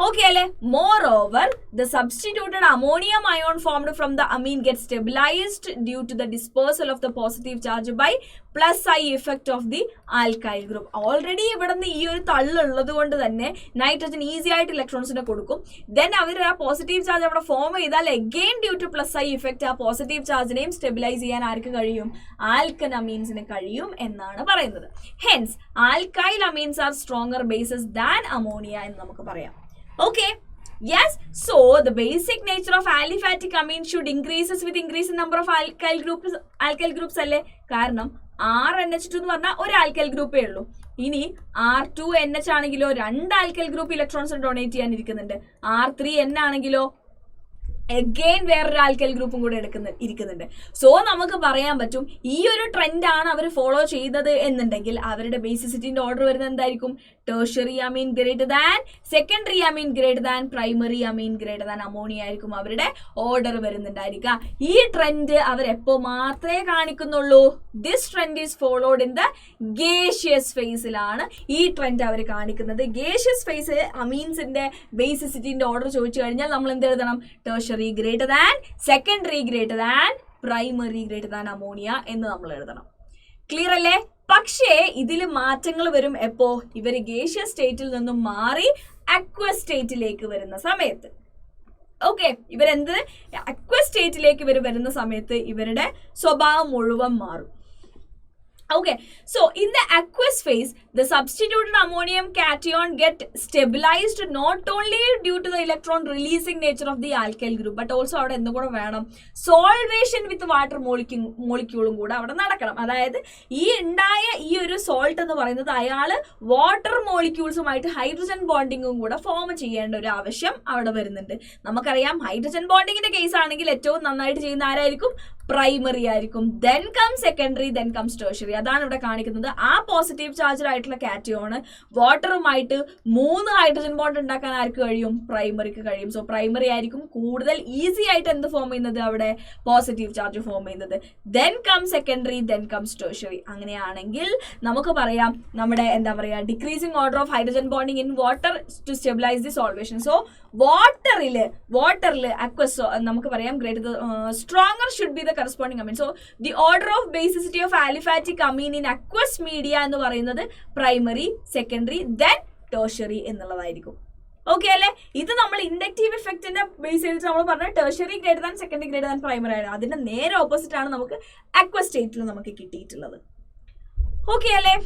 Okay alle? Moreover, the substituted ammonium ion formed from the amine gets stabilized due to the dispersal of the positive charge by plus I effect of the alkyl group. Already ഇവിടെ നിന്ന് ഈ ഒരു തള്ളുള്ളത് കൊണ്ട് തന്നെ നൈട്രജൻ ഈസി ആയിട്ട് ഇലക്ട്രോൺസിനെ കൊടുക്കും. ദെൻ അവർ ആ പോസിറ്റീവ് ചാർജ് അവിടെ ഫോം ചെയ്താൽ again due two plus I effect ആ പോസിറ്റീവ് ചാർജിനെയും സ്റ്റെബിലൈസ് ചെയ്യാൻ ആർക്ക് കഴിയും? ആൽക്കൻ അമീൻസിന് കഴിയും എന്നാണ് പറയുന്നത്. Hence alkyl amines are stronger bases than ammonia എന്ന് നമുക്ക് പറയാം. Okay, yes, so the basic nature of aliphatic amine should increases with increase in number of alkyl groups അല്ലേ? കാരണം RNH2 എന്ന് പറഞ്ഞാൽ ഒരു ആൽക്കൈൽ ഗ്രൂപ്പേ ഉള്ളൂ. ഇനി R2NH ആണെങ്കിലോ 2 ആൽക്കൈൽ ഗ്രൂപ്പ് ഇലക്ട്രോൺസ് ഡൊണേറ്റ് ചെയ്യാനിരിക്കുന്നുണ്ട്. R3N ആണെങ്കിലോ അഗെയിൻ വേറൊരു ആൽക്കൈൽ ഗ്രൂപ്പും കൂടെ ഇരിക്കുന്നുണ്ട്. സോ നമുക്ക് പറയാൻ പറ്റും ഈ ഒരു ട്രെൻഡാണ് അവർ ഫോളോ ചെയ്തത് എന്നുണ്ടെങ്കിൽ അവരുടെ ബേസിസിറ്റിന്റെ ഓർഡർ വരുന്നത് എന്തായിരിക്കും? Tertiary amine greater than secondary amine greater than primary amine greater than ammonia ആയിരിക്കും അവരുടെ ഓർഡർ വരുന്നുണ്ടായിരിക്കുക. ഈ ട്രെൻഡ് അവർ എപ്പോൾ മാത്രമേ കാണിക്കുന്നുള്ളൂ? This trend is followed in the gaseous ഫേസിലാണ് ഈ ട്രെൻഡ് അവർ കാണിക്കുന്നത്. ഗേഷ്യസ് ഫേസ് അമീൻസിന്റെ ബേസിസിറ്റിന്റെ ഓർഡർ ചോദിച്ചു കഴിഞ്ഞാൽ നമ്മൾ എന്ത് എഴുതണം? Tertiary greater than secondary greater than primary greater than ammonia എന്ന് നമ്മൾ എഴുതണം. ക്ലിയർ അല്ലേ? പക്ഷേ ഇതിൽ മാറ്റങ്ങൾ വരും എപ്പോ? ഇവർ ഗേഷ്യസ് സ്റ്റേറ്റിൽ നിന്നും മാറി അക്വസ് സ്റ്റേറ്റിലേക്ക് വരുന്ന സമയത്ത്. ഓക്കെ, ഇവരെന്ത് അക്വസ് സ്റ്റേറ്റിലേക്ക് ഇവർ വരുന്ന സമയത്ത് ഇവരുടെ സ്വഭാവം മുഴുവൻ മാറും. Okay, so in the aqueous phase, the substituted ammonium cation get stabilized not only due to the electron releasing nature of the alkyl group, but also അവിടെ എന്തും കൂടെ വേണം, സോൾവേഷൻ വിത്ത് വാട്ടർ മോളിക്യൂളും കൂടെ അവിടെ നടക്കണം. അതായത് ഈ ഉണ്ടായ ഈ ഒരു സോൾട്ട് എന്ന് പറയുന്നത് അയാൾ വാട്ടർ മോളിക്യൂൾസുമായിട്ട് ഹൈഡ്രജൻ ബോണ്ടിങ്ങും കൂടെ ഫോം ചെയ്യേണ്ട ഒരു ആവശ്യം അവിടെ വരുന്നുണ്ട്. നമുക്കറിയാം ഹൈഡ്രജൻ ബോണ്ടിങ്ങിന്റെ കേസ് ആണെങ്കിൽ ഏറ്റവും നന്നായിട്ട് ചെയ്യുന്ന ആരായിരിക്കും? പ്രൈമറി ആയിരിക്കും. Then come secondary, then comes tertiary. അതാണ് ഇവിടെ കാണിക്കുന്നത്. ആ പോസിറ്റീവ് ചാർജ് ആയിട്ടുള്ള കാറ്റയോണ് വാട്ടറുമായിട്ട് 3 ഹൈഡ്രജൻ ബോണ്ട് ഉണ്ടാക്കാൻ ആർക്ക് കഴിയും? പ്രൈമറിക്ക് കഴിയും. സോ പ്രൈമറി ആയിരിക്കും കൂടുതൽ ഈസി ആയിട്ട് എന്ത് ഫോം ചെയ്യുന്നത്? അവിടെ പോസിറ്റീവ് ചാർജ് ഫോം ചെയ്യുന്നത്. Then come secondary, then comes tertiary. അങ്ങനെയാണെങ്കിൽ നമുക്ക് പറയാം നമ്മുടെ എന്താ പറയുക, decreasing order of hydrogen bonding in water to stabilise the solvation. So വാട്ടറിൽ അക്വസ് നമുക്ക് പറയാം greater stronger should be the corresponding amine. So the order of basicity of aliphatic amine in aqueous media എന്ന് പറയുന്നത് പ്രൈമറി, സെക്കൻഡറി, ദെൻ ടെർഷ്യറി എന്നുള്ളതായിരിക്കും. ഓക്കെ അല്ലേ? ഇത് നമ്മൾ ഇൻഡക്റ്റീവ് ഇഫക്റ്റിന്റെ ബേസ് ചെയ്തിട്ട് നമ്മൾ പറഞ്ഞ tertiary greater than secondary greater than primary ആണ്. അതിന്റെ നേരെ ഓപ്പോസിറ്റ് ആണ് നമുക്ക് അക്വസ് സ്റ്റേറ്റിൽ നമുക്ക് കിട്ടിയിട്ടുള്ളത്. ഓക്കെ അല്ലേ?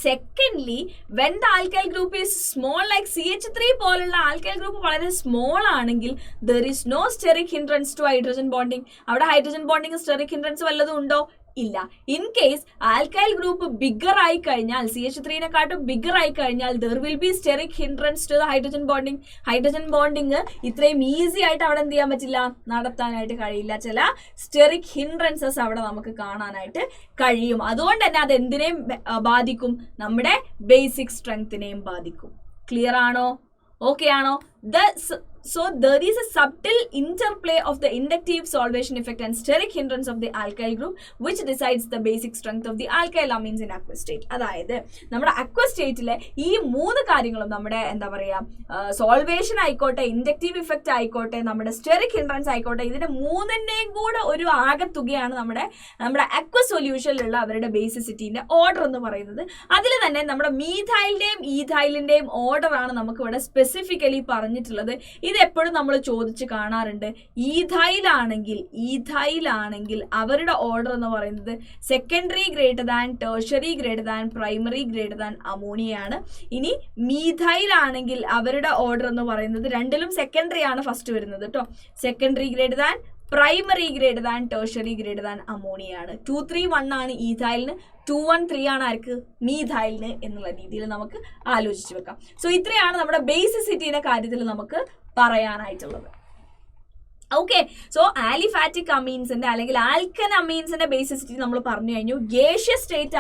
Secondly, when the alkyl group is small like CH3 പോലുള്ള ആൽക്കൈൽ ഗ്രൂപ്പ് വളരെ സ്മോൾ ആണെങ്കിൽ there is no steric hindrance to hydrogen bonding. അവിടെ ഹൈഡ്രജൻ ബോണ്ടിങ് സ്റ്റെറിക് ഹിൻഡ്രൻസ് വല്ലതും ഉണ്ടോ? ഇല്ല. In case alkyl group bigger ആയി കഴിഞ്ഞാൽ, CH3നെക്കാട്ടും ബിഗർ ആയി കഴിഞ്ഞാൽ there will be steric hindrance to the hydrogen bonding. Hydrogen bonding ഇത്രയും ഈസി ആയിട്ട് അവിടെ എന്ത് ചെയ്യാൻ പറ്റില്ല, നടത്താനായിട്ട് കഴിയില്ല. ചില സ്റ്റെറിക് ഹിൻഡ്രൻസസ് അവിടെ നമുക്ക് കാണാനായിട്ട് കഴിയും. അതുകൊണ്ട് തന്നെ അത് എന്തിനേയും ബാധിക്കും? നമ്മുടെ ബേസിക് സ്ട്രെങ്ത്തിനെയും ബാധിക്കും. ക്ലിയർ ആണോ? ഓക്കെ ആണോ? So there is a subtle interplay of the inductive solvation effect and steric hindrance of the alkyl group which decides the basic strength of the alkyl amines in aqueous state. അതായത് നമ്മുടെ aqueous stateലെ ഈ 3 കാര്യങ്ങളും നമ്മുടെ എന്താ പറയുക, സോൾവേഷൻ ആയിക്കോട്ടെ, ഇൻഡക്റ്റീവ് ഇഫക്റ്റ് ആയിക്കോട്ടെ, നമ്മുടെ സ്റ്റെറിക് ഹിൻഡ്രൻസ് ആയിക്കോട്ടെ, ഇതിന്റെ 3ന്റെയും കൂടെ ഒരു ആകെത്തുകയാണ് നമ്മുടെ aqueous സൊല്യൂഷനിലുള്ള അവരുടെ ബേസിസിറ്റിന്റെ ഓർഡർ എന്ന് പറയുന്നത്. അതിൽ തന്നെ നമ്മുടെ മീഥൈലിന്റെയും ഈഥൈലിന്റെയും ഓർഡർ ആണ് നമുക്ക് ഇവിടെ സ്പെസിഫിക്കലി പറഞ്ഞിട്ടുള്ളത്. ഇത് എപ്പോഴും നമ്മൾ ചോദിച്ച് കാണാറുണ്ട്. ഈഥൈലാണെങ്കിൽ അവരുടെ ഓർഡർ എന്ന് പറയുന്നത് secondary greater than, tertiary greater than, primary greater than അമോണിയാണ്. ഇനി മീഥൈലാണെങ്കിൽ അവരുടെ ഓർഡർ എന്ന് പറയുന്നത് രണ്ടിലും സെക്കൻഡറി ആണ് ഫസ്റ്റ് വരുന്നത് കേട്ടോ. Secondary greater than, primary greater than, tertiary greater than അമോണിയാണ്. 2-3-1 ആണ് ഈഥൈലിന്, 2-1-3 ആണ് ആർക്ക്? മീഥൈലിന് എന്നുള്ള രീതിയിൽ നമുക്ക് ആലോചിച്ച് വെക്കാം. സോ ഇത്രയാണ് നമ്മുടെ ബേസിസിറ്റിയുടെ കാര്യത്തിൽ നമുക്ക് പറയാനായിട്ടുള്ളത്. ഓക്കെ, സോ ആലിഫാറ്റിക് അമീൻസിന്റെ അല്ലെങ്കിൽ ആൽക്കൻ അമീൻസിന്റെ ബേസിസിറ്റി നമ്മൾ പറഞ്ഞു കഴിഞ്ഞു. ഗേഷ്യസ് സ്റ്റേറ്റ്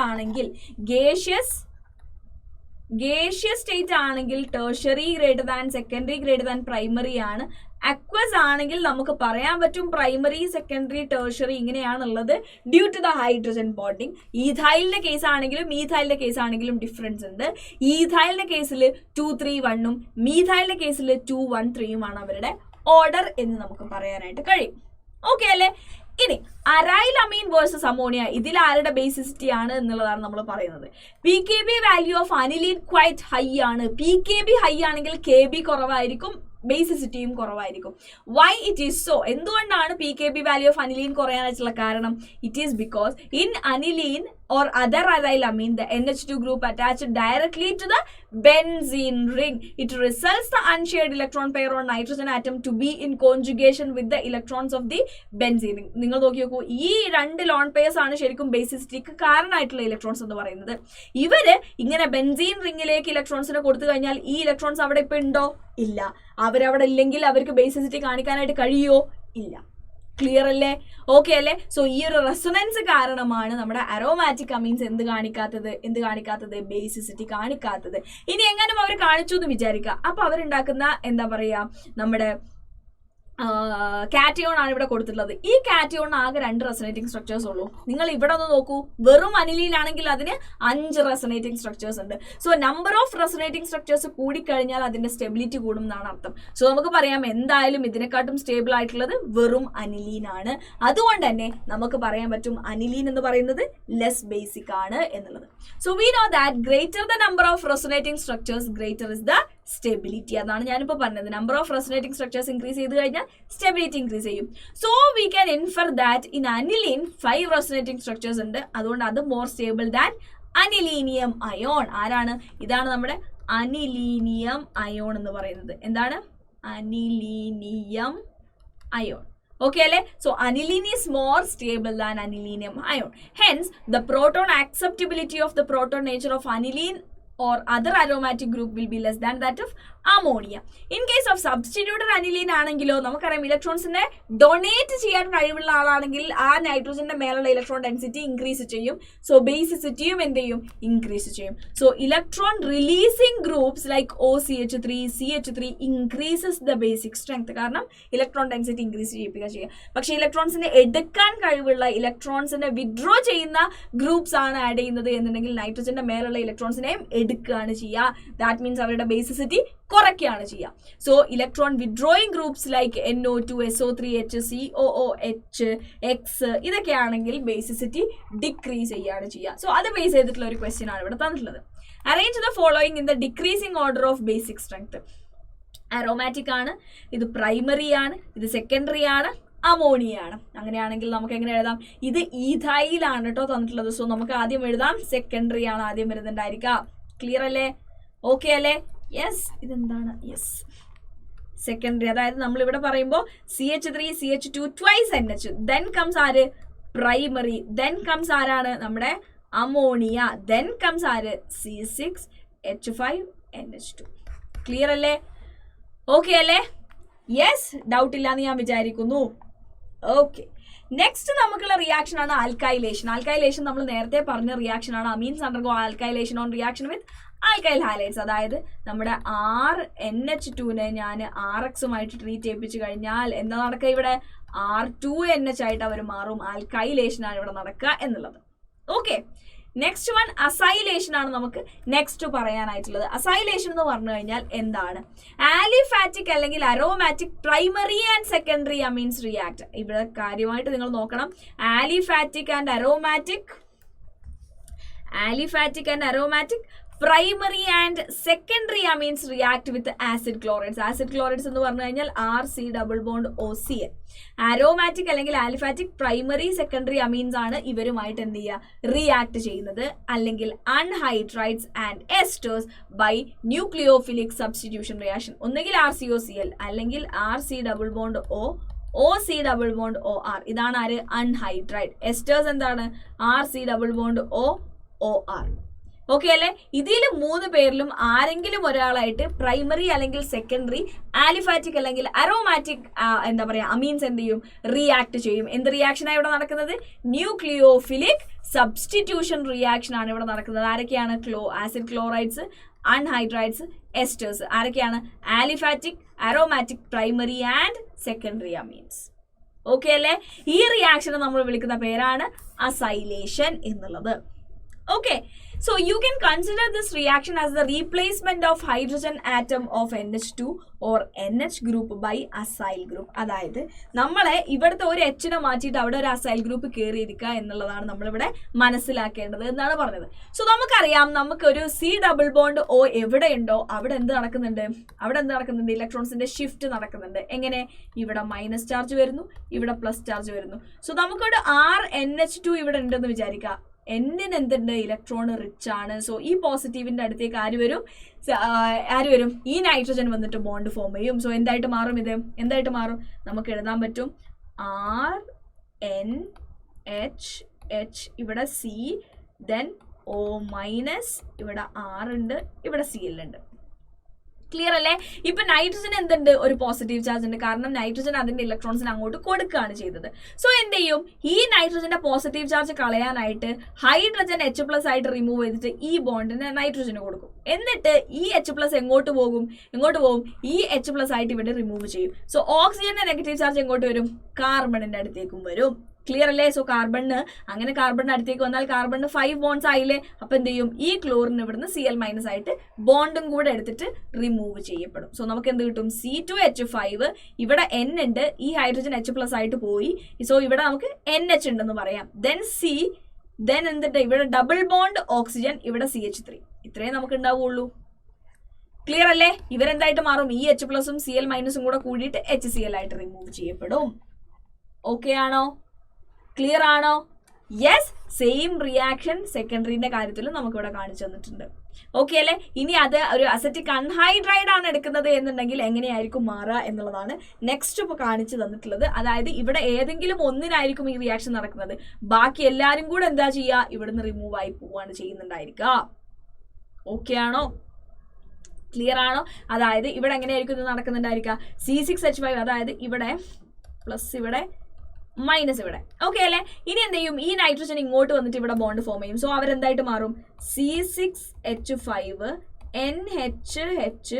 ആണെങ്കിൽ tertiary greater than, secondary greater than primary ആണ്. അക്വസ് ആണെങ്കിൽ നമുക്ക് പറയാൻ പറ്റും പ്രൈമറി, സെക്കൻഡറി, ടെർഷ്യറി ഇങ്ങനെയാണുള്ളത് due to the hydrogen bonding. ഈഥൈലിന്റെ കേസ് ആണെങ്കിലും മീഥൈലിന്റെ കേസ് ആണെങ്കിലും ഡിഫറൻസ് ഉണ്ട്. ഈഥൈലിന്റെ കേസിൽ 2-3-1 മീഥൈലിന്റെ കേസിൽ 2-1-3 അവരുടെ ഓർഡർ എന്ന് നമുക്ക് പറയാനായിട്ട് കഴിയും. ഓക്കെ അല്ലേ? ഇനി അരൈൽ അമീൻ വേഴ്സസ് അമോണിയ, ഇതിൽ ആരുടെ ബേസിസിറ്റി ആണ് എന്നുള്ളതാണ് നമ്മൾ പറയുന്നത്. PKB value of aniline quite high ആണ്. PKB ഹൈ ആണെങ്കിൽ KB കുറവായിരിക്കും, ബേസിസിറ്റിയും കുറവായിരിക്കും. Why it is so? എന്തുകൊണ്ടാണ് PKB വാല്യൂ ഓഫ് അനിലീൻ കുറയാനായിട്ടുള്ള കാരണം? It is because in aniline or other aryl amine, the NH2 group attached directly to the benzene ring. It results the unshared electron pair on nitrogen atom to be in conjugation with the electrons of the benzene ring. നിങ്ങൾ നോക്കി നോക്കൂ, ഈ 2 ലോൺ പെയർസ് ആണ് ശരിക്കും ബേസിസിറ്റിക്ക് കാരണമായിട്ടുള്ള ഇലക്ട്രോൺസ് എന്ന് പറയുന്നത്. ഇവര് ഇങ്ങനെ ബെൻസീൻ റിംഗിലേക്ക് ഇലക്ട്രോൺസിനെ കൊടുത്തു കഴിഞ്ഞാൽ ഈ ഇലക്ട്രോൺസ് അവിടെ ഇപ്പൊ ഉണ്ടോ? ഇല്ല. അവരവിടെ ഇല്ലെങ്കിൽ അവർക്ക് ബേസിസിറ്റി കാണിക്കാനായിട്ട് കഴിയോ? ഇല്ല. ക്ലിയർ അല്ലേ? ഓക്കെ അല്ലേ? സോ ഈ ഒരു റെസൊണൻസ് കാരണമാണ് നമ്മുടെ അരോമാറ്റിക് അമീൻസ് എന്ത് കാണിക്കാത്തത്? ബേസിസിറ്റി കാണിക്കാത്തത്. ഇനി എങ്ങാനും അവർ കാണിച്ചു എന്ന് വിചാരിക്കുക, അപ്പൊ അവരുണ്ടാക്കുന്ന എന്താ പറയാ, നമ്മുടെ കാറ്റയോൺ ആണ് ഇവിടെ കൊടുത്തിട്ടുള്ളത്. ഈ കാറ്റയോൺ ആകെ 2 റെസനേറ്റിംഗ് സ്ട്രക്ചേഴ്സ് ഉള്ളൂ. നിങ്ങൾ ഇവിടെ ഒന്ന് നോക്കൂ, വെറും അനിലീനാണെങ്കിൽ അതിന് 5 റെസനേറ്റിംഗ് സ്ട്രക്ചേഴ്സ് ഉണ്ട്. So number of resonating structures കൂടിക്കഴിഞ്ഞാൽ അതിന്റെ സ്റ്റെബിലിറ്റി കൂടും എന്നാണ് അർത്ഥം. സോ നമുക്ക് പറയാം എന്തായാലും ഇതിനെക്കാട്ടും സ്റ്റേബിൾ ആയിട്ടുള്ളത് വെറും അനിലീനാണ്. അതുകൊണ്ട് തന്നെ നമുക്ക് പറയാൻ പറ്റും അനിലീൻ എന്ന് പറയുന്നത് ലെസ് ബേസിക് ആണ് എന്നുള്ളത്. So we know that greater the number of resonating structures greater is the stability. അതാണ് ഞാനിപ്പോൾ പറഞ്ഞത്. Number of resonating structures increase ചെയ്ത് കഴിഞ്ഞാൽ സ്റ്റെബിലിറ്റി ഇൻക്രീസ് ചെയ്യും. So we can infer that in aniline 5 resonating structures ഉണ്ട്. അതുകൊണ്ട് അത് more stable than anilinium ion. ആരാണ്? ഇതാണ് നമ്മുടെ അനിലീനിയം അയോൺ എന്ന് പറയുന്നത്. എന്താണ്? Anilinium ion. Okay, so aniline is more stable than anilinium ion. Hence, the proton acceptability of the proton nature of aniline or other aromatic group will be less than that of ammonia. In case of substituted aniline ആണെങ്കിലോ നമുക്കറിയാം ഇലക്ട്രോൺസിനെ ഡൊണേറ്റ് ചെയ്യാൻ കഴിവുള്ള ആളാണെങ്കിൽ ആ നൈട്രോജന്റെ മേലുള്ള ഇലക്ട്രോൺ ഡെൻസിറ്റി ഇൻക്രീസ് ചെയ്യും. സോ ബേസിസിറ്റിയും എന്ത് ചെയ്യും? ഇൻക്രീസ് ചെയ്യും. So electron releasing groups like OCH3, CH3 increases the basic strength. കാരണം ഇലക്ട്രോൺ ഡെൻസിറ്റി ഇൻക്രീസ് ചെയ്യിപ്പിക്കുക ചെയ്യുക. പക്ഷേ ഇലക്ട്രോൺസിനെ എടുക്കാൻ കഴിവുള്ള, ഇലക്ട്രോൺസിനെ വിഡ്രോ ചെയ്യുന്ന ഗ്രൂപ്പ്സ് ആണ് ആഡ് ചെയ്യുന്നത് എന്നുണ്ടെങ്കിൽ നൈട്രോജന്റെ മേലുള്ള ഇലക്ട്രോൺസിനെയും എടുക്കുകയാണ് ചെയ്യുക. ദാറ്റ് മീൻസ് അവരുടെ ബേസിസിറ്റി കുറയ്ക്കുകയാണ് ചെയ്യുക. So electron withdrawing groups like NO2, SO3H, COOH, X ഇതൊക്കെ ആണെങ്കിൽ ബേസിസിറ്റി ഡിക്രീസ് ചെയ്യുകയാണ് ചെയ്യുക. സോ അത് ബേസ് ചെയ്തിട്ടുള്ള ഒരു ക്വസ്റ്റ്യൻ ആണ് ഇവിടെ തന്നിട്ടുള്ളത്. Arrange the following in the decreasing order of basic strength. Aromatic ആണ്, ഇത് പ്രൈമറി ആണ്, ഇത് സെക്കൻഡറി ആണ്, അമോണിയ ആണ്. അങ്ങനെയാണെങ്കിൽ നമുക്ക് എങ്ങനെ എഴുതാം? ഇത് ഈഥൈലാണ് കേട്ടോ തന്നിട്ടുള്ളത്. സോ നമുക്ക് ആദ്യം എഴുതാം സെക്കൻഡറി ആണ് ആദ്യം വരുന്നുണ്ടായിരിക്കുക. ക്ലിയർ അല്ലേ? ഓക്കെ അല്ലേ? യെസ്. ഇതെന്താണ്? Yes, secondary. അതായത് നമ്മളിവിടെ പറയുമ്പോൾ CH3, CH2 twice NH, then comes ആര്? പ്രൈമറി. ദെൻ കംസ് ആരാണ്? നമ്മുടെ അമോണിയ. ദെൻ കംസ് ആര്? C6H5NH2. ക്ലിയർ അല്ലേ? ഓക്കെ അല്ലേ? യെസ്, ഡൗട്ട് ഇല്ലാന്ന് ഞാൻ വിചാരിക്കുന്നു. ഓക്കെ, നെക്സ്റ്റ് നമുക്കുള്ള റിയാക്ഷൻ ആണ് ആൽക്കൈലേഷൻ. ആൽക്കൈലേഷൻ നമ്മൾ നേരത്തെ പറഞ്ഞ റിയാക്ഷൻ ആണ്. Amines undergo alkylation on reaction with alkyl halides. അതായത് നമ്മുടെ RNH2നെ ഞാൻ RXുമായിട്ട് ട്രീറ്റ് ചെയ്യിപ്പിച്ചു കഴിഞ്ഞാൽ എന്താ നടക്കുക? ഇവിടെ R2NH ആയിട്ട് അവർ മാറും. ആൽക്കൈലേഷൻ ആണ് ഇവിടെ നടക്കുക എന്നുള്ളത്. ഓക്കെ, നെക്സ്റ്റ് വൺ അസൈലേഷൻ ആണ് നമുക്ക് നെക്സ്റ്റ് പറയാനായിട്ടുള്ളത്. അസൈലേഷൻ എന്ന് പറഞ്ഞു കഴിഞ്ഞാൽ എന്താണ്? ആലിഫാറ്റിക് അല്ലെങ്കിൽ aromatic primary and secondary amines react. ഇവിടെ കാര്യമായിട്ട് നിങ്ങൾ നോക്കണം. Aliphatic and aromatic, primary and secondary amines react with acid chlorides. Acid chlorides എന്ന് പറഞ്ഞു കഴിഞ്ഞാൽ RC double bond OCl. aromatic അല്ലെങ്കിൽ aliphatic primary secondary amines ആണ് ഇവരുമായിട്ട് എന്ത് ചെയ്യുക? റിയാക്ട് ചെയ്യുന്നത്. അല്ലെങ്കിൽ anhydrides and esters by nucleophilic substitution reaction. ഒന്നുകിൽ RCOCl അല്ലെങ്കിൽ RC double bond OC double bond OR. ഇതാണ് ആര്? അൺഹൈഡ്രൈഡ്. എസ്റ്റേഴ്സ് എന്താണ്? RC double bond OR. Okay അല്ലേ? ഇതിൽ 3 പേരിലും ആരെങ്കിലും ഒരാളായിട്ട് പ്രൈമറി അല്ലെങ്കിൽ സെക്കൻഡറി, ആലിഫാറ്റിക് അല്ലെങ്കിൽ അരോമാറ്റിക് എന്താ പറയുക അമീൻസ് എന്ത് ചെയ്യും? റിയാക്ട് ചെയ്യും. എന്ത് റിയാക്ഷനാണ് ഇവിടെ നടക്കുന്നത്? ന്യൂക്ലിയോഫിലിക് സബ്സ്റ്റിറ്റ്യൂഷൻ റിയാക്ഷൻ ആണ് ഇവിടെ നടക്കുന്നത്. ആരൊക്കെയാണ്? Acid chlorides, anhydrides, esters. ആരൊക്കെയാണ്? Aliphatic, aromatic, primary and secondary amines. Okay അല്ലേ? ഈ റിയാക്ഷനെ നമ്മൾ വിളിക്കുന്ന പേരാണ് അസൈലേഷൻ എന്നുള്ളത്. Okay, so you can consider this reaction as the replacement of hydrogen atom of NH2 or NH group by acyl group. അതായത് നമ്മളെ ഇവിടുത്തെ ഒരു Hനെ മാറ്റിയിട്ട് അവിടെ ഒരു അസൈൽ ഗ്രൂപ്പ് കയറിയിരിക്കുക എന്നുള്ളതാണ് നമ്മളിവിടെ മനസ്സിലാക്കേണ്ടത് എന്നാണ് പറഞ്ഞത്. സോ നമുക്കറിയാം, നമുക്കൊരു C ഡബിൾ ബോണ്ട് O എവിടെയുണ്ടോ അവിടെ എന്ത് നടക്കുന്നുണ്ട്? ഇലക്ട്രോൺസിന്റെ ഷിഫ്റ്റ് നടക്കുന്നുണ്ട്. എങ്ങനെ? ഇവിടെ മൈനസ് ചാർജ് വരുന്നു, ഇവിടെ പ്ലസ് ചാർജ് വരുന്നു. സോ നമുക്കൊരു RNH2 ഇവിടെ ഉണ്ടെന്ന് വിചാരിക്കുക. എന്നിന് എന്തുണ്ട്? ഇലക്ട്രോൺ റിച്ച് ആണ്. സോ ഈ പോസിറ്റീവിന്റെ അടുത്തേക്ക് ആര് വരും? ഈ നൈട്രജൻ വന്നിട്ട് ബോണ്ട് ഫോം ചെയ്യും. സോ എന്തായിട്ട് മാറും? ഇത് എന്തായിട്ട് മാറും? നമുക്ക് എഴുതാൻ പറ്റും RNH, ഇവിടെ C, then O മൈനസ്, ഇവിടെ R ഉണ്ട്, ഇവിടെ Cl ഉണ്ട്. ക്ലിയർ അല്ലേ? ഇപ്പൊ നൈട്രജൻ എന്തുണ്ട്? ഒരു പോസിറ്റീവ് ചാർജ് ഉണ്ട്. കാരണം നൈട്രജൻ അതിന്റെ ഇലക്ട്രോൺസിന് അങ്ങോട്ട് കൊടുക്കുകയാണ് ചെയ്തത്. സോ എന്ത് ചെയ്യും? ഈ നൈട്രജന്റെ പോസിറ്റീവ് ചാർജ് കളയാനായിട്ട് ഹൈഡ്രജൻ H+ ആയിട്ട് റിമൂവ് ചെയ്തിട്ട് ഈ ബോണ്ടിന് നൈട്രജന് കൊടുക്കും. എന്നിട്ട് ഈ H+ എങ്ങോട്ട് പോകും? ഈ H+ ആയിട്ട് ഇവിടെ റിമൂവ് ചെയ്യും. സോ ഓക്സിജന്റെ നെഗറ്റീവ് ചാർജ് എങ്ങോട്ട് വരും? കാർബണിന്റെ അടുത്തേക്കും വരും. ക്ലിയർ അല്ലേ? സോ കാർബണിന് അടുത്തേക്ക് വന്നാൽ കാർബണിന് 5 ബോൺസ് ആയില്ലേ? അപ്പൊ എന്ത് ചെയ്യും? ഈ ക്ലോറിന് ഇവിടുന്ന് Cl- ആയിട്ട് ബോണ്ടും കൂടെ എടുത്തിട്ട് റിമൂവ് ചെയ്യപ്പെടും. സോ നമുക്ക് എന്ത് കിട്ടും? C2H5. ഇവിടെ N ഉണ്ട്, ഈ ഹൈഡ്രജൻ H+ ആയിട്ട് പോയി. സോ ഇവിടെ നമുക്ക് NH ഉണ്ടെന്ന് പറയാം. ദെൻ എന്തിട്ട്? ഇവിടെ ഡബിൾ ബോണ്ട് ഓക്സിജൻ, ഇവിടെ CH3. ഇത്രയും നമുക്ക് ഉണ്ടാവുള്ളൂ. ക്ലിയർ അല്ലേ? ഇവരെന്തായിട്ട് മാറും? ഈ എച്ച് പ്ലസും Cl മൈനസും കൂടെ കൂടിയിട്ട് HCl ആയിട്ട് റിമൂവ് ചെയ്യപ്പെടും. ഓക്കെ ആണോ? ക്ലിയർ ആണോ? യെസ്. സെയിം റിയാക്ഷൻ സെക്കൻഡറിന്റെ കാര്യത്തിലും നമുക്കിവിടെ കാണിച്ചു തന്നിട്ടുണ്ട്. ഓക്കെ അല്ലേ? ഇനി അത് ഒരു അസറ്റിക് അൺഹൈഡ്രൈഡ് ആണ് എടുക്കുന്നത് എന്നുണ്ടെങ്കിൽ എങ്ങനെയായിരിക്കും മാറുക എന്നുള്ളതാണ് നെക്സ്റ്റ് ഇപ്പോൾ കാണിച്ചു തന്നിട്ടുള്ളത്. അതായത് ഇവിടെ ഏതെങ്കിലും ഒന്നിനായിരിക്കും ഈ റിയാക്ഷൻ നടക്കുന്നത്, ബാക്കി എല്ലാവരും കൂടെ എന്താ ചെയ്യുക? ഇവിടുന്ന് റിമൂവ് ആയി പോവാണ് ചെയ്യുന്നുണ്ടായിരിക്കുക. ഓക്കെ ആണോ? ക്ലിയർ ആണോ? അതായത് ഇവിടെ എങ്ങനെയായിരിക്കും ഇത് നടക്കുന്നുണ്ടായിരിക്കുക? C6H5, അതായത് ഇവിടെ പ്ലസ് ഇവിടെ മൈനസ് ഇവിടെ. ഓക്കെ അല്ലേ? ഇനി എന്ത് ചെയ്യും? ഈ നൈട്രജൻ ഇങ്ങോട്ട് വന്നിട്ട് ഇവിടെ ബോണ്ട് ഫോം ചെയ്യും. സോ അവരെന്തായിട്ട് മാറും? C6H5 NH,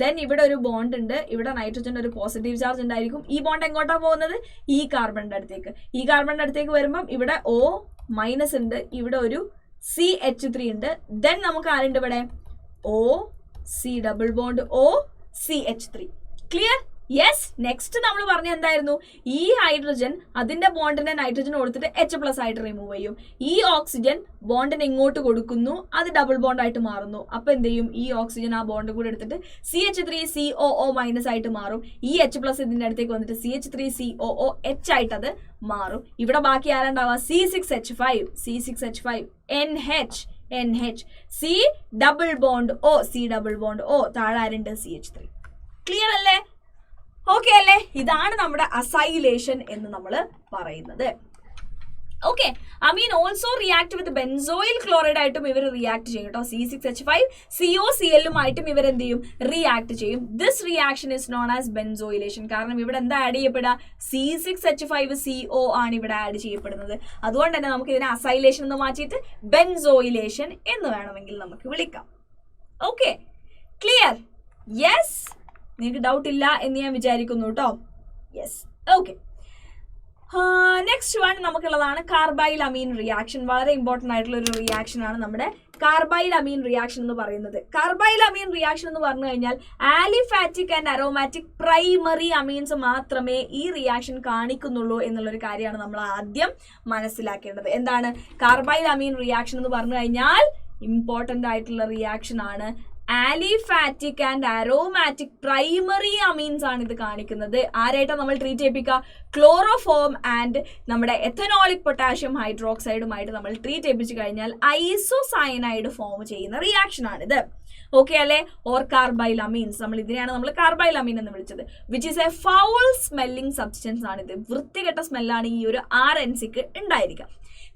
ദെൻ ഇവിടെ ഒരു ബോണ്ട് ഉണ്ട്, ഇവിടെ നൈട്രജന്റെ ഒരു പോസിറ്റീവ് ചാർജ് ഉണ്ടായിരിക്കും. ഈ ബോണ്ട് എങ്ങോട്ടാ പോകുന്നത്? ഈ കാർബണിന്റെ അടുത്തേക്ക്. ഈ കാർബണിന്റെ അടുത്തേക്ക് വരുമ്പം ഇവിടെ O മൈനസ് ഉണ്ട്, ഇവിടെ ഒരു CH3 ഉണ്ട്, ദെൻ നമുക്ക് ആരുണ്ട് ഇവിടെ? OC double bond OCH3. Clear? Yes. Next നമ്മൾ പറഞ്ഞ എന്തായിരുന്നു? ഈ ഹൈഡ്രജൻ അതിന്റെ ബോണ്ടിനെ നൈട്രജൻ കൊടുത്തിട്ട് H+ ആയിട്ട് റിമൂവ് ചെയ്യും. ഈ ഓക്സിജൻ ബോണ്ടിനെ ഇങ്ങോട്ട് കൊടുക്കുന്നു, അത് ഡബിൾ ബോണ്ട് ആയിട്ട് മാറുന്നു. അപ്പൊ എന്ത് ചെയ്യും? ഈ ഓക്സിജൻ ആ ബോണ്ട് കൂടെ എടുത്തിട്ട് CH3COO- ആയിട്ട് മാറും. ഈ H+ ഇതിന്റെ അടുത്തേക്ക് വന്നിട്ട് CH3COOH ആയിട്ട് അത് മാറും. ഇവിടെ ബാക്കി ആരുണ്ടാവുക? C6H5 NH C double bond O താഴെ ആരുണ്ട്? CH3. ക്ലിയർ അല്ലേ? ഓക്കെ അല്ലേ? ഇതാണ് നമ്മുടെ അസൈലേഷൻ എന്ന് നമ്മൾ പറയുന്നത്. Okay. Amine also react with benzoyl chloride ആയിട്ടും ഇവർ റിയാക്ട് ചെയ്യും കേട്ടോ. C6H5 COCl ഇവർ എന്ത് ചെയ്യും? റിയാക്ട് ചെയ്യും. This reaction is known as ബെൻസോയിലേഷൻ. കാരണം ഇവിടെ എന്താ ആഡ് ചെയ്യപ്പെടുക? C6H5CO ആണ് ഇവിടെ ആഡ് ചെയ്യപ്പെടുന്നത്. അതുകൊണ്ട് തന്നെ നമുക്ക് ഇതിനെ അസൈലേഷൻ എന്ന് മാറ്റിയിട്ട് ബെൻസോയിലേഷൻ എന്ന് വേണമെങ്കിൽ നമുക്ക് വിളിക്കാം. Okay, clear? യെസ്. നിങ്ങൾക്ക് ഡൗട്ട് ഇല്ല എന്ന് ഞാൻ വിചാരിക്കുന്നു കേട്ടോ. യെസ്. ഓക്കെ. നെക്സ്റ്റ് വൺ നമുക്കുള്ളതാണ് കാർബൈൽ അമീൻ റിയാക്ഷൻ. വളരെ ഇമ്പോർട്ടൻ്റ് ആയിട്ടുള്ള ഒരു റിയാക്ഷൻ ആണ് നമ്മുടെ കാർബൈൽ അമീൻ റിയാക്ഷൻ എന്ന് പറയുന്നത്. കാർബൈൽ അമീൻ റിയാക്ഷൻ എന്ന് പറഞ്ഞു കഴിഞ്ഞാൽ aliphatic and aromatic primary amines മാത്രമേ ഈ റിയാക്ഷൻ കാണിക്കുന്നുള്ളൂ എന്നുള്ളൊരു കാര്യമാണ് നമ്മൾ ആദ്യം മനസ്സിലാക്കേണ്ടത്. എന്താണ് കാർബൈൽ അമീൻ റിയാക്ഷൻ എന്ന് പറഞ്ഞു കഴിഞ്ഞാൽ? ഇമ്പോർട്ടൻ്റ് ആയിട്ടുള്ള റിയാക്ഷൻ ആണ്. Aliphatic and aromatic primary amines ആണ് ഇത് കാണിക്കുന്നത്. ആരായിട്ടാണ് നമ്മൾ ട്രീറ്റ് ചെയ്യിപ്പിക്കുക? ക്ലോറോഫോം ആൻഡ് നമ്മുടെ എഥനോളിക് പൊട്ടാഷ്യം ഹൈഡ്രോക്സൈഡുമായിട്ട് നമ്മൾ ട്രീറ്റ് ചെയ്യിപ്പിച്ചു കഴിഞ്ഞാൽ ഐസോസയനൈഡ് ഫോം ചെയ്യുന്ന റിയാക്ഷൻ ആണിത്. ഓക്കെ അല്ലേ? ഓർ കാർബൈൽ അമീൻസ്, നമ്മൾ ഇതിനെയാണ് നമ്മൾ കാർബൈൽ അമീൻ എന്ന് വിളിച്ചത്. Which is A foul smelling substance ആണിത്. വൃത്തികെട്ട സ്മെല്ലാണ് ഈ ഒരു RNCക്ക് ഉണ്ടായിരിക്കുക.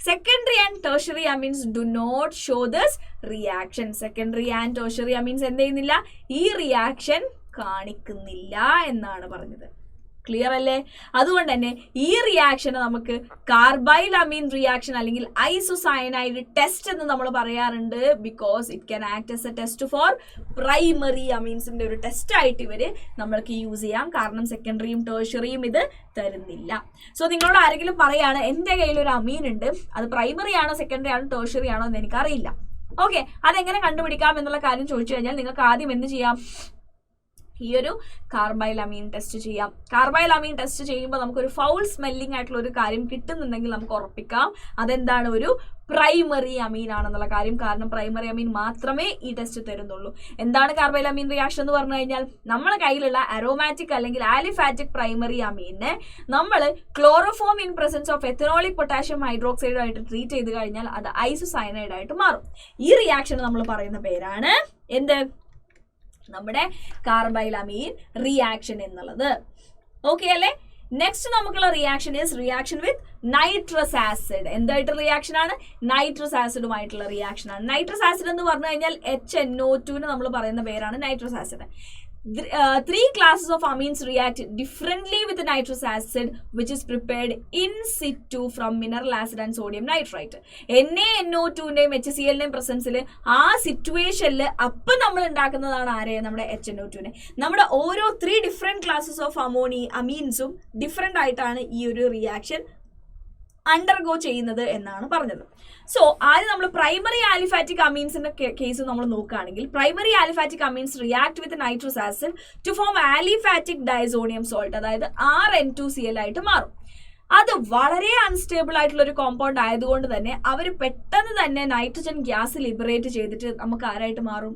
Secondary and tertiary amines do not show this reaction. Secondary and tertiary amines എന്ത് ചെയ്യുന്നില്ല? ഈ റിയാക്ഷൻ കാണിക്കുന്നില്ല എന്നാണ് പറഞ്ഞത്. ക്ലിയർ അല്ലേ? അതുകൊണ്ട് തന്നെ ഈ റിയാക്ഷന് നമുക്ക് കാർബൈൽ അമീൻ റിയാക്ഷൻ അല്ലെങ്കിൽ ഐസോസയനൈഡ് ടെസ്റ്റ് എന്ന് നമ്മൾ പറയാറുണ്ട്. Because it can act as a test for primary അമീൻസിന്റെ ഒരു ടെസ്റ്റ് ആയിട്ട് ഇവര് നമ്മൾക്ക് യൂസ് ചെയ്യാം. കാരണം സെക്കൻഡറിയും ടേഴ്ഷ്യറിയും ഇത് തരുന്നില്ല. സോ നിങ്ങളോട് ആരെങ്കിലും പറയാണ് എൻ്റെ കയ്യിൽ ഒരു അമീൻ ഉണ്ട്, അത് പ്രൈമറി ആണോ സെക്കൻഡറി ആണോ ടേഴ്ഷ്യറി ആണോ എന്ന് എനിക്കറിയില്ല. ഓക്കെ, അതെങ്ങനെ കണ്ടുപിടിക്കാം എന്നുള്ള കാര്യം ചോദിച്ചു കഴിഞ്ഞാൽ നിങ്ങൾക്ക് ആദ്യം എന്ത് ചെയ്യാം? ഈ ഒരു കാർബൈൽ അമീൻ ടെസ്റ്റ് ചെയ്യാം. കാർബൈൽ അമീൻ ടെസ്റ്റ് ചെയ്യുമ്പോൾ നമുക്കൊരു ഫൗൾ സ്മെല്ലിംഗ് ആയിട്ടുള്ള ഒരു കാര്യം കിട്ടുന്നുണ്ടെങ്കിൽ നമുക്ക് ഉറപ്പിക്കാം അതെന്താണ്? ഒരു പ്രൈമറി അമീൻ ആണെന്നുള്ള കാര്യം. കാരണം പ്രൈമറി അമീൻ മാത്രമേ ഈ ടെസ്റ്റ് തരുന്നുള്ളൂ. എന്താണ് കാർബൈൽ അമീൻ റിയാക്ഷൻ എന്ന് പറഞ്ഞു കഴിഞ്ഞാൽ? നമ്മുടെ കയ്യിലുള്ള അരോമാറ്റിക് അല്ലെങ്കിൽ ആലിഫാറ്റിക് പ്രൈമറി അമീനെ നമ്മൾ chloroform in presence of ethanolic potassium hydroxide ആയിട്ട് ട്രീറ്റ് ചെയ്ത് കഴിഞ്ഞാൽ അത് ഐസോസയനൈഡ് ആയിട്ട് മാറും. ഈ റിയാക്ഷൻ നമ്മൾ പറയുന്ന പേരാണ് എന്ത്? നമ്മുടെ കാർബൈൽ അമീൻ റിയാക്ഷൻ എന്നുള്ളത്. ഓക്കെ അല്ലേ? നെക്സ്റ്റ് നമുക്കുള്ള reaction is reaction with nitrous acid. എന്തായിട്ട് റിയാക്ഷൻ ആണ്? നൈട്രസ് ആസിഡുമായിട്ടുള്ള റിയാക്ഷൻ ആണ്. നൈട്രസ് ആസിഡ് എന്ന് പറഞ്ഞു കഴിഞ്ഞാൽ HNO2 നമ്മൾ പറയുന്ന പേരാണ് nitrous acid. 3 classes of amines react differently with nitrous acid which is prepared in situ from mineral acid and sodium nitrite. NaNO2ന്റെയും HCl-ന്റെയും പ്രസൻസിൽ ആ സിറ്റുവേഷനിൽ അപ്പം നമ്മൾ ഉണ്ടാക്കുന്നതാണ് ആരെ? നമ്മുടെ HNO2നെ. നമ്മുടെ ഓരോ 3 ഡിഫറെന്റ് ക്ലാസ്സസ് ഓഫ് അമീൻസും ഡിഫറെന്റ് ആയിട്ടാണ് ഈ ഒരു റിയാക്ഷൻ അണ്ടർഗോ ചെയ്യുന്നത് എന്നാണ് പറഞ്ഞത്. സോ ആദ്യം നമ്മൾ പ്രൈമറി ആലിഫാറ്റിക് അമീൻസിന്റെ കേസ് നമ്മൾ നോക്കുകയാണെങ്കിൽ primary aliphatic amines react with nitrous acid to form aliphatic diazonium salt, അതായത് RN2Cl ആയിട്ട് മാറും. അത് വളരെ അൺസ്റ്റേബിൾ ആയിട്ടുള്ള ഒരു കോമ്പൗണ്ട് ആയതുകൊണ്ട് തന്നെ അവർ പെട്ടെന്ന് തന്നെ നൈട്രജൻ ഗ്യാസ് ലിബറേറ്റ് ചെയ്തിട്ട് നമുക്ക് ആരായിട്ട് മാറും?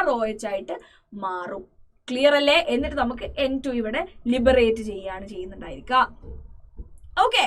ROH ആയിട്ട് മാറും. ക്ലിയർ അല്ലേ? എന്നിട്ട് നമുക്ക് N2 ഇവിടെ ലിബറേറ്റ് ചെയ്യുന്നുണ്ടായിരിക്കുക. Okay,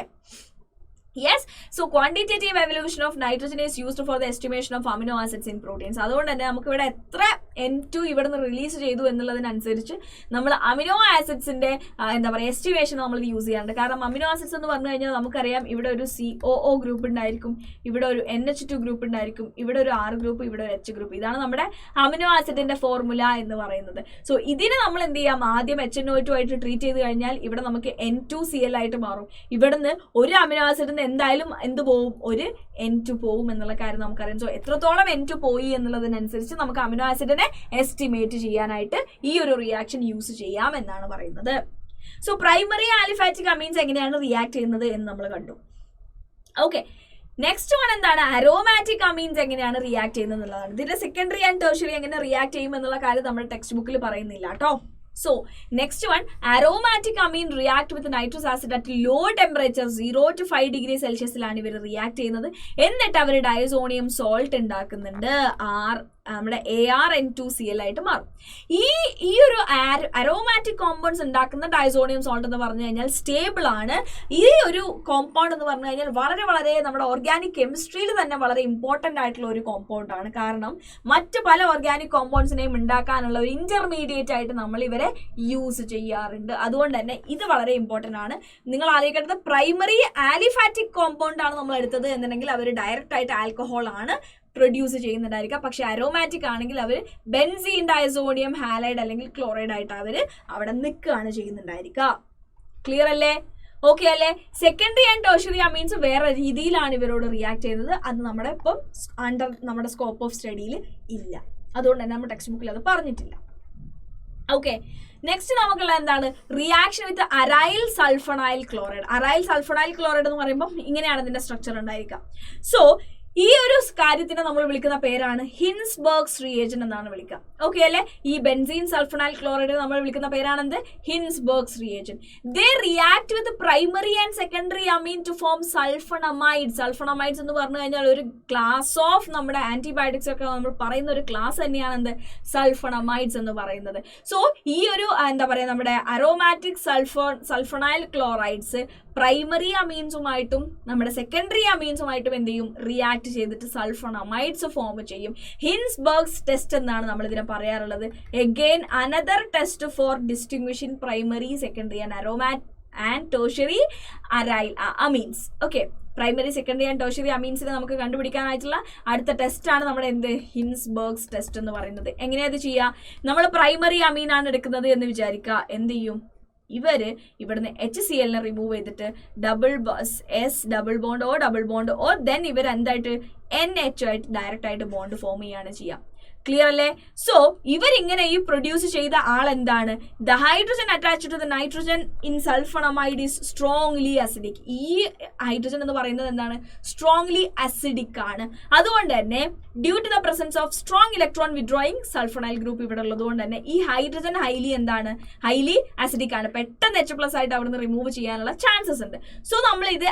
yes. So quantitative evolution of nitrogen is used for the estimation of amino acids in proteins. അതുകൊണ്ട് തന്നെ നമുക്ക് ഇവിടെ എത്ര N2 ഇവിടെ നിന്ന് റിലീസ് ചെയ്തു എന്നുള്ളതിനനുസരിച്ച് നമ്മൾ അമിനോ ആസിഡ്സിന്റെ എന്താ പറയുക എസ്റ്റിമേഷൻ നമ്മൾ യൂസ് ചെയ്യാറുണ്ട്. കാരണം അമിനോ ആസിഡ്സ് എന്ന് പറഞ്ഞു കഴിഞ്ഞാൽ നമുക്കറിയാം ഇവിടെ ഒരു COO ഗ്രൂപ്പ് ഉണ്ടായിരിക്കും, ഇവിടെ ഒരു NH2 ഗ്രൂപ്പ് ഉണ്ടായിരിക്കും, ഇവിടെ ഒരു R ഗ്രൂപ്പ്, ഇവിടെ ഒരു H ഗ്രൂപ്പ്. ഇതാണ് നമ്മുടെ അമിനോ ആസിഡിന്റെ ഫോർമുല എന്ന് പറയുന്നത്. സോ ഇതിന് നമ്മൾ എന്ത് ചെയ്യാം? ആദ്യം HNO2 ആയിട്ട് ട്രീറ്റ് ചെയ്ത് കഴിഞ്ഞാൽ ഇവിടെ നമുക്ക് N2Cl ആയിട്ട് മാറും. ഇവിടുന്ന് ഒരു അമിനോ ആസിഡിന് എന്തായാലും എന്ത് പോവും? ഒരു N2 പോവും എന്നുള്ള കാര്യം നമുക്കറിയാം. സോ എത്രത്തോളം N2 പോയി എന്നുള്ളതിനനുസരിച്ച് നമുക്ക് അമിനോ ആസിഡിനെ എസ്റ്റിമേറ്റ് ചെയ്യാനായിട്ട് ഈ ഒരു റിയാക്ഷൻ യൂസ് ചെയ്യാം എന്നാണ് പറയുന്നത്. സോ പ്രൈമറി ആലിഫാറ്റിക് അമീൻസ് എങ്ങനെയാണ് റിയാക്ട് ചെയ്യുന്നത് എന്ന് നമ്മൾ കണ്ടു. ഓക്കെ, നെക്സ്റ്റ് വൺ എന്താണ്? അരോമാറ്റിക് അമീൻസ് എങ്ങനെയാണ് റിയാക്ട് ചെയ്യുന്നത് എന്നുള്ളതാണ്. ഇതിന്റെ സെക്കൻഡറി ആൻഡ് ടെർഷ്യറി എങ്ങനെ റിയാക്ട് ചെയ്യും എന്നുള്ള കാര്യം നമ്മുടെ ടെക്സ്റ്റ് ബുക്കിൽ പറയുന്നില്ല കേട്ടോ. So next one, aromatic amine react with nitrous acid at low temperature 0 to 5 degrees Celsius ലാണ് ഇവർ റിയാക്ട് ചെയ്യുന്നത്. എന്നിട്ട് അവർ ഡയസോണിയം സോൾട്ട് ഉണ്ടാക്കുന്നുണ്ട്, നമ്മുടെ ArN2Cl ആയിട്ട് മാറും. ഈ ഒരു അരോമാറ്റിക് കോമ്പൗണ്ട്സ് ഉണ്ടാക്കുന്ന ഡയസോണിയം സോൾട്ട് എന്ന് പറഞ്ഞു കഴിഞ്ഞാൽ സ്റ്റേബിൾ ആണ്. ഈ ഒരു കോമ്പൗണ്ട് എന്ന് പറഞ്ഞു കഴിഞ്ഞാൽ വളരെ വളരെ നമ്മുടെ ഓർഗാനിക് കെമിസ്ട്രിയിൽ തന്നെ വളരെ ഇമ്പോർട്ടൻ്റ് ആയിട്ടുള്ള ഒരു കോമ്പൗണ്ട് ആണ്. കാരണം മറ്റ് പല ഓർഗാനിക് കോമ്പൗണ്ട്സിനെയും ഉണ്ടാക്കാനുള്ള ഒരു ഇന്റർമീഡിയറ്റ് ആയിട്ട് നമ്മൾ ഇവരെ യൂസ് ചെയ്യാറുണ്ട്. അതുകൊണ്ട് തന്നെ ഇത് വളരെ ഇമ്പോർട്ടൻ്റ് ആണ്. നിങ്ങൾ ആലോചിക്കേണ്ടത് പ്രൈമറി ആലിഫാറ്റിക് കോമ്പൗണ്ട് ആണ് നമ്മൾ എടുത്തത് എന്നുണ്ടെങ്കിൽ അവർ ഡയറക്റ്റ് ആയിട്ട് ആൽക്കഹോൾ ആണ് പ്രൊഡ്യൂസ് ചെയ്യുന്നുണ്ടായിരിക്കുക. പക്ഷെ അരോമാറ്റിക് ആണെങ്കിൽ അവർ ബെൻസീൻ ഡയസോണിയം ഹാലൈഡ് അല്ലെങ്കിൽ ക്ലോറൈഡ് ആയിട്ട് അവർ അവിടെ നിൽക്കുകയാണ് ചെയ്യുന്നുണ്ടായിരിക്കുക. ക്ലിയർ അല്ലേ? ഓക്കെ അല്ലേ? സെക്കൻഡറി ആൻഡ് ടെർഷ്യറി അമീൻസ് വേറെ രീതിയിലാണ് ഇവരോട് റിയാക്ട് ചെയ്യുന്നത്. അത് നമ്മുടെ ഇപ്പം അണ്ടർ നമ്മുടെ സ്കോപ്പ് ഓഫ് സ്റ്റഡിയിൽ ഇല്ല. അതുകൊണ്ട് തന്നെ നമ്മുടെ ടെക്സ്റ്റ് ബുക്കിൽ അത് പറഞ്ഞിട്ടില്ല. ഓക്കെ, നെക്സ്റ്റ് നമുക്കുള്ള എന്താണ്? Reaction with aril sulphonyl chloride. Aril sulphonyl chloride എന്ന് പറയുമ്പോൾ ഇങ്ങനെയാണ് ഇതിന്റെ സ്ട്രക്ചർ ഉണ്ടായിരിക്കുക. സോ ഈ ഒരു കാര്യത്തിനെ നമ്മൾ വിളിക്കുന്ന പേരാണ് ഹിൻസ്ബർഗ്സ് റിയേജന്റ് എന്നാണ് വിളിക്കുക. ഓക്കെ അല്ലെ? ഈ ബെൻസീൻ സൾഫണൈൽ ക്ലോറൈഡ് നമ്മൾ വിളിക്കുന്ന പേരാണെന്ത്? Hinsberg's reagent. They react with primary and secondary amine to form sulphonamides. Sulphonamides എന്ന് പറഞ്ഞു കഴിഞ്ഞാൽ ഒരു ക്ലാസ് ഓഫ് നമ്മുടെ ആന്റിബയോട്ടിക്സ് ഒക്കെ നമ്മൾ പറയുന്ന ഒരു ക്ലാസ് തന്നെയാണ് എന്ത്? സൾഫണമൈഡ്സ് എന്ന് പറയുന്നത്. സോ ഈ ഒരു എന്താ പറയുക നമ്മുടെ അരോമാറ്റിക് സൾഫണൈൽ ക്ലോറൈഡ്സ് പ്രൈമറി അമീൻസുമായിട്ടും നമ്മുടെ സെക്കൻഡറി അമീൻസുമായിട്ടും എന്ത് ചെയ്യും? റിയാക്ട് ചെയ്തിട്ട് സൾഫണമൈഡ്സ് ഫോം ചെയ്യും. ഹിൻസ്ബർഗ്സ് ടെസ്റ്റ് എന്നാണ് നമ്മൾ ഇതിനെ പറയാറുള്ളത്. Again another test for distinguishing primary, secondary and tertiary amines. Okay, primary, secondary and tertiary അമീൻസിനെ നമുക്ക് കണ്ടുപിടിക്കാനായിട്ടുള്ള അടുത്ത ടെസ്റ്റാണ് നമ്മുടെ എന്ത്? ഹിൻസ്ബർഗ്സ് ടെസ്റ്റ് എന്ന് പറയുന്നത്. എങ്ങനെയാ ഇത് ചെയ്യുക? നമ്മൾ പ്രൈമറി അമീൻ ആണ് എടുക്കുന്നത് എന്ന് വിചാരിക്കുക. എന്ത് ചെയ്യും? ഇവര് ഇവിടുന്ന് HCl റിമൂവ് ചെയ്തിട്ട് ഡബിൾ ബോണ്ട് ഓ ദെൻ ഇവർ എന്തായിട്ട് NH ആയിട്ട് ഡയറക്റ്റ് ആയിട്ട് ബോണ്ട് ഫോം ചെയ്യാണ് ചെയ്യുക. ക്ലിയർ അല്ലേ? സോ ഇവരിങ്ങനെ ഈ പ്രൊഡ്യൂസ് ചെയ്ത ആൾ എന്താണ്? The hydrogen attached to the nitrogen in sulphonamide is strongly acidic. ഈ ഹൈഡ്രജൻ എന്ന് പറയുന്നത് എന്താണ്? സ്ട്രോങ്ലി അസിഡിക് ആണ്. അതുകൊണ്ട് തന്നെ due to the presence of strong electron withdrawing sulphonyl group ഇവിടെ ഉള്ളതുകൊണ്ട് തന്നെ ഈ ഹൈഡ്രജൻ ഹൈലി അസിഡിക് ആണ്. പെട്ടെന്ന് H+ ആയിട്ട് അവിടുന്ന് റിമൂവ് ചെയ്യാനുള്ള ചാൻസസ് ഉണ്ട്. സോ നമ്മൾ ഇത്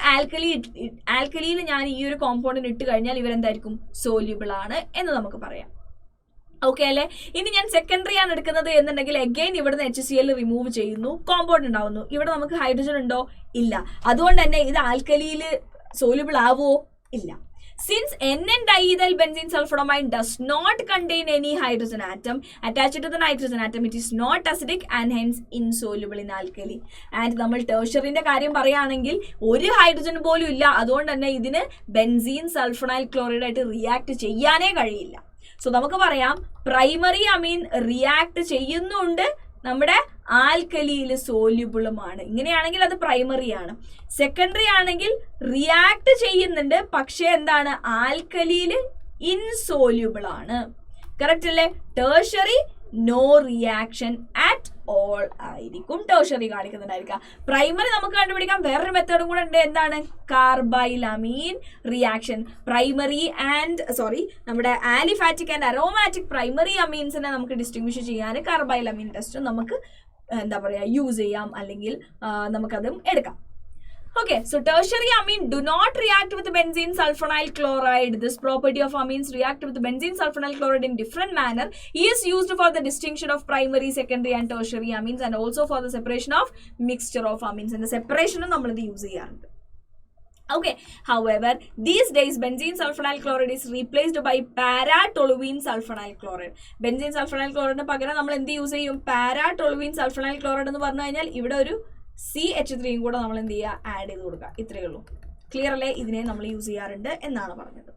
ആൽക്കലിയിൽ ഞാൻ ഈ ഒരു കോമ്പൗണ്ടിന് ഇട്ട് കഴിഞ്ഞാൽ ഇവരെന്തായിരിക്കും? സോല്യൂബിൾ ആണ് എന്ന് നമുക്ക് പറയാം. ഓക്കെ അല്ലേ? ഇനി ഞാൻ സെക്കൻഡറി ആണ് എടുക്കുന്നത് എന്നുണ്ടെങ്കിൽ എഗെയിൻ ഇവിടുന്ന് HCl റിമൂവ് ചെയ്യുന്നു, കോമ്പൗണ്ട് ഉണ്ടാവുന്നു. ഇവിടെ നമുക്ക് ഹൈഡ്രജൻ ഉണ്ടോ? ഇല്ല. അതുകൊണ്ട് തന്നെ ഇത് ആൽക്കലിയിൽ സോല്യൂബിൾ ആവുമോ? ഇല്ല. Since N-diethyl benzene sulfonamide does not contain any hydrogen atom attached to the nitrogen atom, it is not acidic and hence insoluble in alkali. And നമ്മൾ ടെർഷ്യറിന്റെ കാര്യം പറയുകയാണെങ്കിൽ ഒരു ഹൈഡ്രജൻ പോലും ഇല്ല. അതുകൊണ്ട് തന്നെ ഇതിന് ബെൻസീൻ സൾഫണൈൽ ക്ലോറൈഡ് ആയിട്ട് റിയാക്ട് ചെയ്യാനേ കഴിയില്ല. സോ നമുക്ക് പറയാം പ്രൈമറി അമീൻ റിയാക്ട് ചെയ്യുന്നുണ്ട്, നമ്മുടെ ആൽക്കലിയിൽ സോല്യൂബിളുമാണ്. ഇങ്ങനെയാണെങ്കിൽ അത് പ്രൈമറി ആണ്. സെക്കൻഡറി ആണെങ്കിൽ റിയാക്ട് ചെയ്യുന്നുണ്ട്, പക്ഷെ എന്താണ്? ആൽക്കലിയിൽ ഇൻസോല്യൂബിൾ ആണ്. കറക്റ്റ് അല്ലേ? Tertiary no reaction at all ആയിരിക്കും ടെർഷ്യറി കാണിക്കുന്നുണ്ടായിരിക്കുക. പ്രൈമറി നമുക്ക് കണ്ടുപിടിക്കാം വേറൊരു മെത്തേഡും കൂടെ ഉണ്ട്. എന്താണ്? Carbylamine reaction. നമ്മുടെ ആലിഫാറ്റിക് ആൻഡ് അരോമാറ്റിക് പ്രൈമറി അമീൻസിനെ നമുക്ക് ഡിസ്റ്റിങ്വിഷ് ചെയ്യാൻ കാർബൈലമീൻ ടെസ്റ്റ് നമുക്ക് എന്താ പറയുക യൂസ് ചെയ്യാം, അല്ലെങ്കിൽ നമുക്കതും എടുക്കാം. Okay, so tertiary amine do not react with benzene sulfonyl chloride. This property of amines react with benzene sulfonyl chloride in different manner is used for the distinction of primary, secondary and tertiary amines and also for the separation of mixture of amines. And the separation നമ്മൾ ഇത് യൂസ് ചെയ്യാറുണ്ട്. Okay, however, these days benzene sulfonyl chloride is replaced by para-toluene sulfonyl chloride. Benzene sulfonyl chloride പകരം നമ്മൾ എന്ത് യൂസ് ചെയ്യും? para-toluene sulfonyl chloride എന്ന് പറഞ്ഞു കഴിഞ്ഞാൽ ഇവിടെ ഒരു CH3 കൂടെ നമ്മൾ എന്ത് ചെയ്യുക? ആഡ് ചെയ്ത് കൊടുക്കുക. ഇത്രയേ ഉള്ളൂ. ക്ലിയർ അല്ലേ? ഇതിനെ നമ്മൾ യൂസ് ചെയ്യാറുണ്ട് എന്നാണ് പറഞ്ഞത്.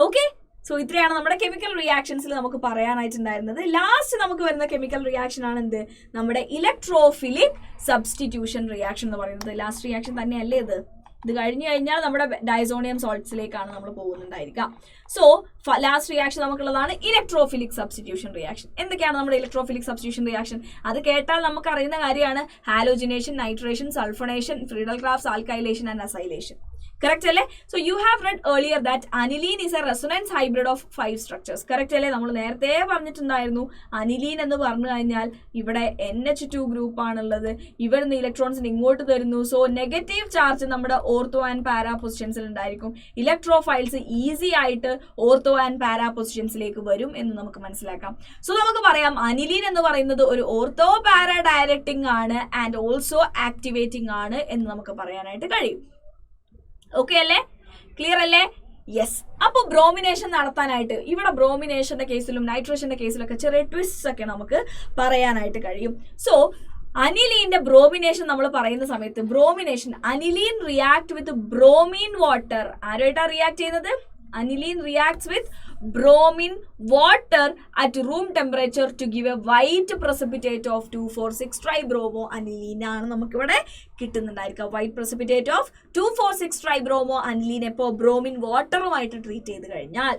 ഓക്കെ, സോ ഇത്രയാണ് നമ്മുടെ കെമിക്കൽ റിയാക്ഷൻസിൽ നമുക്ക് പറയാനായിട്ടുണ്ടായിരുന്നത്. ലാസ്റ്റ് നമുക്ക് വരുന്ന കെമിക്കൽ റിയാക്ഷൻ ആണ് എന്ത്? നമ്മുടെ ഇലക്ട്രോഫിലിക് സബ്സ്റ്റിറ്റ്യൂഷൻ റിയാക്ഷൻ എന്ന് പറയുന്നത്. ലാസ്റ്റ് റിയാക്ഷൻ തന്നെയല്ലേ ഇത്? ഇത് കഴിഞ്ഞു കഴിഞ്ഞാൽ നമ്മുടെ ഡൈസോണിയം സോൾട്ട്സിലേക്കാണ് നമ്മൾ പോകുന്നുണ്ടായിരിക്കുക. സോ ലാസ്റ്റ് റിയാക്ഷൻ നമുക്കുള്ളതാണ് ഇലക്ട്രോഫിലിക് സബ്സ്റ്റിറ്റ്യൂഷൻ റിയാക്ഷൻ. എന്തൊക്കെയാണ് നമ്മുടെ ഇലക്ട്രോഫിലിക് സബ്സ്റ്റിറ്റ്യൂഷൻ റിയാക്ഷൻ? അത് കേട്ടാൽ നമുക്ക് അറിയുന്ന കാര്യമാണ്. Halogenation, nitration, sulphonation, Friedel Crafts, alkylation and acylation. Correct അല്ലേ? So you have read earlier that aniline is a resonance hybrid of 5 structures. Correct അല്ലേ? നമ്മൾ നേരത്തെ പറഞ്ഞിട്ടുണ്ടായിരുന്നു അനിലീൻ എന്ന് പറഞ്ഞു കഴിഞ്ഞാൽ ഇവിടെ NH2 ഗ്രൂപ്പ് ആണുള്ളത്. ഇവിടുന്ന് ഇലക്ട്രോൺസിന് ഇങ്ങോട്ട് തരുന്നു. സോ നെഗറ്റീവ് ചാർജ് നമ്മുടെ ഓർത്തോ ആൻഡ് പാരാ പൊസിഷൻസിൽ ഉണ്ടായിരിക്കും. ഇലക്ട്രോഫൈൽസ് ഈസി ആയിട്ട് ഓർത്തോ ആൻഡ് പാരാ പൊസിഷൻസിലേക്ക് വരും എന്ന് നമുക്ക് മനസ്സിലാക്കാം. സോ നമുക്ക് പറയാം അനിലീൻ എന്ന് പറയുന്നത് ഒരു ഓർത്തോ പാരാ ഡയറക്റ്റിംഗ് ആണ് ആൻഡ് ഓൾസോ ആക്ടിവേറ്റിംഗ് ആണ് എന്ന് നമുക്ക് പറയാനായിട്ട് കഴിയും. ഓക്കെ അല്ലേ? ക്ലിയർ അല്ലേ? യെസ്. അപ്പോൾ ബ്രോമിനേഷൻ നടത്താനായിട്ട് ഇവിടെ ബ്രോമിനേഷന്റെ കേസിലും നൈട്രേഷന്റെ കേസിലൊക്കെ ചെറിയ ട്വിസ്റ്റ്സ് ഒക്കെ നമുക്ക് പറയാനായിട്ട് കഴിയും. സോ അനിലീന്റെ ബ്രോമിനേഷൻ നമ്മൾ പറയുന്ന സമയത്ത് bromination aniline react with bromine water. ആരുമായിട്ടാണ് റിയാക്ട് ചെയ്യുന്നത്? Aniline reacts with bromine water at room temperature to give a white precipitate of 2,4,6-tribromo aniline ആണ് നമുക്ക് ഇവിടെ കിട്ടുന്നുണ്ടായിരിക്കുക. White precipitate of 2,4,6-tribromo aniline ഇപ്പോൾ ബ്രോമിൻ വാട്ടറുമായിട്ട് ട്രീറ്റ് ചെയ്ത് കഴിഞ്ഞാൽ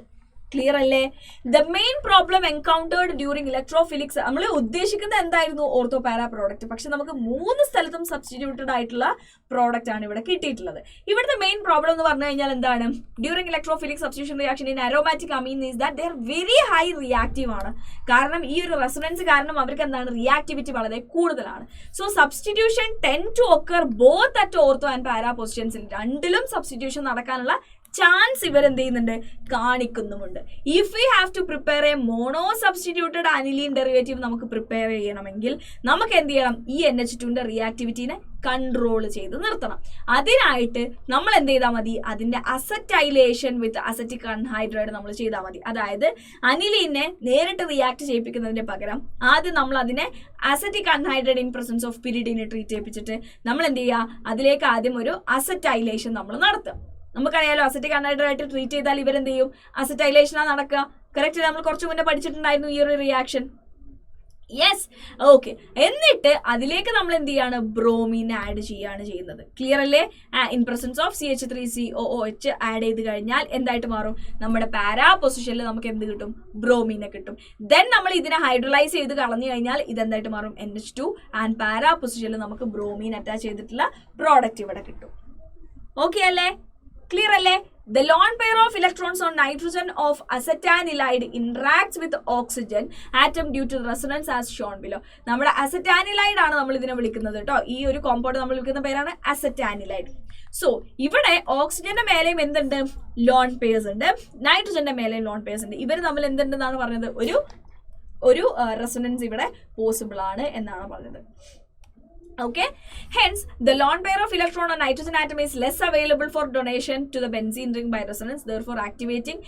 ക്ലിയർ അല്ലേ? The main problem encountered during electrophilics നമ്മൾ ഉദ്ദേശിക്കുന്നത് എന്തായിരുന്നു? Ortho para product. പക്ഷെ നമുക്ക് 3 സ്ഥലത്തും സബ്സ്റ്റിറ്റ്യൂട്ടഡ് ആയിട്ടുള്ള പ്രോഡക്റ്റ് ആണ് ഇവിടെ കിട്ടിയിട്ടുള്ളത്. ഇവിടുത്തെ മെയിൻ പ്രോബ്ലം എന്ന് പറഞ്ഞു കഴിഞ്ഞാൽ എന്താണ്? During electrophilic substitution reaction in aromatic amine is that they are very high reactive ആണ്. കാരണം ഈ ഒരു റെസൊണൻസ് കാരണം അവർക്ക് എന്താണ്? റിയാക്ടിവിറ്റി വളരെ കൂടുതലാണ്. So substitution tend to occur both at ortho and para പൊസിഷൻസിൽ. രണ്ടിലും സബ്സ്റ്റിറ്റ്യൂഷൻ നടക്കാനുള്ള ചാൻസ് ഇവരെന്ത് ചെയ്യുന്നുണ്ട്? കാണിക്കുന്നുമുണ്ട്. If you have to prepare a mono substituted aniline derivative നമുക്ക് പ്രിപ്പയർ ചെയ്യണമെങ്കിൽ നമുക്ക് എന്ത് ചെയ്യണം? ഈ NH2ന്റെ റിയാക്ടിവിറ്റീനെ കൺട്രോൾ ചെയ്ത് നിർത്തണം. അതിനായിട്ട് നമ്മൾ എന്ത് ചെയ്താൽ മതി? അതിന്റെ അസറ്റൈലേഷൻ വിത്ത് അസറ്റിക് അൺഹൈഡ്രൈഡ് നമ്മൾ ചെയ്താൽ മതി. അതായത് അനിലീനെ നേരിട്ട് റിയാക്ട് ചെയ്യിപ്പിക്കുന്നതിന് പകരം ആദ്യം നമ്മൾ അതിനെ acetic anhydride in presence of പിരിഡിനെ ട്രീറ്റ് ചെയ്യിപ്പിച്ചിട്ട് നമ്മൾ എന്ത് ചെയ്യുക? അതിലേക്ക് ആദ്യം ഒരു അസറ്റൈലേഷൻ നമ്മൾ നടത്തുക. നമുക്കറിയാലോ അസറ്റിക് അൺഹൈഡ്രൈഡ് ട്രീറ്റ് ചെയ്താൽ ഇവരെന്ത് ചെയ്യും? അസറ്റൈലേഷനാണ് നടക്കുക. കറക്റ്റ്? നമ്മൾ കുറച്ചു മുന്നേ പഠിച്ചിട്ടുണ്ടായിരുന്നു ഈ ഒരു റിയാക്ഷൻ. Yes, okay. എന്നിട്ട് അതിലേക്ക് നമ്മൾ എന്ത് ചെയ്യാണ്? ബ്രോമീൻ ആഡ് ചെയ്യാണ് ചെയ്യുന്നത്. ക്ലിയർ അല്ലേ? In presence of CH3COOH add ചെയ്ത് കഴിഞ്ഞാൽ എന്തായിട്ട് മാറും? നമ്മുടെ പാരാ പൊസിഷനിൽ നമുക്ക് എന്ത് കിട്ടും? ബ്രോമീനെ കിട്ടും. ദെൻ നമ്മൾ ഇതിനെ ഹൈഡ്രലൈസ് ചെയ്ത് കളഞ്ഞു കഴിഞ്ഞാൽ ഇതെന്തായിട്ട് മാറും? NH2 ആൻഡ് പാരാ പൊസിഷനിൽ നമുക്ക് ബ്രോമീൻ അറ്റാച്ച് ചെയ്തിട്ടുള്ള പ്രോഡക്റ്റ് ഇവിടെ കിട്ടും. ഓക്കെ അല്ലേ? ക്ലിയർ അല്ലേ? The lone pair of electrons on nitrogen of acetanilide interacts with oxygen atom due to resonance as shown below. നമ്മുടെ അസറ്റാനിലൈഡ് ആണ് നമ്മൾ ഇതിനെ വിളിക്കുന്നത് കേട്ടോ. ഈ ഒരു കോമ്പൗണ്ട് നമ്മൾ വിളിക്കുന്ന പേരാണ് അസറ്റാനിലൈഡ്. സോ ഇവിടെ ഓക്സിജന്റെ മേലെയും എന്തുണ്ട്? ലോൺ പെയർസ് ഉണ്ട്. നൈട്രജന്റെ മേലെയും ലോൺ പെയർസ് ഉണ്ട്. ഇവർ തമ്മിൽ എന്തുണ്ടെന്നാണ് പറഞ്ഞത്? ഒരു റെസൊണൻസ് ഇവിടെ പോസിബിൾ ആണ് എന്നാണ് പറഞ്ഞത്. Okay, hence the lone pair of electron on nitrogen atom is less available for donation to the benzene ring by resonance, therefore activating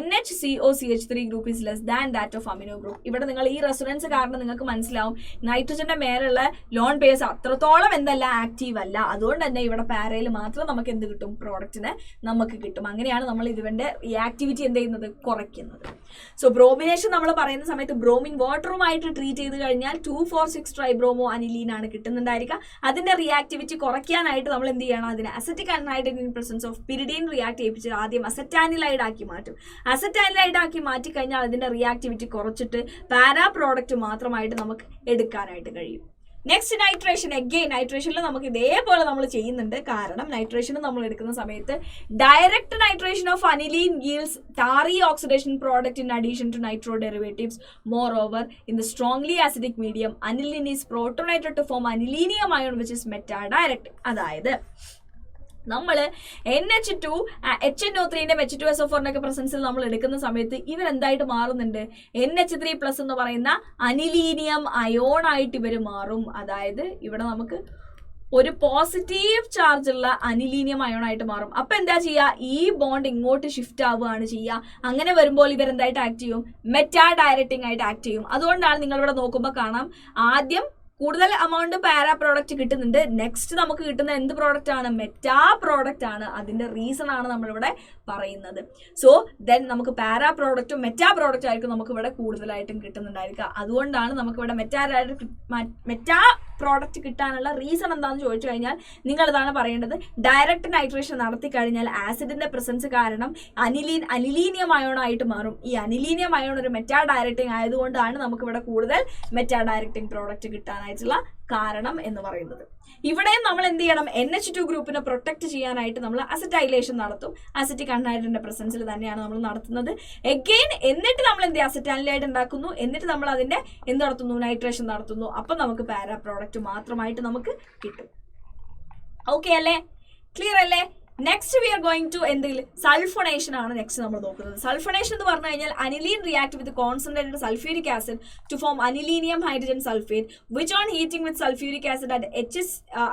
NHCOCH3 group is less than that of amino group. ഇവിടെ നിങ്ങൾ ഈ റെസൊണൻസ് കാരണം നിങ്ങൾക്ക് മനസ്സിലാവും നൈട്രജന്റെ മേലുള്ള ലോൺ പെയർസ് അത്രത്തോളം എന്തല്ല ആക്റ്റീവ് അല്ല. അതുകൊണ്ട് തന്നെ ഇവിടെ പാരയിൽ മാത്രം നമുക്ക് എന്ത് കിട്ടും? പ്രോഡക്റ്റിന് നമുക്ക് കിട്ടും. അങ്ങനെയാണ് നമ്മൾ ഇതിന്റെ റിയാക്ടിവിറ്റി എന്ത് ചെയ്യുന്നത്? കുറയ്ക്കുന്നത്. സോ ബ്രോമിനേഷൻ നമ്മൾ പറയുന്ന സമയത്ത് ബ്രോമിൻ വാട്ടറുമായിട്ട് ട്രീറ്റ് ചെയ്ത് കഴിഞ്ഞാൽ 2,4,6-ട്രൈബ്രോമോ അനിലീൻ ആണ് കിട്ടുന്നുണ്ടായിരിക്കും. അതിന്റെ റിയാക്ടിവിറ്റി കുറയ്ക്കാനായിട്ട് നമ്മൾ എന്ത് ചെയ്യണം? അതിനെ acetic anhydride in presence of pyridine react ചെയ്യിപ്പിച്ചിട്ട് ആദ്യം അസറ്റാനിലൈഡ് ആക്കി മാറ്റും. അസറ്റാനിലൈഡ് ആക്കി മാറ്റി കഴിഞ്ഞാൽ അതിന്റെ റിയാക്ടിവിറ്റി കുറച്ചിട്ട് പാരാ പ്രോഡക്റ്റ് മാത്രമായിട്ട് നമുക്ക് എടുക്കാനായിട്ട് കഴിയും. Next nitration. അഗെയിൻ നൈട്രേഷനിൽ നമുക്ക് ഇതേപോലെ നമ്മൾ ചെയ്യുന്നുണ്ട്. കാരണം നൈട്രേഷൻ നമ്മൾ എടുക്കുന്ന സമയത്ത് direct nitration of aniline yields tarry oxidation product in addition to nitro derivatives. Moreover, in the strongly acidic medium, aniline is protonated to form anilinium ion which is meta-direct. അതായത് നമ്മൾ NH2 HNO3ന്റെ H2SO4 ഒക്കെ പ്രസൻസിൽ നമ്മൾ എടുക്കുന്ന സമയത്ത് ഇവരെന്തായിട്ട് മാറുന്നുണ്ട്? NH3+ എന്ന് പറയുന്ന അനിലീനിയം അയോൺ ആയിട്ട് ഇവർ മാറും. അതായത് ഇവിടെ നമുക്ക് ഒരു പോസിറ്റീവ് ചാർജ് ഉള്ള അനിലീനിയം അയോൺ ആയിട്ട് മാറും. അപ്പൊ എന്താ ചെയ്യുക? ഈ ബോണ്ട് ഇങ്ങോട്ട് ഷിഫ്റ്റ് ആവുകയാണ് ചെയ്യുക. അങ്ങനെ വരുമ്പോൾ ഇവരെന്തായിട്ട് ആക്ട് ചെയ്യും? മെറ്റാ ഡയറക്റ്റിംഗ് ആയിട്ട് ആക്ട് ചെയ്യും. അതുകൊണ്ടാണ് നിങ്ങളിവിടെ നോക്കുമ്പോൾ കാണാം, ആദ്യം കൂടുതൽ എമൗണ്ട് പാരാ പ്രോഡക്റ്റ് കിട്ടുന്നുണ്ട്. നെക്സ്റ്റ് നമുക്ക് കിട്ടുന്ന എന്ത് പ്രോഡക്റ്റ് ആണ്? മെറ്റാ പ്രോഡക്റ്റ് ആണ്. അതിന്റെ റീസൺ ആണ് നമ്മളിവിടെ പറയുന്നത്. സോ ദെൻ നമുക്ക് പാരാ പ്രോഡക്റ്റും മെറ്റാ പ്രോഡക്റ്റും ആയിരിക്കും നമുക്ക് ഇവിടെ കൂടുതലായിട്ടും കിട്ടുന്നുണ്ടായിരിക്കുക. അതുകൊണ്ടാണ് നമുക്ക് ഇവിടെ മെറ്റാ പ്രോഡക്റ്റ് കിട്ടാനുള്ള റീസൺ എന്താണെന്ന് ചോദിച്ചു കഴിഞ്ഞാൽ നിങ്ങൾ ഇതാണ് പറയേണ്ടത്. ഡയറക്റ്റ് നൈട്രേഷൻ നടത്തി കഴിഞ്ഞാൽ ആസിഡിന്റെ പ്രസൻസ് കാരണം അനിലീനിയം അയോൺ ആയിട്ട് മാറും. ഈ അനിലീനിയം അയോൺ ഒരു മെറ്റാ ഡയറക്റ്റിംഗ് ആയതുകൊണ്ടാണ് നമുക്ക് ഇവിടെ കൂടുതൽ മെറ്റാ ഡയറക്റ്റിംഗ് പ്രോഡക്റ്റ് കിട്ടാനായിട്ടുള്ള കാരണം എന്ന് പറയുന്നത്. ഇവിടെയും നമ്മൾ എന്ത് ചെയ്യണം? NH2 ഗ്രൂപ്പിനെ പ്രൊട്ടക്ട് ചെയ്യാനായിട്ട് നമ്മൾ അസറ്റൈലേഷൻ നടത്തും. അസിറ്റിക് അൺഹൈഡ്രജന്റെ പ്രസൻസിൽ തന്നെയാണ് നമ്മൾ നടത്തുന്നത്. എഗെയിൻ എന്നിട്ട് നമ്മൾ എന്ത് ചെയ്യും? അസറ്റാൽഡിഹൈഡ് ഉണ്ടാക്കുന്നു. എന്നിട്ട് നമ്മൾ അതിന്റെ എന്ത് നടത്തുന്നു? നൈട്രേഷൻ നടത്തുന്നു. അപ്പം നമുക്ക് പാരാ പ്രോഡക്റ്റ് മാത്രമായിട്ട് നമുക്ക് കിട്ടും. ഓക്കെ അല്ലേ? ക്ലിയർ അല്ലേ? Next we are going to എന്തെങ്കിലും സൾഫണേഷൻ ആണ് നെക്സ്റ്റ് നമ്മൾ നോക്കുന്നത്. സൾഫണേഷൻ എന്ന് പറഞ്ഞു കഴിഞ്ഞാൽ aniline react with concentrated sulphuric acid to form anilinium hydrogen sulphate which on heating with sulphuric acid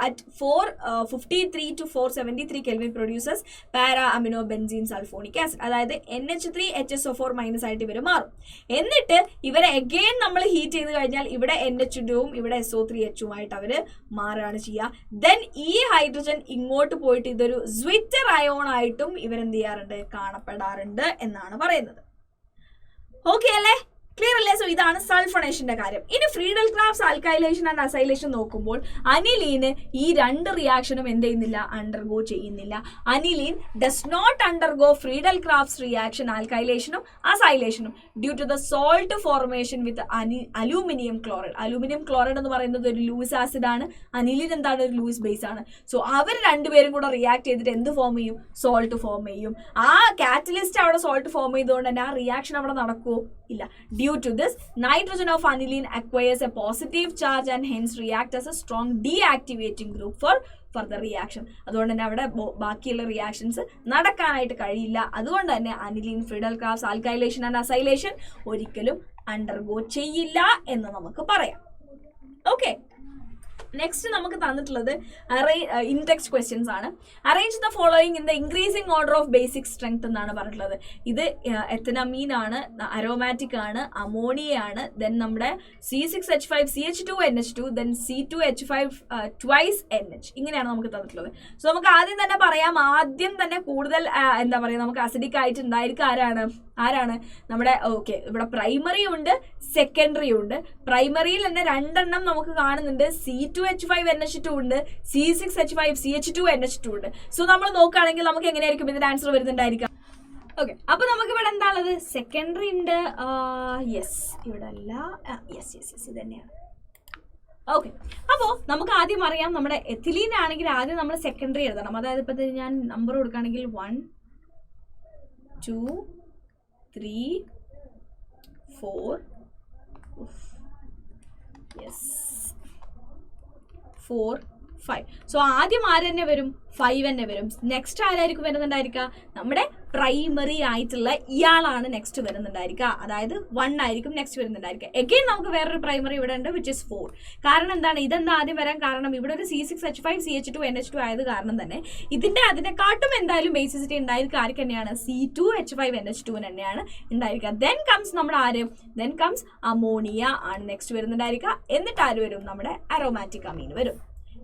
at 453 to 473 Kelvin produces para amino benzene sulfonic acid. അതായത് NH3 HSO4 മൈനസ് ആയിട്ട് ഇവർ മാറും. എന്നിട്ട് ഇവരെ അഗെയിൻ നമ്മൾ ഹീറ്റ് ചെയ്ത് കഴിഞ്ഞാൽ ഇവിടെ NH2ഉം ഇവിടെ SO3H ആയിട്ട് അവർ മാറുകയാണ് ചെയ്യുക. ദെൻ ഈ ഹൈഡ്രജൻ ഇങ്ങോട്ട് പോയിട്ട് ഇതൊരു സ്വിറ്റർ അയോൺ ആയിട്ടും ഇവരെന്ത് ചെയ്യാറുണ്ട്? കാണപ്പെടാറുണ്ട് എന്നാണ് പറയുന്നത്. ഓക്കെ അല്ലേ? ക്ലിയർ അല്ലേ? സോ ഇതാണ് സൾഫണേഷന്റെ കാര്യം. ഇനി Friedel Crafts alkylation and acylation നോക്കുമ്പോൾ അനിലീന് ഈ രണ്ട് റിയാക്ഷനും എന്ത് ചെയ്യുന്നില്ല? അണ്ടർഗോ ചെയ്യുന്നില്ല. Aniline does not undergo Friedel Crafts reaction ആൽക്കൈലേഷനും അസൈലേഷനും due to the salt formation with aluminium chloride. Aluminium chloride എന്ന് പറയുന്നത് ഒരു ലൂയിസ് ആസിഡ് ആണ്. അനിലീൻ എന്താണ്? ഒരു ലൂയിസ് ബേസ് ആണ്. സോ അവർ രണ്ടുപേരും കൂടെ റിയാക്ട് ചെയ്തിട്ട് എന്ത് ഫോം ചെയ്യും? സോൾട്ട് ഫോം ചെയ്യും. ആ കാറ്റലിസ്റ്റ് അവിടെ സോൾട്ട് ഫോം ചെയ്തുകൊണ്ട് തന്നെ ആ റിയാക്ഷൻ അവിടെ നടക്കുമോ? ഇല്ല. Due to this, nitrogen of aniline acquires a positive charge and hence react as a strong deactivating group for further reaction. അതുകൊണ്ട് തന്നെ അവിടെ ബാക്കിയുള്ള റിയാക്ഷൻസ് നടക്കാനായിട്ട് കഴിയില്ല. അതുകൊണ്ട് തന്നെ aniline Friedel Crafts alkylation and acylation ഒരിക്കലും അണ്ടർഗോ ചെയ്യില്ല എന്ന് നമുക്ക് പറയാം. ഓക്കെ, നെക്സ്റ്റ് നമുക്ക് തന്നിട്ടുള്ളത് ഇൻടെക്സ്റ്റ് ക്വസ്റ്റ്യൻസ് ആണ്. Arrange the following in the increasing order of basic strength എന്നാണ് പറഞ്ഞിട്ടുള്ളത്. ഇത് എത്തനമീൻ ആണ്, അരോമാറ്റിക് ആണ്, അമോണിയ ആണ്, ദെൻ നമ്മുടെ C6H5CH2NH2, then C2H5 twice NH. ഇങ്ങനെയാണ് നമുക്ക് തന്നിട്ടുള്ളത്. സോ നമുക്ക് ആദ്യം തന്നെ പറയാം, ആദ്യം തന്നെ കൂടുതൽ എന്താ പറയുക, നമുക്ക് അസിഡിക് ആയിട്ട് ഉണ്ടായിരിക്കും ആരാണ് നമ്മുടെ ഓക്കെ. ഇവിടെ പ്രൈമറി ഉണ്ട്, സെക്കൻഡറി ഉണ്ട്. പ്രൈമറിയിൽ തന്നെ രണ്ടെണ്ണം നമുക്ക് കാണുന്നുണ്ട്. C2H5NH2 ഉണ്ട്, C6H5CH2NH2 ഉണ്ട്. സോ നമ്മൾ നോക്കുകയാണെങ്കിൽ നമുക്ക് എങ്ങനെയായിരിക്കും ഇതിന്റെ ആൻസർ വരുന്നുണ്ടായിരിക്കാം? ഓക്കെ, അപ്പൊ നമുക്ക് ഇവിടെ എന്താണുള്ളത്? സെക്കൻഡറി ഉണ്ട്. യെസ്, ഇവിടെ അല്ല. യെസ് ഇത് തന്നെയാണ്. ഓക്കെ, അപ്പോൾ നമുക്ക് ആദ്യം അറിയാം, നമ്മുടെ എഥിലീൻ ആണെങ്കിൽ ആദ്യം നമ്മൾ സെക്കൻഡറി എഴുതണം. അതായത് ഇപ്പൊ ഞാൻ നമ്പർ കൊടുക്കുകയാണെങ്കിൽ 1 2 3 4 യെസ് 4 5. സോ ആദ്യം ആര് തന്നെ വരും? 5 തന്നെ വരും. നെക്സ്റ്റ് ആരായിരിക്കും വരുന്നുണ്ടായിരിക്കുക? നമ്മുടെ പ്രൈമറി ആയിട്ടുള്ള ഇയാളാണ് നെക്സ്റ്റ് വരുന്നുണ്ടായിരിക്കുക. അതായത് 1 ആയിരിക്കും നെക്സ്റ്റ് വരുന്നുണ്ടായിരിക്കുക. എഗെയിൻ നമുക്ക് വേറൊരു പ്രൈമറി ഇവിടെ ഉണ്ട്, വിച്ച് ഇസ് 4. കാരണം എന്താണ്? ഇതെന്താ ആദ്യം വരാൻ കാരണം? ഇവിടെ ഒരു C6H5CH2NH2 ആയത് കാരണം തന്നെ അതിനെക്കാട്ടും എന്തായാലും ബേസിസിറ്റി ഉണ്ടായിരിക്കുക ആർക്ക് തന്നെയാണ്? C2H5NH2 തന്നെയാണ് ഉണ്ടായിരിക്കുക. ദെൻ കംസ് നമ്മുടെ ആര്? ദെൻ കംസ് അമോണിയ ആണ് നെക്സ്റ്റ് വരുന്നുണ്ടായിരിക്കുക. എന്നിട്ട് ആര് വരും? നമ്മുടെ അരോമാറ്റിക് അമീൻ വരും.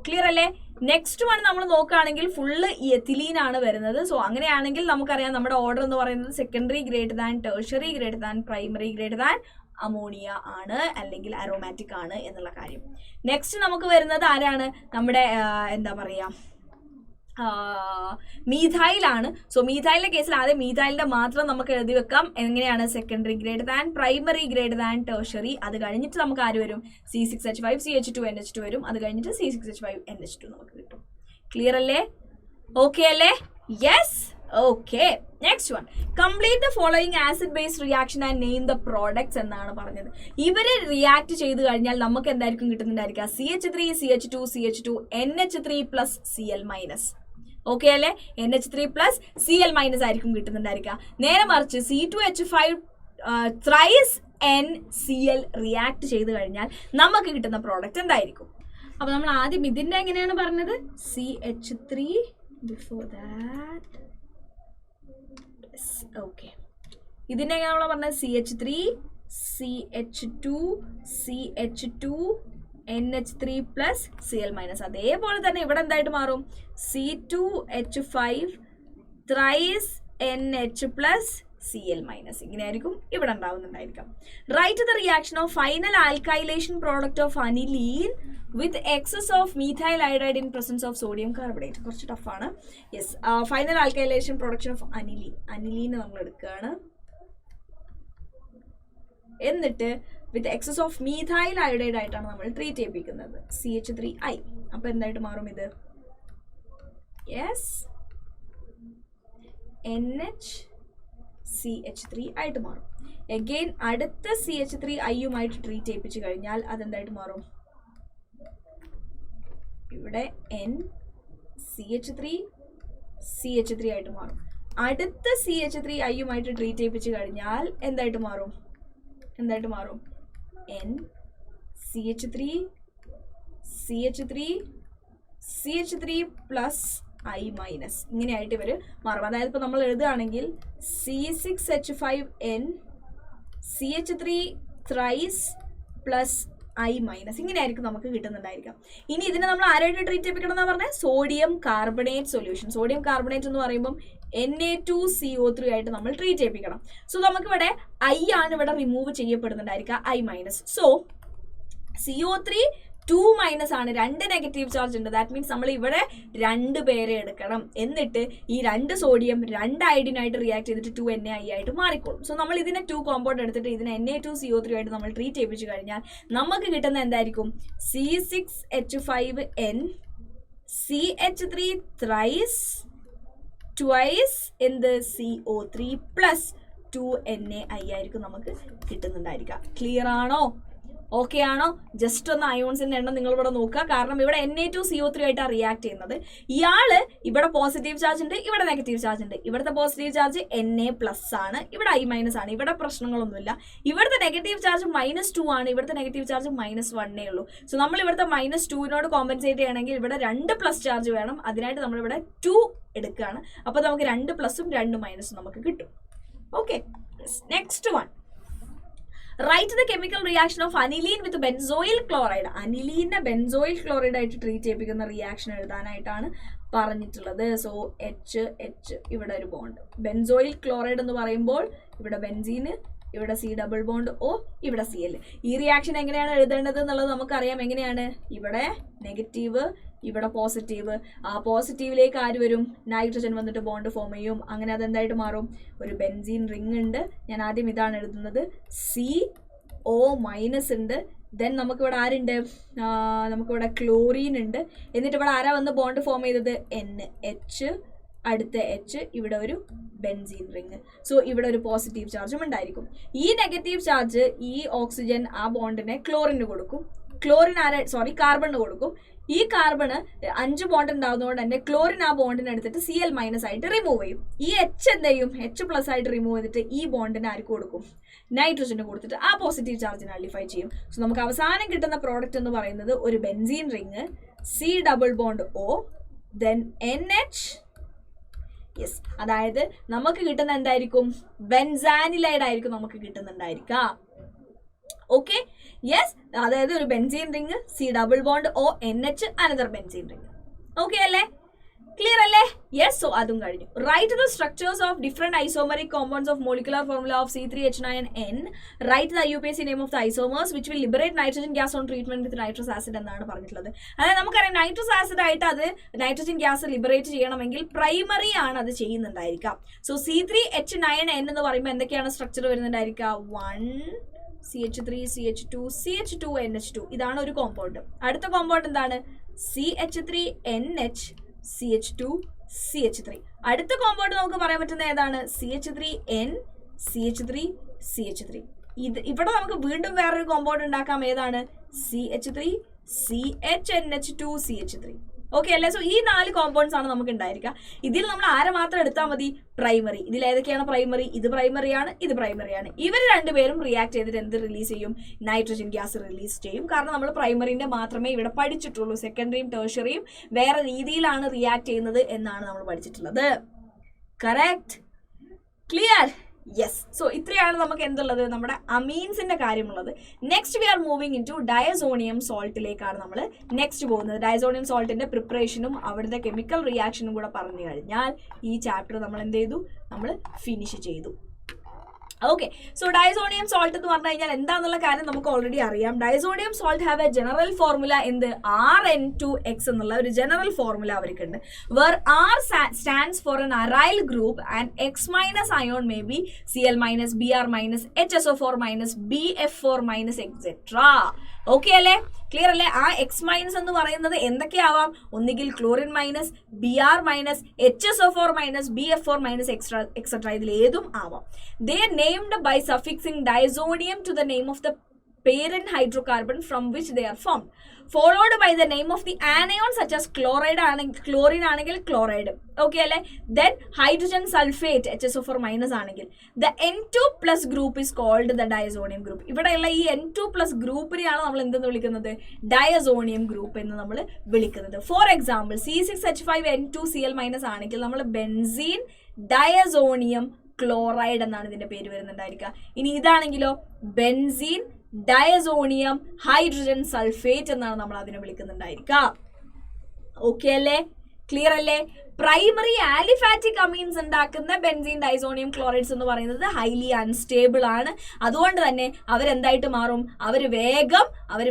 ക്ലിയർ അല്ലേ? നെക്സ്റ്റ് വൺ നമ്മൾ നോക്കുകയാണെങ്കിൽ ഫുള്ള് എഥിലീൻ ആണ് വരുന്നത്. സോ അങ്ങനെയാണെങ്കിൽ നമുക്കറിയാം നമ്മുടെ ഓർഡർ എന്ന് പറയുന്നത് secondary greater than, tertiary greater than, primary greater than ammonia ആണ്, അല്ലെങ്കിൽ അരോമാറ്റിക് ആണ് എന്നുള്ള കാര്യം. നെക്സ്റ്റ് നമുക്ക് വരുന്നത് ആരാണ്? നമ്മുടെ എന്താ പറയുക, മീഥൈലാണ്. സോ മീഥൈലിന്റെ കേസിൽ ആദ്യം മീഥൈലിന്റെ മാത്രം നമുക്ക് എഴുതി വെക്കാം. എങ്ങനെയാണ്? Secondary greater than, primary greater than, tertiary. അത് കഴിഞ്ഞിട്ട് നമുക്ക് ആര് വരും? C6H5CH2NH2 വരും. അത് കഴിഞ്ഞിട്ട് C6H5NH2 നമുക്ക് കിട്ടും. ക്ലിയർ അല്ലേ? ഓക്കെ അല്ലേ? Yes. Okay, next one, complete the following acid base reaction and name the products എന്നാണ് പറഞ്ഞത്. ഇവര് റിയാക്ട് ചെയ്ത് കഴിഞ്ഞാൽ നമുക്ക് എന്തായിരിക്കും കിട്ടുന്നുണ്ടായിരിക്കുക? CH3CH2CH2NH3+Cl-. ഓക്കെ അല്ലേ? NH3 പ്ലസ് Cl മൈനസ് ആയിരിക്കും കിട്ടുന്നുണ്ടായിരിക്കുക. നേരെ മറിച്ച് C2H5 ത്രൈസ് NCl റിയാക്ട് ചെയ്ത് കഴിഞ്ഞാൽ നമുക്ക് കിട്ടുന്ന പ്രോഡക്റ്റ് എന്തായിരിക്കും? അപ്പോൾ നമ്മൾ ആദ്യം ഇതിൻ്റെ എങ്ങനെയാണ് പറഞ്ഞത്? CH3 before that. ഓക്കെ, ഇതിൻ്റെ എങ്ങനെയാണോ പറഞ്ഞത്? CH3 CH2 CH2 NH3 plus Cl minus. അതേപോലെ തന്നെ ഇവിടെ എന്തായിട്ട് മാറും? C2H5 thrice NH plus Cl minus. ഇങ്ങനെയായിരിക്കും ഇവിടെ ഉണ്ടാവുന്നുണ്ടായിരിക്കാം. Write the reaction of final alkylation product of aniline with excess of methyl iodide in presence of sodium carbonate. കുറച്ച് ടഫാണ്. Yes, final alkylation production of aniline നമ്മൾ എടുക്കുകയാണ്. എന്നിട്ട് with excess of methyl iodide ആയിട്ടാണ് നമ്മൾ ട്രീറ്റ് ചെയ്യിപ്പിക്കുന്നത്, CH3I. അപ്പൊ എന്തായിട്ട് മാറും ഇത്? യെസ്, NHCH3 ആയിട്ട് മാറും. എഗെയിൻ അടുത്ത CH3Iയുമായിട്ട് ട്രീറ്റ് ചെയ്യിപ്പിച്ചു കഴിഞ്ഞാൽ അതെന്തായിട്ട് മാറും? ഇവിടെ NCH3CH3 ആയിട്ട് മാറും. അടുത്ത CH3Iയുമായിട്ട് ട്രീറ്റ് ചെയ്യിപ്പിച്ചു കഴിഞ്ഞാൽ എന്തായിട്ട് മാറും? NCH3CH3 plus I minus. ഇങ്ങനെയായിട്ട് ഇവർ മാറും. അതായത് ഇപ്പോൾ നമ്മൾ എഴുതുകയാണെങ്കിൽ C6H5N CH3 thrice plus I minus. ഇങ്ങനെയായിരിക്കും നമുക്ക് കിട്ടുന്നുണ്ടായിരിക്കാം. ഇനി ഇതിനെ നമ്മൾ ആരായിട്ട് ട്രീറ്റ് ചെയ്യിപ്പിക്കണം എന്നാണ് പറഞ്ഞത്? Sodium carbonate solution. Sodium carbonate എന്ന് പറയുമ്പം Na2CO3 ആയിട്ട് നമ്മൾ ട്രീറ്റ് ചെയ്യിപ്പിക്കണം. സോ നമുക്കിവിടെ I ആണ് ഇവിടെ റിമൂവ് ചെയ്യപ്പെടുന്നുണ്ടായിരിക്കുക, I minus. So CO3 2 minus ആണ്, 2 നെഗറ്റീവ് ചാർജ് ഉണ്ട്. ദാറ്റ് മീൻസ് നമ്മൾ ഇവിടെ 2 പേരെ എടുക്കണം. എന്നിട്ട് ഈ 2 സോഡിയം 2 അയഡിനായിട്ട് റിയാക്ട് ചെയ്തിട്ട് 2NaI ആയിട്ട് മാറിക്കോളും. സോ നമ്മൾ ഇതിനെ 2 കോമ്പൗണ്ട് എടുത്തിട്ട് ഇതിനെ Na2CO3 ആയിട്ട് നമ്മൾ ട്രീറ്റ് ചെയ്യിപ്പിച്ചു കഴിഞ്ഞാൽ നമുക്ക് കിട്ടുന്ന എന്തായിരിക്കും? C6H5N CH3 ത്രൈസ് ട്വൈസ് എന്ത്? CO3 പ്ലസ് 2NaI ആയിരിക്കും നമുക്ക് കിട്ടുന്നുണ്ടായിരിക്കുക. ക്ലിയർ ആണോ? ഓക്കെ ആണോ? ജസ്റ്റ് ഒന്ന് അയോൺസിന്റെ എണ്ണം നിങ്ങൾ ഇവിടെ നോക്കുക. കാരണം ഇവിടെ Na2CO3 ആയിട്ടാണ് റിയാക്ട് ചെയ്യുന്നത്. ഇയാള് ഇവിടെ പോസിറ്റീവ് ചാർജ് ഉണ്ട്, ഇവിടെ നെഗറ്റീവ് ചാർജ് ഉണ്ട്. ഇവിടുത്തെ പോസിറ്റീവ് ചാർജ് Na പ്ലസ് ആണ്, ഇവിടെ I മൈനസ് ആണ്. ഇവിടെ പ്രശ്നങ്ങളൊന്നുമില്ല. ഇവിടുത്തെ നെഗറ്റീവ് ചാർജ് -2 ആണ്, ഇവിടുത്തെ നെഗറ്റീവ് ചാർജ് -1 ഉള്ളൂ. സോ നമ്മൾ ഇവിടുത്തെ -2 കോമ്പൻസേറ്റ് ചെയ്യണമെങ്കിൽ ഇവിടെ 2 പ്ലസ് ചാർജ് വേണം. അതിനായിട്ട് നമ്മളിവിടെ 2 എടുക്കുകയാണ്. അപ്പോൾ നമുക്ക് 2 പ്ലസും 2 മൈനസും നമുക്ക് കിട്ടും. Okay, next one. Write the chemical reaction of aniline with benzoyl chloride. അനിലീനെ ബെൻസോയിൽ ക്ലോറൈഡ് ആയിട്ട് ട്രീറ്റ് ചെയ്യിപ്പിക്കുന്ന റിയാക്ഷൻ എഴുതാനായിട്ടാണ് പറഞ്ഞിട്ടുള്ളത്. സോ H ഇവിടെ ഒരു ബോണ്ട്. ബെൻസോയിൽ ക്ലോറൈഡ് എന്ന് പറയുമ്പോൾ ഇവിടെ ബെൻസീന്, ഇവിടെ C+O, ഇവിടെ Cl. ഈ റിയാക്ഷൻ എങ്ങനെയാണ് എഴുതേണ്ടത് എന്നുള്ളത് നമുക്കറിയാം. എങ്ങനെയാണ്? ഇവിടെ നെഗറ്റീവ്, ഇവിടെ പോസിറ്റീവ്. ആ പോസിറ്റീവിലേക്ക് ആര് വരും? നൈട്രജൻ വന്നിട്ട് ബോണ്ട് ഫോം ചെയ്യും. അങ്ങനെ അതെന്തായിട്ട് മാറും? ഒരു ബെൻസീൻ റിംഗ് ഉണ്ട്. ഞാൻ ആദ്യം ഇതാണ് എഴുതുന്നത്. CO മൈനസ് ഉണ്ട്. ദെൻ നമുക്കിവിടെ ആരുണ്ട്? നമുക്കിവിടെ ക്ലോറീൻ ഉണ്ട്. എന്നിട്ട് ഇവിടെ ആരാ വന്ന് ബോണ്ട് ഫോം ചെയ്തത്? NH, അടുത്ത H, ഇവിടെ ഒരു ബെൻസീൻ റിംഗ്. സോ ഇവിടെ ഒരു പോസിറ്റീവ് ചാർജും ഉണ്ടായിരിക്കും. ഈ നെഗറ്റീവ് ചാർജ് ഈ ഓക്സിജൻ ആ ബോണ്ടിനെ ക്ലോറിന് കൊടുക്കും. കാർബണിന് കൊടുക്കും. ഈ കാർബണ് 5 ബോണ്ട് ഉണ്ടാകുന്നതുകൊണ്ട് തന്നെ ക്ലോറിൻ ആ ബോണ്ടിനെ എടുത്തിട്ട് Cl മൈനസ് ആയിട്ട് റിമൂവ് ചെയ്യും. ഈ H എന്ത് ചെയ്യും? H പ്ലസ് ആയിട്ട് റിമൂവ് ചെയ്തിട്ട് ഈ ബോണ്ടിന് ആർക്ക് കൊടുക്കും? നൈട്രജന് കൊടുത്തിട്ട് ആ പോസിറ്റീവ് ചാർജിനെ അലിഫൈ ചെയ്യും. സോ നമുക്ക് അവസാനം കിട്ടുന്ന പ്രോഡക്റ്റ് എന്ന് പറയുന്നത് ഒരു benzene ring, C+O, then NH. Yes, അതായത് നമുക്ക് കിട്ടുന്ന എന്തായിരിക്കും? ബെൻസാനിലൈഡ് ആയിരിക്കും നമുക്ക് കിട്ടുന്നുണ്ടായിരിക്കുക. ഓക്കെ, യെസ്, അതായത് ഒരു benzene ring, C+O, NH, another benzene ring. Okay അല്ലേ? ക്ലിയർ അല്ലേ? യെസ്. സോ അതും കഴിഞ്ഞു. Write the structures of different isomeric compounds of molecular formula of C3H9N. Write the IUPAC name of the isomers which will liberate nitrogen gas on treatment with nitrous acid എന്നാണ് പറഞ്ഞിട്ടുള്ളത്. അതായത് നമുക്കറിയാം നൈട്രസ് ആസിഡ് ആയിട്ട് അത് നൈട്രജൻ ഗ്യാസ് ലിബറേറ്റ് ചെയ്യണമെങ്കിൽ പ്രൈമറി ആണ് അത് ചെയ്യുന്നുണ്ടായിരിക്കാം. സോ C3H9N എന്ന് പറയുമ്പോൾ എന്തൊക്കെയാണ് structure വരുന്നുണ്ടായിരിക്കുക? 1 CH3 CH2 CH2 NH2. ഇതാണ് ഒരു കോമ്പൗണ്ട്. അടുത്ത കോമ്പൗണ്ട് എന്താണ്? CH3NH CH2 CH3. അടുത്ത കോമ്പൗണ്ട് നമുക്ക് പറയാൻ പറ്റുന്ന ഏതാണ്? CH3N CH3 CH3. ഇവിടെ നമുക്ക് വീണ്ടും വേറൊരു കോമ്പൗണ്ട് ഉണ്ടാക്കാം. ഏതാണ്? CH3 CHNH2 CH3. ഓക്കെ അല്ലേ? സോ ഈ 4 കോമ്പൗണ്ട്സ് ആണ് നമുക്ക് ഉണ്ടായിരിക്കുക. ഇതിൽ നമ്മൾ ആരെ മാത്രം എടുത്താൽ മതി? പ്രൈമറി. ഇതിൽ ഏതൊക്കെയാണ് പ്രൈമറി? ഇത് പ്രൈമറിയാണ്, ഇത് പ്രൈമറിയാണ്. ഇവർ രണ്ടുപേരും റിയാക്ട് ചെയ്തിട്ട് എന്ത് റിലീസ് ചെയ്യും? നൈട്രജൻ ഗ്യാസ് റിലീസ് ചെയ്യും. കാരണം നമ്മൾ പ്രൈമറിന്റെ മാത്രമേ ഇവിടെ പഠിച്ചിട്ടുള്ളൂ. സെക്കൻഡറിയും ടെർഷ്യറിയും വേറെ രീതിയിലാണ് റിയാക്ട് ചെയ്യുന്നത് എന്നാണ് നമ്മൾ പഠിച്ചിട്ടുള്ളത്. കറക്റ്റ്? ക്ലിയർ? യെസ്. സോ ഇത്രയാണ് നമുക്ക് എന്തുള്ളത്? നമ്മുടെ അമീൻസിന്റെ കാര്യമുള്ളത്. Next we are moving in to diazonium സോൾട്ടിലേക്കാണ് നമ്മൾ നെക്സ്റ്റ് പോകുന്നത്. ഡയസോണിയം സോൾട്ടിന്റെ പ്രിപ്പറേഷനും അവിടുത്തെ കെമിക്കൽ റിയാക്ഷനും കൂടെ പറഞ്ഞു കഴിഞ്ഞാൽ ഈ ചാപ്റ്റർ നമ്മൾ എന്ത് ചെയ്തു? നമ്മൾ ഫിനിഷ് ചെയ്തു. ഓക്കെ. സോ ഡയസോണിയം സോൾട്ട് എന്ന് പറഞ്ഞു കഴിഞ്ഞാൽ എന്താണെന്നുള്ള കാര്യം നമുക്ക് ഓൾറെഡി അറിയാം. Diazonium salt have a general formula എന്ത്? RN2X എന്നുള്ള ഒരു ജനറൽ ഫോർമുല അവർക്കുണ്ട്. Where R stands for an aryl group and X minus ion may be Cl minus Br minus HSO4 minus BF4 minus etc. Okay അല്ലേ? ക്ലിയർ അല്ലേ? ആ എക്സ് മൈനസ് എന്ന് പറയുന്നത് എന്തൊക്കെയാവാം? ഒന്നുകിൽ chlorine minus, Br minus, HSO4 minus, BF4 minus etcetera ഇതിൽ ഏതും ആവാം. They are named by suffixing diazonium to the name of the parent hydrocarbon from which they are formed, followed by the name of the anion such as chloride ആണെങ്കിൽ chlorine ആണെങ്കിൽ chloride. ഓക്കെ അല്ലേ? Then hydrogen sulfate HSO4 minus ആണെങ്കിൽ the N2 plus group is called the diazonium group. ഇവിടെയുള്ള ഈ N2 plus ഗ്രൂപ്പിനെയാണ് നമ്മൾ എന്തെന്ന് വിളിക്കുന്നത്? ഡയസോണിയം ഗ്രൂപ്പ് എന്ന് നമ്മൾ വിളിക്കുന്നത്. ഫോർ എക്സാമ്പിൾ C6H5N2Cl മൈനസ് ആണെങ്കിൽ നമ്മൾ ബെൻസീൻ ഡയസോണിയം ക്ലോറൈഡ് എന്നാണ് ഇതിന്റെ പേര് വരുന്നുണ്ടായിരിക്കുക. ഇനി ഇതാണെങ്കിലോ ബെൻസീൻ ഡയസോണിയം ഹൈഡ്രജൻ സൾഫേറ്റ് എന്നാണ് നമ്മൾ അതിനെ വിളിക്കുന്നുണ്ടായിരിക്കുക. ഓക്കെ അല്ലേ? ക്ലിയർ അല്ലേ? പ്രൈമറി ആലിഫാറ്റിക് അമീൻസ് ഉണ്ടാക്കുന്ന ബെൻസീൻ ഡൈസോണിയം ക്ലോറൈഡ്സ് എന്ന് പറയുന്നത് ഹൈലി അൺസ്റ്റേബിൾ ആണ്. അതുകൊണ്ട് തന്നെ അവരെന്തായിട്ട് മാറും? അവർ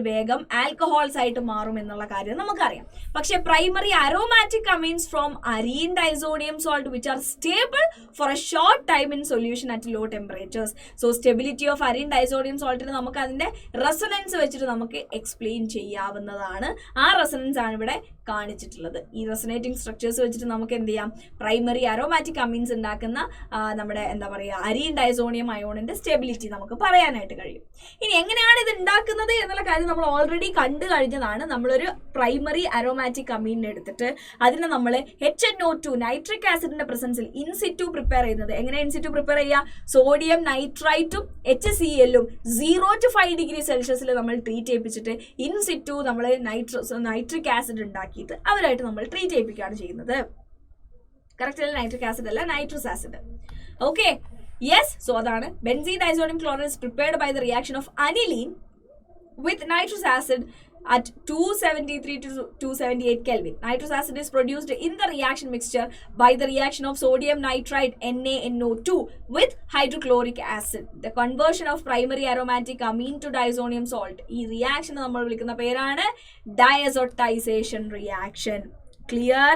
വേഗം ആൽക്കഹോൾസ് ആയിട്ട് മാറും എന്നുള്ള കാര്യം നമുക്കറിയാം. പക്ഷെ primary aromatic amines from arene diazonium salt which are stable for a short time in solution at low temperatures. So stability of arene diazonium സോൾട്ടിന് നമുക്ക് അതിന്റെ റെസൊനൻസ് വെച്ചിട്ട് നമുക്ക് എക്സ്പ്ലെയിൻ ചെയ്യാവുന്നതാണ്. ആ റെസൊനൻസ് ആണ് ഇവിടെ കാണിച്ചിട്ടുള്ളത്. ഈ റെസൊനേറ്റിംഗ് സ്ട്രക്ചേഴ്സ് വെച്ചിട്ട് നമുക്ക് എന്ത് ചെയ്യാം? പ്രൈമറി അരോമാറ്റിക് അമീൻസ് ഉണ്ടാക്കുന്ന നമ്മുടെ എന്താ പറയുക അരീൻ ഡൈസോണിയം അയോണിന്റെ സ്റ്റെബിലിറ്റി നമുക്ക് പറയാനായിട്ട് കഴിയും. ഇനി എങ്ങനെയാണ് ഇത് ഉണ്ടാക്കുന്നത് എന്നുള്ള കാര്യം നമ്മൾ ഓൾറെഡി കണ്ടു കഴിഞ്ഞതാണ്. നമ്മളൊരു പ്രൈമറി അരോമാറ്റിക് അമീനെ എടുത്തിട്ട് അതിനെ നമ്മൾ HNO2 നൈട്രിക് ആസിഡിന്റെ പ്രസൻസിൽ ഇൻസിറ്റു പ്രിപ്പയർ ചെയ്യുന്നത്. എങ്ങനെ ഇൻസിറ്റു പ്രിപ്പയർ ചെയ്യുക? സോഡിയം നൈട്രൈറ്റും HCl-ഉം 0 to 5 ഡിഗ്രി സെൽഷ്യസിൽ നമ്മൾ ട്രീറ്റ് ചെയ്യിപ്പിച്ചിട്ട് ഇൻസിറ്റു നമ്മൾ നൈട്രിക് ആസിഡ് ഉണ്ടാക്കിയിട്ട് അവരായിട്ട് നമ്മൾ ട്രീറ്റ് ചെയ്യിപ്പിക്കുകയാണ് ചെയ്യുന്നത്. കറക്റ്റ് അല്ല? നൈട്രിക് ആസിഡ് അല്ല, nitrous acid. Okay, yes. So അതാണ് benzene diazonium chloride is prepared by the reaction of aniline with nitrous acid at 273 to 278 Kelvin. Nitrous acid is produced in the reaction mixture by the reaction of sodium nitrite NaNO2 with hydrochloric acid. The conversion of primary aromatic amine to diazonium salt. ഈ റിയാക്ഷൻ നമ്മൾ വിളിക്കുന്ന പേരാണ് diazotization reaction. Clear?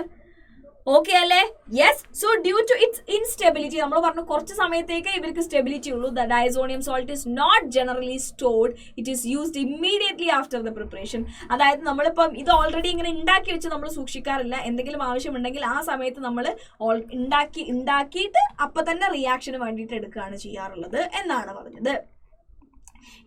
ഓക്കെ അല്ലേ? Yes. So due to its instability, നമ്മൾ പറഞ്ഞു കുറച്ച് സമയത്തേക്ക് ഇവർക്ക് സ്റ്റെബിലിറ്റി ഉള്ളൂ. The diazonium salt is not generally stored, it is used immediately after the preparation. അതായത് നമ്മളിപ്പം ഇത് ഓൾറെഡി ഇങ്ങനെ ഉണ്ടാക്കി വെച്ച് നമ്മൾ സൂക്ഷിക്കാറില്ല. എന്തെങ്കിലും ആവശ്യമുണ്ടെങ്കിൽ ആ സമയത്ത് നമ്മൾ ഉണ്ടാക്കിയിട്ട് അപ്പം തന്നെ റിയാക്ഷന് വേണ്ടിയിട്ട് എടുക്കുകയാണ് ചെയ്യാറുള്ളത് എന്നാണ് പറഞ്ഞത്.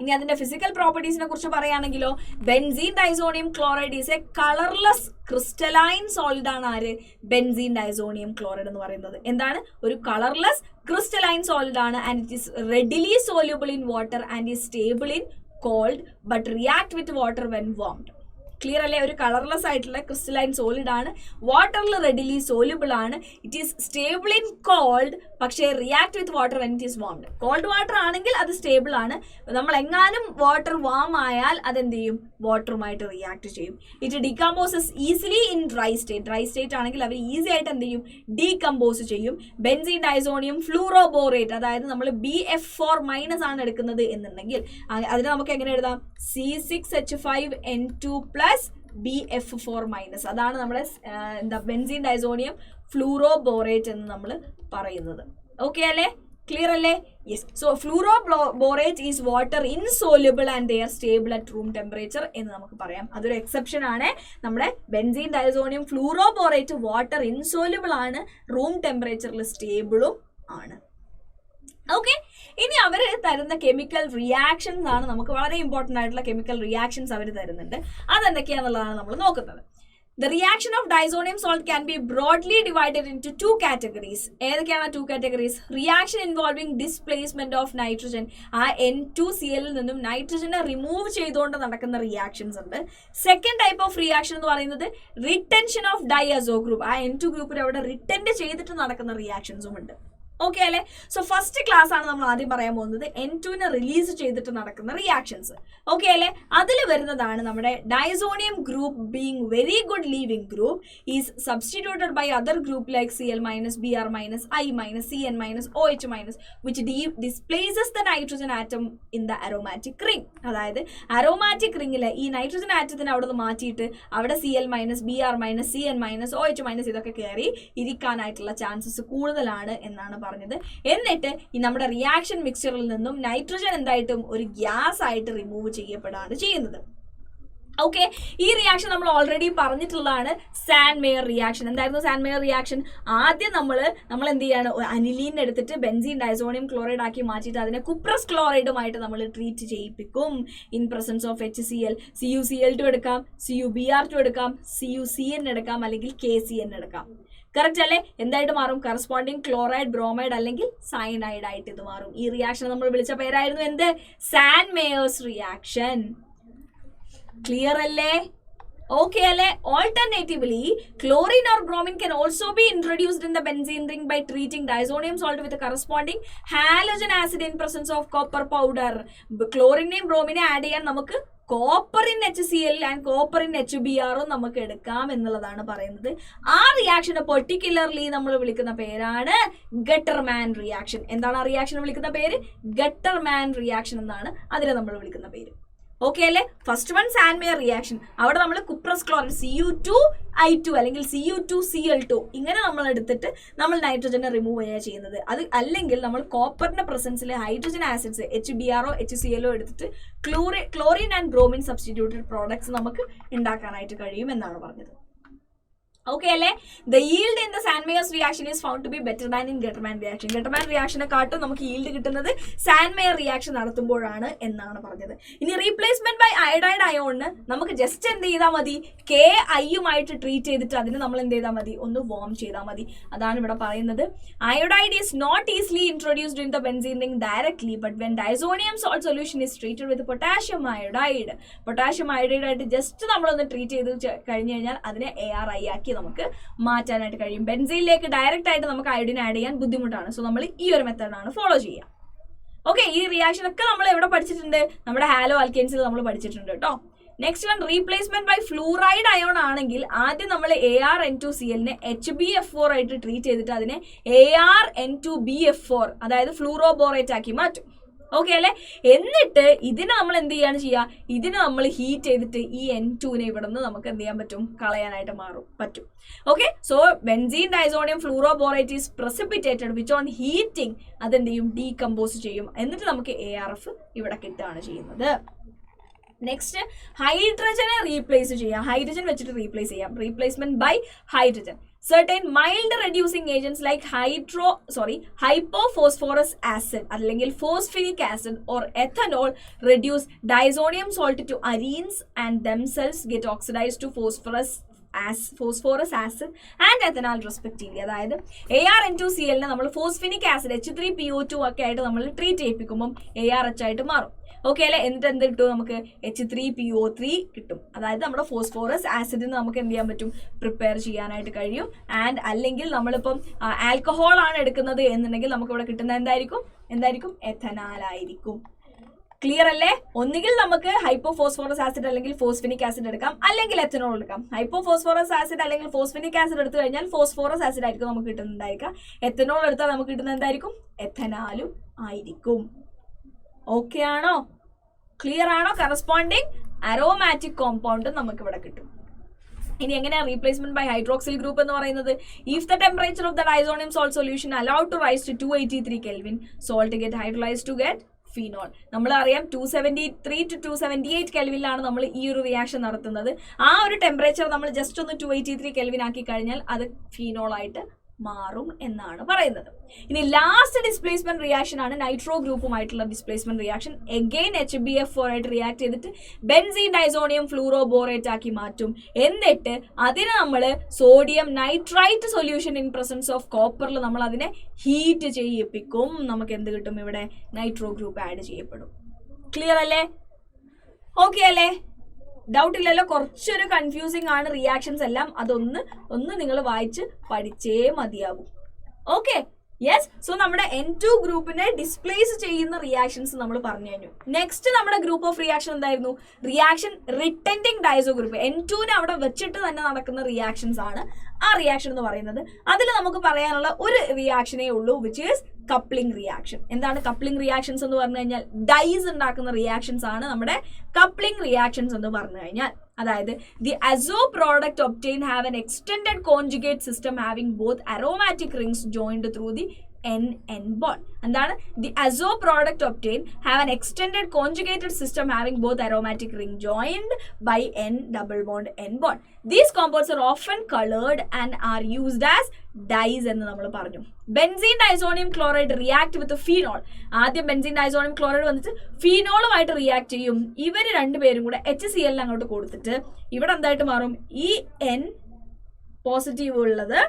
ഇനി അതിന്റെ ഫിസിക്കൽ പ്രോപ്പർട്ടീസിനെ കുറിച്ച് പറയുകയാണെങ്കിലോ, benzene diazonium chloride is a colourless crystalline solid ആണ്. ആര്? ബെൻസീൻ ഡൈസോണിയം ക്ലോറൈഡ് എന്ന് പറയുന്നത് എന്താണ്? ഒരു കളർലെസ് ക്രിസ്റ്റലൈൻ സോളിഡ് ആണ്. And it is readily soluble in water and is stable in cold but react with water when warmed. Clear അല്ലേ? ഒരു കളർലെസ് ആയിട്ടുള്ള ക്രിസ്റ്റലൈൻ സോളിഡ് ആണ്, വാട്ടറിൽ റെഡിലി സോല്യൂബിൾ ആണ്. It is stable in cold, പക്ഷേ react with water when it is warmed. Called water ആണെങ്കിൽ അത് സ്റ്റേബിൾ ആണ്. നമ്മൾ എങ്ങാനും വാട്ടർ വാം ആയാൽ അതെന്ത് ചെയ്യും? വാട്ടറുമായിട്ട് റിയാക്ട് ചെയ്യും. It decomposes easily in dry state. Dry state ആണെങ്കിൽ അവർ ഈസി ആയിട്ട് എന്ത് ചെയ്യും? ഡീകമ്പോസ് ചെയ്യും. ബെൻസീൻ ഡൈസോണിയം ഫ്ലൂറോബോറേറ്റ്, അതായത് നമ്മൾ BF4 മൈനസ് ആണ് എടുക്കുന്നത് എന്നുണ്ടെങ്കിൽ അതിന് നമുക്ക് എങ്ങനെ എഴുതാം? C6H5N2 plus BF4 minus. അതാണ് നമ്മുടെ ബെൻസീൻ ഡൈസോണിയം ഫ്ലൂറോബോറേറ്റ് എന്ന് നമ്മൾ പറയുന്നത്. ഓക്കെ അല്ലേ? ക്ലിയർ അല്ലേ? Yes. So fluoroborate is water insoluble and they are stable at room temperature എന്ന് നമുക്ക് പറയാം. അതൊരു എക്സെപ്ഷൻ ആണ്. നമ്മുടെ benzene diazonium fluoroborate water insoluble ആണ്, റൂം ടെമ്പറേച്ചറിൽ സ്റ്റേബിളും ആണ്. ഓക്കെ, ഇനി അവർ തരുന്ന കെമിക്കൽ റിയാക്ഷൻസ് ആണ് നമുക്ക് വളരെ ഇമ്പോർട്ടൻ്റ് ആയിട്ടുള്ള കെമിക്കൽ റിയാക്ഷൻസ് അവർ തരുന്നുണ്ട്. അതെന്തൊക്കെയാണെന്നുള്ളതാണ് നമ്മൾ നോക്കുന്നത്. The reaction of diazonium salt can be broadly divided into two categories. ഏതൊക്കെയാണ് two categories? Reaction involving displacement of nitrogen. ആ N2Cl നിന്നും നൈട്രജനെ റിമൂവ് ചെയ്തുകൊണ്ട് നടക്കുന്ന റിയാക്ഷൻസ് ഉണ്ട്. സെക്കൻഡ് ടൈപ്പ് ഓഫ് റിയാക്ഷൻ എന്ന് പറയുന്നത് റിട്ടൻഷൻ ഓഫ് ഡൈഅസോ ഗ്രൂപ്പ്. ആ N2 ഗ്രൂപ്പിൽ അവിടെ റിട്ടൻഡ് ചെയ്തിട്ട് നടക്കുന്ന റിയാക്ഷൻസും ഉണ്ട്. ഓക്കെ അല്ലേ? സോ ഫസ്റ്റ് ക്ലാസ് ആണ് നമ്മൾ ആദ്യം പറയാൻ പോകുന്നത് N2നെ റിലീസ് ചെയ്തിട്ട് നടക്കുന്ന റിയാക്ഷൻസ്. ഓക്കെ അല്ലേ? അതിൽ വരുന്നതാണ് നമ്മുടെ diazonium group being very good leaving group is substituted by other group like Cl-, Br-, I-, Cn-, OH-, which displaces the nitrogen atom in the aromatic ring. അതായത് അരോമാറ്റിക് റിംഗിലെ ഈ നൈട്രജൻ ആറ്റത്തിന് അവിടെ നിന്ന് മാറ്റിയിട്ട് അവിടെ Cl-, Br-, Cn-, OH- ഇതൊക്കെ കയറി ഇരിക്കാനായിട്ടുള്ള ചാൻസസ് കൂടുതലാണ് എന്നാണ് പറഞ്ഞത്. എന്നിട്ട് ഈ നമ്മുടെ റിയാക്ഷൻ മിക്സ്ചറിൽ നിന്നും നൈട്രജൻ എന്തായിട്ടും ഒരു ഗ്യാസ് ആയിട്ട് റിമൂവ് ചെയ്യപ്പെടാണ് ചെയ്യുന്നത്. ഓക്കെ, ഈ റിയാക്ഷൻ നമ്മൾ ഓൾറെഡി പറഞ്ഞിട്ടുള്ളതാണ്. San mayor reaction. എന്തായിരുന്നു സാൻ മേയർ റിയാക്ഷൻ? ആദ്യം നമ്മൾ എന്ത് ചെയ്യാണ്, അനിലീൻ എടുത്തിട്ട് ബെൻസീൻ ഡൈസോണിയം ക്ലോറൈഡ് ആക്കി മാറ്റിയിട്ട് അതിനെ കുപ്രസ് ക്ലോറൈഡുമായിട്ട് നമ്മൾ ട്രീറ്റ് ചെയ്യിപ്പിക്കും. In presence of HCl, CuCl2 എടുക്കാം, CuBr2 എടുക്കാം, CuCN എടുക്കാം, അല്ലെങ്കിൽ KCN എടുക്കാം. കറക്റ്റ് അല്ലേ? എന്തായിട്ട് മാറും? കറസ്പോണ്ടിങ് ക്ലോറൈഡ്, ബ്രോമൈഡ് അല്ലെങ്കിൽ സയനൈഡ് ആയിട്ട് ഇത് മാറും. ഈ റിയാക്ഷൻ നമ്മൾ വിളിച്ച പേരായിരുന്നു എന്ത്? Sandmeyer's reaction. ക്ലിയർ അല്ലേ? ഓക്കെ അല്ലേ? Alternatively, chlorine or bromine can also be introduced in the benzene ring by treating diazonium salt with a corresponding halogen acid in presence of copper powder. ക്ലോറിനെയും ബ്രോമിനെയും ആഡ് ചെയ്യാൻ നമുക്ക് copper in HCl and copper in HBr നമുക്ക് എടുക്കാം എന്നുള്ളതാണ് പറയുന്നത്. ആ റിയാക്ഷനെ പെർട്ടിക്കുലർലി നമ്മൾ വിളിക്കുന്ന പേരാണ് ഗട്ടർമാൻ റിയാക്ഷൻ. എന്താണ് ആ റിയാക്ഷൻ വിളിക്കുന്ന പേര്? ഗട്ടർമാൻ റിയാക്ഷൻ എന്നാണ് അതിനെ നമ്മൾ വിളിക്കുന്ന പേര്. ഓക്കെ അല്ലേ? First one San mayor reaction. അവിടെ നമ്മൾ കുപ്രസ് ക്ലോറൈഡ് Cu2I2 അല്ലെങ്കിൽ Cu2Cl2 ഇങ്ങനെ നമ്മൾ എടുത്തിട്ട് നമ്മൾ നൈട്രജനെ റിമൂവ് ചെയ്യുക ചെയ്യുന്നത്. അത് അല്ലെങ്കിൽ നമ്മൾ കോപ്പറിന്റെ പ്രസൻസിൽ ഹൈഡ്രജൻ ആസിഡ്സ് HBr, HCl എടുത്തിട്ട് chlorine and bromine substituted products നമുക്ക് ഉണ്ടാക്കാനായിട്ട് കഴിയും എന്നാണ് പറഞ്ഞത്. ഓക്കെ അല്ലേ? The yield in the San Meyer's reaction is found to be better than in Getterman reaction. Getterman reactionനെ കാട്ടും നമുക്ക് yield കിട്ടുന്നത് സാൻ മേയർ റിയാക്ഷൻ നടത്തുമ്പോഴാണ് എന്നാണ് പറഞ്ഞത്. ഇനി റീപ്ലേസ്മെന്റ് ബൈ അയഡൈഡ് അയോണിന് നമുക്ക് ജസ്റ്റ് എന്ത് ചെയ്താൽ മതി? KI-യുമായിട്ട് ട്രീറ്റ് ചെയ്തിട്ട് അതിന് നമ്മൾ എന്ത് ചെയ്താൽ മതി? ഒന്ന് വാം ചെയ്താൽ മതി. അതാണ് ഇവിടെ പറയുന്നത്. Iodide is not easily introduced in the benzene ring directly, but when diazonium salt solution is treated with potassium iodide. Potassium iodide ആയിട്ട് ജസ്റ്റ് നമ്മളൊന്ന് ട്രീറ്റ് ചെയ്ത് കഴിഞ്ഞു കഴിഞ്ഞാൽ അതിനെ ARI ആക്കി നമുക്ക് മാറ്റാനായിട്ട് കഴിയും. ബെൻസീനിലേക്ക് ഡയറക്റ്റ് ആയിട്ട് നമുക്ക് അയോഡിൻ ആഡ് ചെയ്യാൻ ബുദ്ധിമുട്ടാണ്. സോ നമ്മൾ ഈ ഒരു മെത്തേഡാണ് ഫോളോ ചെയ്യുക. ഓക്കെ, ഈ റിയാക്ഷൻ ഒക്കെ നമ്മൾ എവിടെ പഠിച്ചിട്ടുണ്ട്? നമ്മുടെ ഹാലോ ആൽക്കെയിൻസിൽ നമ്മൾ പഠിച്ചിട്ടുണ്ട് കേട്ടോ. Next one replacement by fluoride ion ആണെങ്കിൽ ആദ്യം നമ്മൾ ArN2Cl-നെ HbF4 ആയിട്ട് ട്രീറ്റ് ചെയ്തിട്ട് അതിനെ ArN2BF4 അതായത് ഫ്ലൂറോബോറേറ്റ് ആക്കി മാറ്റും. ഓക്കെ അല്ലേ? എന്നിട്ട് ഇതിനെ നമ്മൾ എന്ത് ചെയ്യാണ് ചെയ്യുക? ഇതിനെ നമ്മൾ ഹീറ്റ് ചെയ്തിട്ട് ഈ N2നെ ഇവിടെ നിന്ന് നമുക്ക് എന്ത് ചെയ്യാൻ പറ്റും? കളയാനായിട്ട് പറ്റും. Okay, so benzene diazonium fluoroborate is precipitated which on heating അതെന്ത് ചെയ്യും? ഡീകമ്പോസ് ചെയ്യും. എന്നിട്ട് നമുക്ക് ARF ഇവിടെ കിട്ടുകയാണ് ചെയ്യുന്നത്. നെക്സ്റ്റ് ഹൈഡ്രജനെ റീപ്ലേസ് ചെയ്യാം. ഹൈഡ്രജൻ വെച്ചിട്ട് റീപ്ലേസ് ചെയ്യാം. Replacement by hydrogen. Certain mild reducing agents like hypophosphorus acid അല്ലെങ്കിൽ phosphinic acid or ethanol reduce diazonium salt to arenes and themselves get oxidized to phosphorus acid and ethanol respectively. അതായത് ArN2Cl-നെ നമ്മൾ ഫോസ്ഫിനിക് ആസിഡ് H3PO2 ഒക്കെ ആയിട്ട് നമ്മൾ ട്രീറ്റ് ചെയ്യിപ്പിക്കുമ്പോൾ ARH ആയിട്ട് മാറും. ഓക്കെ അല്ലേ? എന്നിട്ട് എന്ത് കിട്ടും? നമുക്ക് H3PO3 കിട്ടും. അതായത് നമ്മുടെ ഫോസ്ഫോറസ് ആസിഡിന് നമുക്ക് എന്ത് ചെയ്യാൻ പറ്റും? പ്രിപ്പയർ ചെയ്യാനായിട്ട് കഴിയും. ആൻഡ് അല്ലെങ്കിൽ നമ്മളിപ്പം ആൽക്കഹോൾ ആണ് എടുക്കുന്നത് എന്നുണ്ടെങ്കിൽ നമുക്ക് ഇവിടെ കിട്ടുന്ന എന്തായിരിക്കും? എഥനാൽ ആയിരിക്കും. ക്ലിയർ അല്ലേ? ഒന്നുകിൽ നമുക്ക് ഹൈപ്പോഫോസ്ഫോറസ് ആസിഡ് അല്ലെങ്കിൽ ഫോസ്ഫിനിക് ആസിഡ് എടുക്കാം, അല്ലെങ്കിൽ എഥനോൾ എടുക്കാം. ഹൈപ്പോഫോസ്ഫോറസ് ആസിഡ് അല്ലെങ്കിൽ ഫോസ്ഫിനിക് ആസിഡ് എടുത്തു കഴിഞ്ഞാൽ ഫോസ്ഫോറസ് ആസിഡ് ആയിരിക്കും നമുക്ക് കിട്ടുന്നുണ്ടായിരിക്കാം. എഥനോൾ എടുത്താൽ നമുക്ക് കിട്ടുന്നത് എന്തായിരിക്കും? എഥനാലും ആയിരിക്കും. ഓക്കെ ആണോ? ക്ലിയർ ആണോ? കറസ്പോണ്ടിങ് അരോമാറ്റിക് കോമ്പൗണ്ട് നമുക്ക് ഇവിടെ കിട്ടും. ഇനി എങ്ങനെയാണ് റീപ്ലേസ്മെന്റ് ബൈ ഹൈഡ്രോക്സിൽ ഗ്രൂപ്പ് എന്ന് പറയുന്നത്? If the temperature of the diazonium salt solution allowed to rise to 283 Kelvin, salt get hydrolyse to get phenol. നമ്മൾ അറിയാം 273 to 278 കെൽവിനിലാണ് നമ്മൾ ഈ ഒരു റിയാക്ഷൻ നടത്തുന്നത്. ആ ഒരു ടെമ്പറേച്ചർ നമ്മൾ ജസ്റ്റ് ഒന്ന് 283 കെൽവിൻ ആക്കി കഴിഞ്ഞാൽ അത് ഫീനോൾ ആയിട്ട് മാറും എന്നാണ് പറയുന്നത്. ഇനി ലാസ്റ്റ് ഡിസ്പ്ലേസ്മെന്റ് റിയാക്ഷൻ ആണ് നൈട്രോ ഗ്രൂപ്പുമായിട്ടുള്ള ഡിസ്പ്ലേസ്മെന്റ് റിയാക്ഷൻ. എഗെയിൻ HBF4 ആയിട്ട് റിയാക്ട് ചെയ്തിട്ട് ബെൻസീൻ ഡൈസോണിയം ഫ്ലൂറോബോറേറ്റ് ആക്കി മാറ്റും. എന്നിട്ട് അതിനെ നമ്മൾ sodium nitrite solution in presence of കോപ്പറിൽ നമ്മൾ അതിനെ ഹീറ്റ് ചെയ്യിപ്പിക്കും. നമുക്ക് എന്ത് കിട്ടും? ഇവിടെ നൈട്രോ ഗ്രൂപ്പ് ആഡ് ചെയ്യപ്പെടും. ക്ലിയർ അല്ലേ? ഓക്കെ അല്ലേ? ഡൗട്ട് ഇല്ലല്ലോ? കുറച്ചൊരു കൺഫ്യൂസിങ് ആണ് റിയാക്ഷൻസ് എല്ലാം. അതൊന്ന് നിങ്ങൾ വായിച്ച് പഠിച്ചേ മതിയാവും. Okay, yes. സോ നമ്മുടെ N2 ഗ്രൂപ്പിനെ ഡിസ്പ്ലേസ് ചെയ്യുന്ന റിയാക്ഷൻസ് നമ്മൾ പറഞ്ഞു കഴിഞ്ഞു. നെക്സ്റ്റ് നമ്മുടെ ഗ്രൂപ്പ് ഓഫ് റിയാക്ഷൻ എന്തായിരുന്നു? Reaction retaining diazo group. N2നെ അവിടെ വെച്ചിട്ട് തന്നെ നടക്കുന്ന റിയാക്ഷൻസ് ആണ് ആ റിയാക്ഷൻ എന്ന് പറയുന്നത്. അതിൽ നമുക്ക് പറയാനുള്ള ഒരു റിയാക്ഷനേ ഉള്ളൂ, വിച്ച് ഈസ് കപ്ലിംഗ് റിയാക്ഷൻ. എന്താണ് കപ്ലിംഗ് റിയാക്ഷൻസ് എന്ന് പറഞ്ഞു കഴിഞ്ഞാൽ? ഡൈസ് ഉണ്ടാക്കുന്ന റിയാക്ഷൻസ് ആണ് നമ്മുടെ കപ്ലിംഗ് റിയാക്ഷൻസ് എന്ന് പറഞ്ഞു കഴിഞ്ഞാൽ. അതായത് the azo product obtain have an extended conjugate system having both aromatic rings joined through the N bond. എന്താണ്? The azo product obtain have an extended conjugated system having both aromatic ring joined by N double bond N bond. These compounds are often colored and are used as dyes എന്ന് നമ്മൾ പറഞ്ഞു. Benzene diazonium chloride react with phenol. ആദ്യം ബെൻസീൻ ഡൈസോണിയം ക്ലോറൈഡ് വന്നിട്ട് ഫീനോളുമായിട്ട് റിയാക്ട് ചെയ്യും. ഇവർ രണ്ടുപേരും കൂടെ HCl അങ്ങോട്ട് കൊടുത്തിട്ട് ഇവിടെ എന്തായിട്ട് മാറും? ഈ N പോസിറ്റീവ് ഉള്ളത്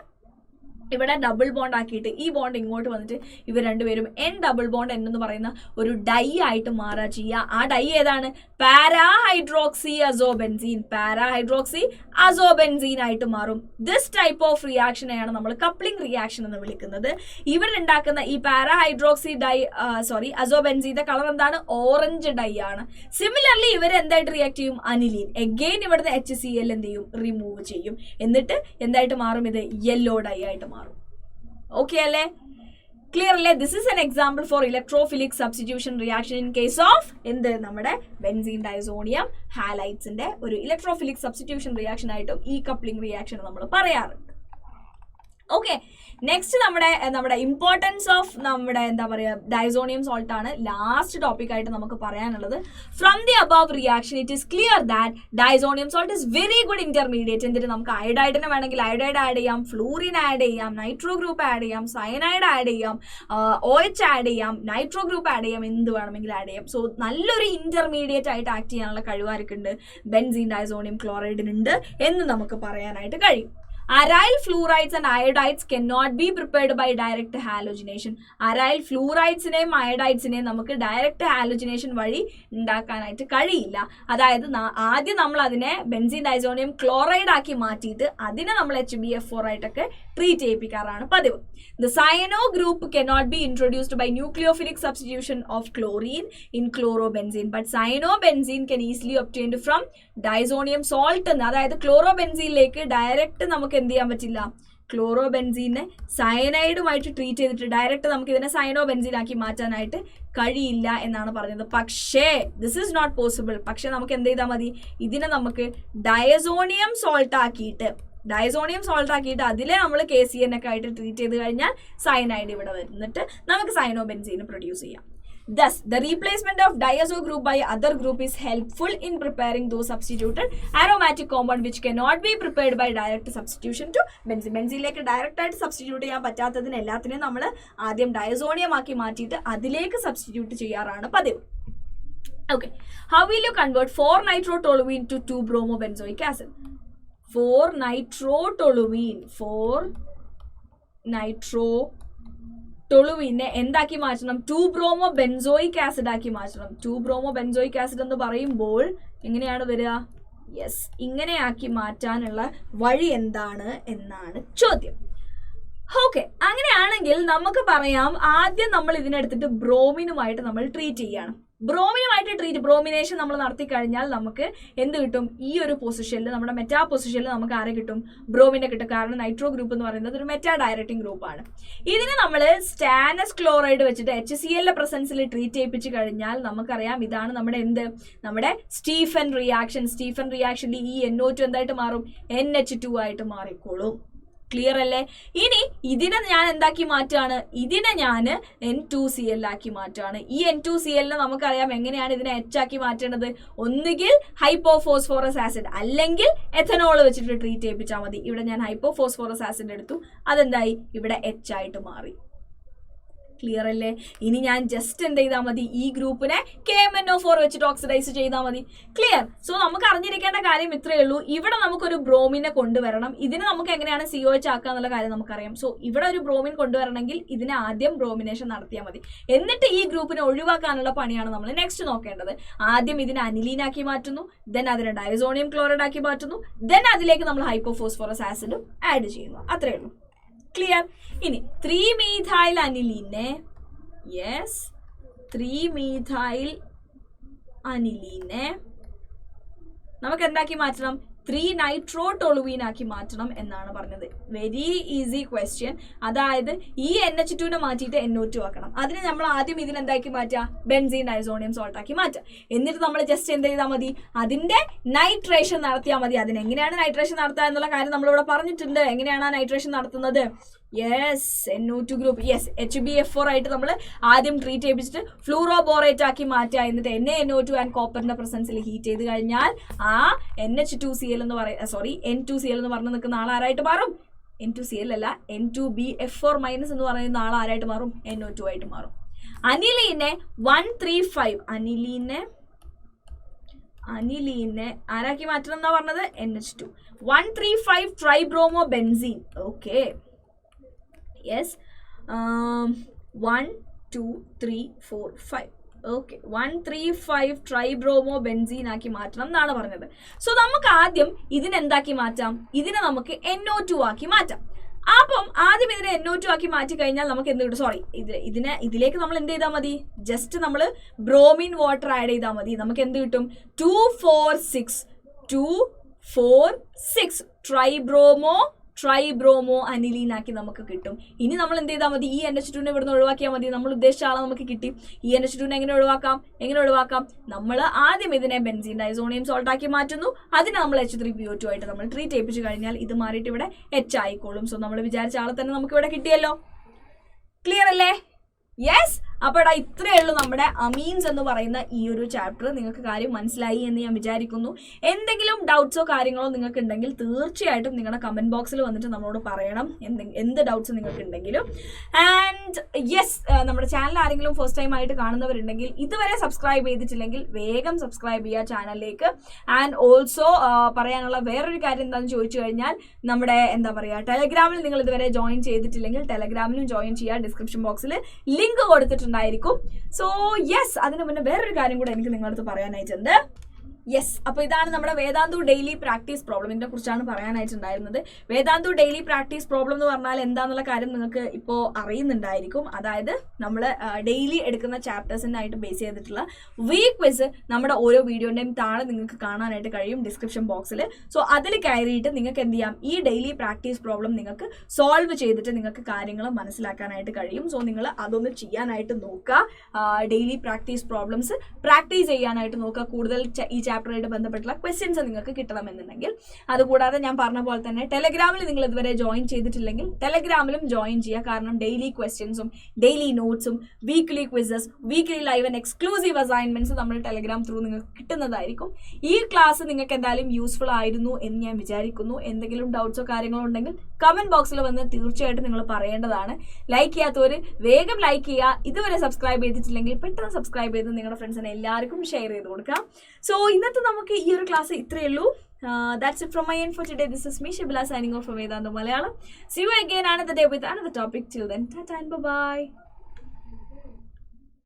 ഇവിടെ ഡബിൾ ബോണ്ട് ആക്കിയിട്ട് ഈ ബോണ്ട് ഇങ്ങോട്ട് വന്നിട്ട് ഇവർ രണ്ടുപേരും N double bond N എന്ന് പറയുന്ന ഒരു ഡൈ ആയിട്ട് മാറുക ചെയ്യുക. ആ ഡൈ ഏതാണ്? പാരാഹൈഡ്രോക്സി അസോബെൻസീൻ. പാരാഹൈഡ്രോക്സി അസോബെൻസീൻ ആയിട്ട് മാറും. ദിസ് ടൈപ്പ് ഓഫ് റിയാക്ഷനെയാണ് നമ്മൾ കപ്ലിംഗ് റിയാക്ഷൻ എന്ന് വിളിക്കുന്നത്. ഇവരുണ്ടാക്കുന്ന ഈ പാരാഹൈഡ്രോക്സി അസോബെൻസീന്റെ കളർ എന്താണ്? ഓറഞ്ച് ഡൈ ആണ്. സിമിലർലി ഇവർ എന്തായിട്ട് റിയാക്ട് ചെയ്യും? അനിലീൻ. എഗെയിൻ ഇവിടുത്തെ HCl എന്ത് ചെയ്യും? റിമൂവ് ചെയ്യും. എന്നിട്ട് എന്തായിട്ട് മാറും? ഇത് യെല്ലോ ഡൈ ആയിട്ട് മാറും. ഓക്കെ അല്ലേ? ക്ലിയർ അല്ലേ? This is an example for electrophilic substitution reaction in case of എന്ത്? നമ്മുടെ ബെൻസീൻ ഡൈസോണിയം ഹാലൈറ്റ്സിന്റെ ഒരു ഇലക്ട്രോഫിലിക് സബ്സ്റ്റിറ്റ്യൂഷൻ റിയാക്ഷൻ ആയിട്ടും ഈ കപ്ലിംഗ് റിയാക്ഷൻ നമ്മൾ പറയാറുണ്ട്. ഓക്കെ, നെക്സ്റ്റ് നമ്മുടെ ഇമ്പോർട്ടൻസ് ഓഫ് നമ്മുടെ എന്താ പറയുക ഡൈസോണിയം സോൾട്ട് ആണ് ലാസ്റ്റ് ടോപ്പിക് ആയിട്ട് നമുക്ക് പറയാനുള്ളത്. From the above reaction it is clear that diazonium salt is very good intermediate. എന്നിട്ട് നമുക്ക് അയഡൈഡിനെ വേണമെങ്കിൽ അയഡൈഡ് ആഡ് ചെയ്യാം, ഫ്ലൂറിൻ ആഡ് ചെയ്യാം, നൈട്രോ ഗ്രൂപ്പ് ആഡ് ചെയ്യാം, സയനൈഡ് ആഡ് ചെയ്യാം, OH ആഡ് ചെയ്യാം, നൈട്രോ ഗ്രൂപ്പ് ആഡ് ചെയ്യാം, എന്ത് വേണമെങ്കിൽ ആഡ് ചെയ്യാം. സോ നല്ലൊരു ഇന്റർമീഡിയറ്റ് ആയിട്ട് ആക്ട് ചെയ്യാനുള്ള കഴിവാർക്കുണ്ട്? ബെൻസീൻ ഡൈസോണിയം ക്ലോറൈഡിനുണ്ട് എന്ന് നമുക്ക് പറയാനായിട്ട് കഴിയും. Aryl fluorides and iodides cannot be prepared by direct halogenation. Aryl fluorides-നെയും iodides-നെയും നമുക്ക് ഡയറക്റ്റ് ഹാലോജിനേഷൻ വഴി ഉണ്ടാക്കാനായിട്ട് കഴിയില്ല. അതായത് ആദ്യം നമ്മൾ അതിനെ ബെൻസീൻ ഡൈസോണിയം ക്ലോറൈഡ് ആക്കി മാറ്റിയിട്ട് അതിനെ നമ്മൾ HBF4 ആയിട്ടൊക്കെ ട്രീറ്റ് ചെയ്യിപ്പിക്കാറാണ് പതിവ്. The cyano group cannot be introduced by nucleophilic substitution of chlorine in chlorobenzene, but cyanobenzene can easily obtained from diazonium salt. അതായത് ക്ലോറോബെൻസീനിലേക്ക് ഡയറക്റ്റ് നമുക്ക് എന്ത് ചെയ്യാൻ പറ്റില്ല? ക്ലോറോബെൻസീനെ സയനൈഡുമായിട്ട് ട്രീറ്റ് ചെയ്തിട്ട് ഡയറക്റ്റ് നമുക്ക് ഇതിനെ സയനോബെൻസീൻ ആക്കി മാറ്റാനായിട്ട് കഴിയില്ല എന്നാണ് പറഞ്ഞത്. പക്ഷേ ദിസ് ഈസ് നോട്ട് പോസിബിൾ. പക്ഷെ നമുക്ക് എന്ത് ചെയ്താൽ മതി? ഇതിനെ നമുക്ക് ഡയസോണിയം സോൾട്ട് ആക്കിയിട്ട് അതിലെ നമ്മൾ KCN ഒക്കെ ആയിട്ട് ട്രീറ്റ് ചെയ്ത് കഴിഞ്ഞാൽ സയനൈഡ് ഇവിടെ വന്നിട്ട് നമുക്ക് സയനോബെൻസീൻ പ്രൊഡ്യൂസ് ചെയ്യാം. Thus, the replacement of diazo group by other group is helpful in preparing those substituted aromatic compound which cannot be prepared by direct substitution to benzene. ബെൻസീനിലേക്ക് ഡയറക്റ്റ് ആയിട്ട് സബ്സ്റ്റിറ്റ്യൂട്ട് ചെയ്യാൻ പറ്റാത്തതിന് എല്ലാത്തിനെയും നമ്മൾ ആദ്യം ഡയസോണിയം ആക്കി മാറ്റിയിട്ട് അതിലേക്ക് സബ്സ്റ്റിറ്റ്യൂട്ട് ചെയ്യാറാണ് പതിവ്. Okay, how will you convert 4-nitrotoluene to 2-bromobenzoic acid? 4-nitrotoluene എന്താക്കി മാറ്റണം? 2-bromobenzoic acid ആക്കി മാറ്റണം. 2-bromobenzoic acid എന്ന് പറയുമ്പോൾ എങ്ങനെയാണ് വരിക? യെസ്, ഇങ്ങനെയാക്കി മാറ്റാനുള്ള വഴി എന്താണ് എന്നാണ് ചോദ്യം. ഓക്കെ, അങ്ങനെയാണെങ്കിൽ നമുക്ക് പറയാം ആദ്യം നമ്മൾ ഇതിനെടുത്തിട്ട് ബ്രോമിനുമായിട്ട് നമ്മൾ ട്രീറ്റ് ചെയ്യണം. ബ്രോമിനേഷൻ നമ്മൾ നടത്തി കഴിഞ്ഞാൽ നമുക്ക് എന്ത് കിട്ടും? ഈ ഒരു പൊസിഷനിൽ നമ്മുടെ മെറ്റാ പൊസിഷനിൽ നമുക്ക് ആരെ കിട്ടും? ബ്രോമിനെ കിട്ടും. കാരണം നൈട്രോ ഗ്രൂപ്പ് എന്ന് പറയുന്നത് ഒരു മെറ്റാ ഡയറക്റ്റിംഗ് ഗ്രൂപ്പാണ്. ഇതിനെ നമ്മൾ സ്റ്റാനസ് ക്ലോറൈഡ് വെച്ചിട്ട് HCl പ്രസൻസിൽ ട്രീറ്റ് ചെയ്യിപ്പിച്ച് കഴിഞ്ഞാൽ നമുക്കറിയാം ഇതാണ് നമ്മുടെ സ്റ്റീഫൻ റിയാക്ഷൻ. സ്റ്റീഫൻ റിയാക്ഷനിൽ ഈ NO2 എന്തായിട്ട് മാറും? NH2 ആയിട്ട് മാറിക്കോളും. ക്ലിയർ അല്ലേ? ഇനി ഇതിനെ ഞാൻ എന്താക്കി മാറ്റുകയാണ്, ഇതിനെ ഞാൻ N2Cl ആക്കി മാറ്റുകയാണ്. ഈ N2Cl നമുക്കറിയാം എങ്ങനെയാണ് ഇതിനെ H ആക്കി മാറ്റേണ്ടത്. ഒന്നുകിൽ ഹൈപ്പോഫോസ്ഫോറസ് ആസിഡ് അല്ലെങ്കിൽ എഥനോൾ വെച്ചിട്ട് ട്രീറ്റ് ചെയ്യിപ്പിച്ചാൽ മതി. ഇവിടെ ഞാൻ ഹൈപ്പോഫോസ്ഫോറസ് ആസിഡ് എടുത്തു, അതെന്തായി ഇവിടെ H ആയിട്ട് മാറി. ക്ലിയർ അല്ലേ? ഇനി ഞാൻ ജസ്റ്റ് എന്ത് ചെയ്താൽ മതി, ഈ ഗ്രൂപ്പിനെ KMnO4 വെച്ചിട്ട് ഓക്സിഡൈസ് ചെയ്താൽ മതി. ക്ലിയർ? സോ നമുക്ക് അറിഞ്ഞിരിക്കേണ്ട കാര്യം ഇത്രയേ ഉള്ളൂ. ഇവിടെ നമുക്കൊരു ബ്രോമിനെ കൊണ്ടുവരണം. ഇതിന് നമുക്ക് എങ്ങനെയാണ് COH ആക്കുക എന്നുള്ള കാര്യം നമുക്കറിയാം. സോ ഇവിടെ ഒരു ബ്രോമിൻ കൊണ്ടുവരണമെങ്കിൽ ഇതിനെ ആദ്യം ബ്രോമിനേഷൻ നടത്തിയാൽ മതി. എന്നിട്ട് ഈ ഗ്രൂപ്പിനെ ഒഴിവാക്കാനുള്ള പണിയാണ് നമ്മൾ നെക്സ്റ്റ് നോക്കേണ്ടത്. ആദ്യം ഇതിനെ അനിലീനാക്കി മാറ്റുന്നു, ദെൻ അതിനെ ഡയസോണിയം ക്ലോറൈഡ് ആക്കി മാറ്റുന്നു, ദെൻ അതിലേക്ക് നമ്മൾ ഹൈപ്പോഫോസ്ഫോറസ് ആസിഡും ആഡ് ചെയ്യുന്നു. അത്രയേ ഉള്ളൂ. ക്ലിയർ? ഇനി 3-methyl അനിലീനെ, യെസ് 3-methyl അനിലീനെ നമുക്ക് എന്താക്കി മാറ്റണം, 3-nitrotoluene ആക്കി മാറ്റണം എന്നാണ് പറഞ്ഞത്. Very easy question. അതായത് ഈ NH2 മാറ്റിയിട്ട് NO2 ആക്കണം. അതിന് നമ്മൾ ആദ്യം ഇതിനെന്താക്കി മാറ്റുക, ബെൻസീൻ ഡൈസോണിയം സോൾട്ട് ആക്കി മാറ്റുക. എന്നിട്ട് നമ്മൾ ജസ്റ്റ് എന്ത് ചെയ്താൽ മതി, അതിന്റെ നൈട്രേഷൻ നടത്തിയാൽ മതി. അതിനെങ്ങനെയാണ് നൈട്രേഷൻ നടത്തുക എന്നുള്ള കാര്യം നമ്മളിവിടെ പറഞ്ഞിട്ടുണ്ട്. എങ്ങനെയാണ് ആ നൈട്രേഷൻ നടത്തുന്നത്? Yes, NO2 group, yes HbF4 ആയിട്ട് നമ്മൾ ആദ്യം ട്രീറ്റ് ചെയ്യിപ്പിച്ചിട്ട് ഫ്ലൂറോബോറേറ്റ് ആക്കി മാറ്റുക. എന്നിട്ട് NaNO2 ആൻഡ് കോപ്പറിന്റെ പ്രസൻസിൽ ഹീറ്റ് ചെയ്ത് കഴിഞ്ഞാൽ ആ N2Cl എന്ന് പറഞ്ഞ് നിൽക്കുന്ന ആൾ ആരായിട്ട് മാറും? N2Cl അല്ല, N2BF4- എന്ന് പറയുന്ന ആൾ ആരായിട്ട് മാറും? NO2 ആയിട്ട് മാറും. അനിലീനെ 135 അനിലീനെ ആരാക്കി മാറ്റണം എന്നാ പറഞ്ഞത്? NH2. 135 tribromo benzene. Okay, yes 1 2 3 4 5. Okay, 135 tribromo benzene ആക്കി മാറ്റണം എന്നാണ് പറഞ്ഞത്. സോ നമുക്ക് ആദ്യം ഇതിനെന്താക്കി മാറ്റാം, ഇതിനെ നമുക്ക് NO2 ആക്കി മാറ്റാം. അപ്പം ആദ്യം ഇതിനെ NO2 ആക്കി മാറ്റി കഴിഞ്ഞാൽ നമുക്ക് എന്ത് കിട്ടും, ഇതിലേക്ക് നമ്മൾ എന്ത് ചെയ്താൽ മതി, ജസ്റ്റ് നമ്മൾ ബ്രോമിൻ വാട്ടർ ആഡ് ചെയ്താൽ മതി. നമുക്ക് എന്ത് കിട്ടും, 246 ട്രൈബ്രോമോ അനിലീനാക്കി നമുക്ക് കിട്ടും. ഇനി നമ്മൾ എന്ത് ചെയ്താൽ മതി, ഈ NH2 ഇവിടുന്ന് ഒഴിവാക്കിയാൽ മതി. നമ്മൾ ഉദ്ദേശിച്ച ആളെ നമുക്ക് കിട്ടി. ഈ NH2 എങ്ങനെ ഒഴിവാക്കാം? നമ്മൾ ആദ്യം ഇതിനെ ബെൻസീൻ ഡൈസോണിയം സോൾട്ട് ആക്കി മാറ്റുന്നു. അതിനെ നമ്മൾ H3PO2 ആയിട്ട് നമ്മൾ ട്രീറ്റ് ചെയ്യിപ്പിച്ച് കഴിഞ്ഞാൽ ഇത് മാറിയിട്ട് ഇവിടെ H ആയിക്കോളും. സോ നമ്മൾ വിചാരിച്ച ആളെ തന്നെ നമുക്ക് ഇവിടെ കിട്ടിയല്ലോ. ക്ലിയർ അല്ലേ? യെസ്. അപ്പോൾ ഇത്രയേ ഉള്ളൂ നമ്മുടെ അമീൻസ് എന്ന് പറയുന്ന ഈ ഒരു ചാപ്റ്റർ. നിങ്ങൾക്ക് കാര്യം മനസ്സിലായി എന്ന് ഞാൻ വിചാരിക്കുന്നു. എന്തെങ്കിലും ഡൗട്ട്സോ കാര്യങ്ങളോ നിങ്ങൾക്ക് ഉണ്ടെങ്കിൽ തീർച്ചയായിട്ടും നിങ്ങളുടെ കമന്റ് ബോക്സിൽ വന്നിട്ട് നമ്മളോട് പറയണം, എന്ത് ഡൗട്ട്സ് നിങ്ങൾക്ക് ഉണ്ടെങ്കിലും. ആൻഡ് യെസ്, നമ്മുടെ ചാനൽ ആരെങ്കിലും ഫസ്റ്റ് ടൈം ആയിട്ട് കാണുന്നവരുണ്ടെങ്കിൽ ഇതുവരെ സബ്സ്ക്രൈബ് ചെയ്തിട്ടില്ലെങ്കിൽ വേഗം സബ്സ്ക്രൈബ് ചെയ്യുക ചാനലിലേക്ക്. ആൻഡ് ഓൾസോ പറയാനുള്ള വേറൊരു കാര്യം എന്താണെന്ന് ചോദിച്ചു കഴിഞ്ഞാൽ, നമ്മുടെ ടെലഗ്രാമിൽ നിങ്ങൾ ഇതുവരെ ജോയിൻ ചെയ്തിട്ടില്ലെങ്കിൽ ടെലഗ്രാമിലും ജോയിൻ ചെയ്യുക. ഡിസ്ക്രിപ്ഷൻ ബോക്സിൽ ലിങ്ക് കൊടുത്തിട്ടുണ്ടായിരിക്കും. സോ യെസ്, അതിന് മുന്നേ വേറൊരു കാര്യം കൂടെ എനിക്ക് നിങ്ങളടുത്ത് പറയാനായിട്ടുണ്ട്. യെസ്, അപ്പോൾ ഇതാണ് നമ്മുടെ വേദാന്തു ഡെയിലി പ്രാക്ടീസ് പ്രോബ്ലമിനെ കുറിച്ചാണ് പറയാനായിട്ടുണ്ടായിരുന്നത്. വേദാന്തു ഡെയിലി പ്രാക്ടീസ് പ്രോബ്ലം എന്ന് പറഞ്ഞാൽ എന്താന്നുള്ള കാര്യം നിങ്ങൾക്ക് ഇപ്പോൾ അറിയുന്നുണ്ടായിരിക്കും. അതായത് നമ്മൾ ഡെയിലി എടുക്കുന്ന ചാപ്റ്റേഴ്സിനായിട്ട് ബേസ് ചെയ്തിട്ടുള്ള വീക്ക് ക്വിസ് നമ്മുടെ ഓരോ വീഡിയോൻ്റെയും താഴെ നിങ്ങൾക്ക് കാണാനായിട്ട് കഴിയും ഡിസ്ക്രിപ്ഷൻ ബോക്സിൽ. സോ അതിൽ കയറിയിട്ട് നിങ്ങൾക്ക് എന്ത് ചെയ്യാം, ഈ ഡെയിലി പ്രാക്ടീസ് പ്രോബ്ലം നിങ്ങൾക്ക് സോൾവ് ചെയ്തിട്ട് നിങ്ങൾക്ക് കാര്യങ്ങൾ മനസ്സിലാക്കാനായിട്ട് കഴിയും. സോ നിങ്ങൾ അതൊന്ന് ചെയ്യാനായിട്ട് നോക്കുക. ഡെയിലി പ്രാക്ടീസ് പ്രോബ്ലംസ് പ്രാക്ടീസ് ചെയ്യാനായിട്ട് നോക്കുക. കൂടുതൽ ഈ ചാപ്റ്ററായിട്ട് ബന്ധപ്പെട്ടുള്ള ക്വസ്റ്റ്യൻസ് നിങ്ങൾക്ക് കിട്ടണമെന്നുണ്ടെങ്കിൽ. അതുകൂടാതെ ഞാൻ പറഞ്ഞ പോലെ തന്നെ ടെലഗ്രാമിൽ നിങ്ങൾ ഇതുവരെ ജോയിൻ ചെയ്തിട്ടില്ലെങ്കിൽ ടെലഗ്രാമിലും ജോയിൻ ചെയ്യുക. കാരണം ഡെയിലി ക്വസ്റ്റ്യൻസും ഡെയിലി നോട്ട്സും weekly quizzes, weekly live and exclusive assignments നമ്മൾ ടെലഗ്രാം ത്രൂ നിങ്ങൾക്ക് കിട്ടുന്നതായിരിക്കും. ഈ ക്ലാസ് നിങ്ങൾക്ക് എന്തായാലും യൂസ്ഫുൾ ആയിരുന്നു എന്ന് ഞാൻ വിചാരിക്കുന്നു. എന്തെങ്കിലും ഡൗട്ട്സോ കാര്യങ്ങളോ ഉണ്ടെങ്കിൽ കമന്റ് ബോക്സിൽ വന്ന് തീർച്ചയായിട്ടും നിങ്ങൾ പറയേണ്ടതാണ്. ലൈക്ക് ചെയ്യാത്തവർ വേഗം ലൈക്ക് ചെയ്യുക. ഇതുവരെ സബ്സ്ക്രൈബ് ചെയ്തിട്ടില്ലെങ്കിൽ പെട്ടെന്ന് സബ്സ്ക്രൈബ് ചെയ്ത് നിങ്ങളുടെ ഫ്രണ്ട്സിനെ എല്ലാവർക്കും ഷെയർ ചെയ്ത് കൊടുക്കാം. സോ ഇന്നത്തെ നമുക്ക് ഈ ഒരു ക്ലാസ് ഇത്രയേ ഉള്ളൂ. That's it from my end for today. This is me, Shibla, signing off from Vedantu Malayalam. See you again another day with another topic. Till then, ta-ta and bye-bye.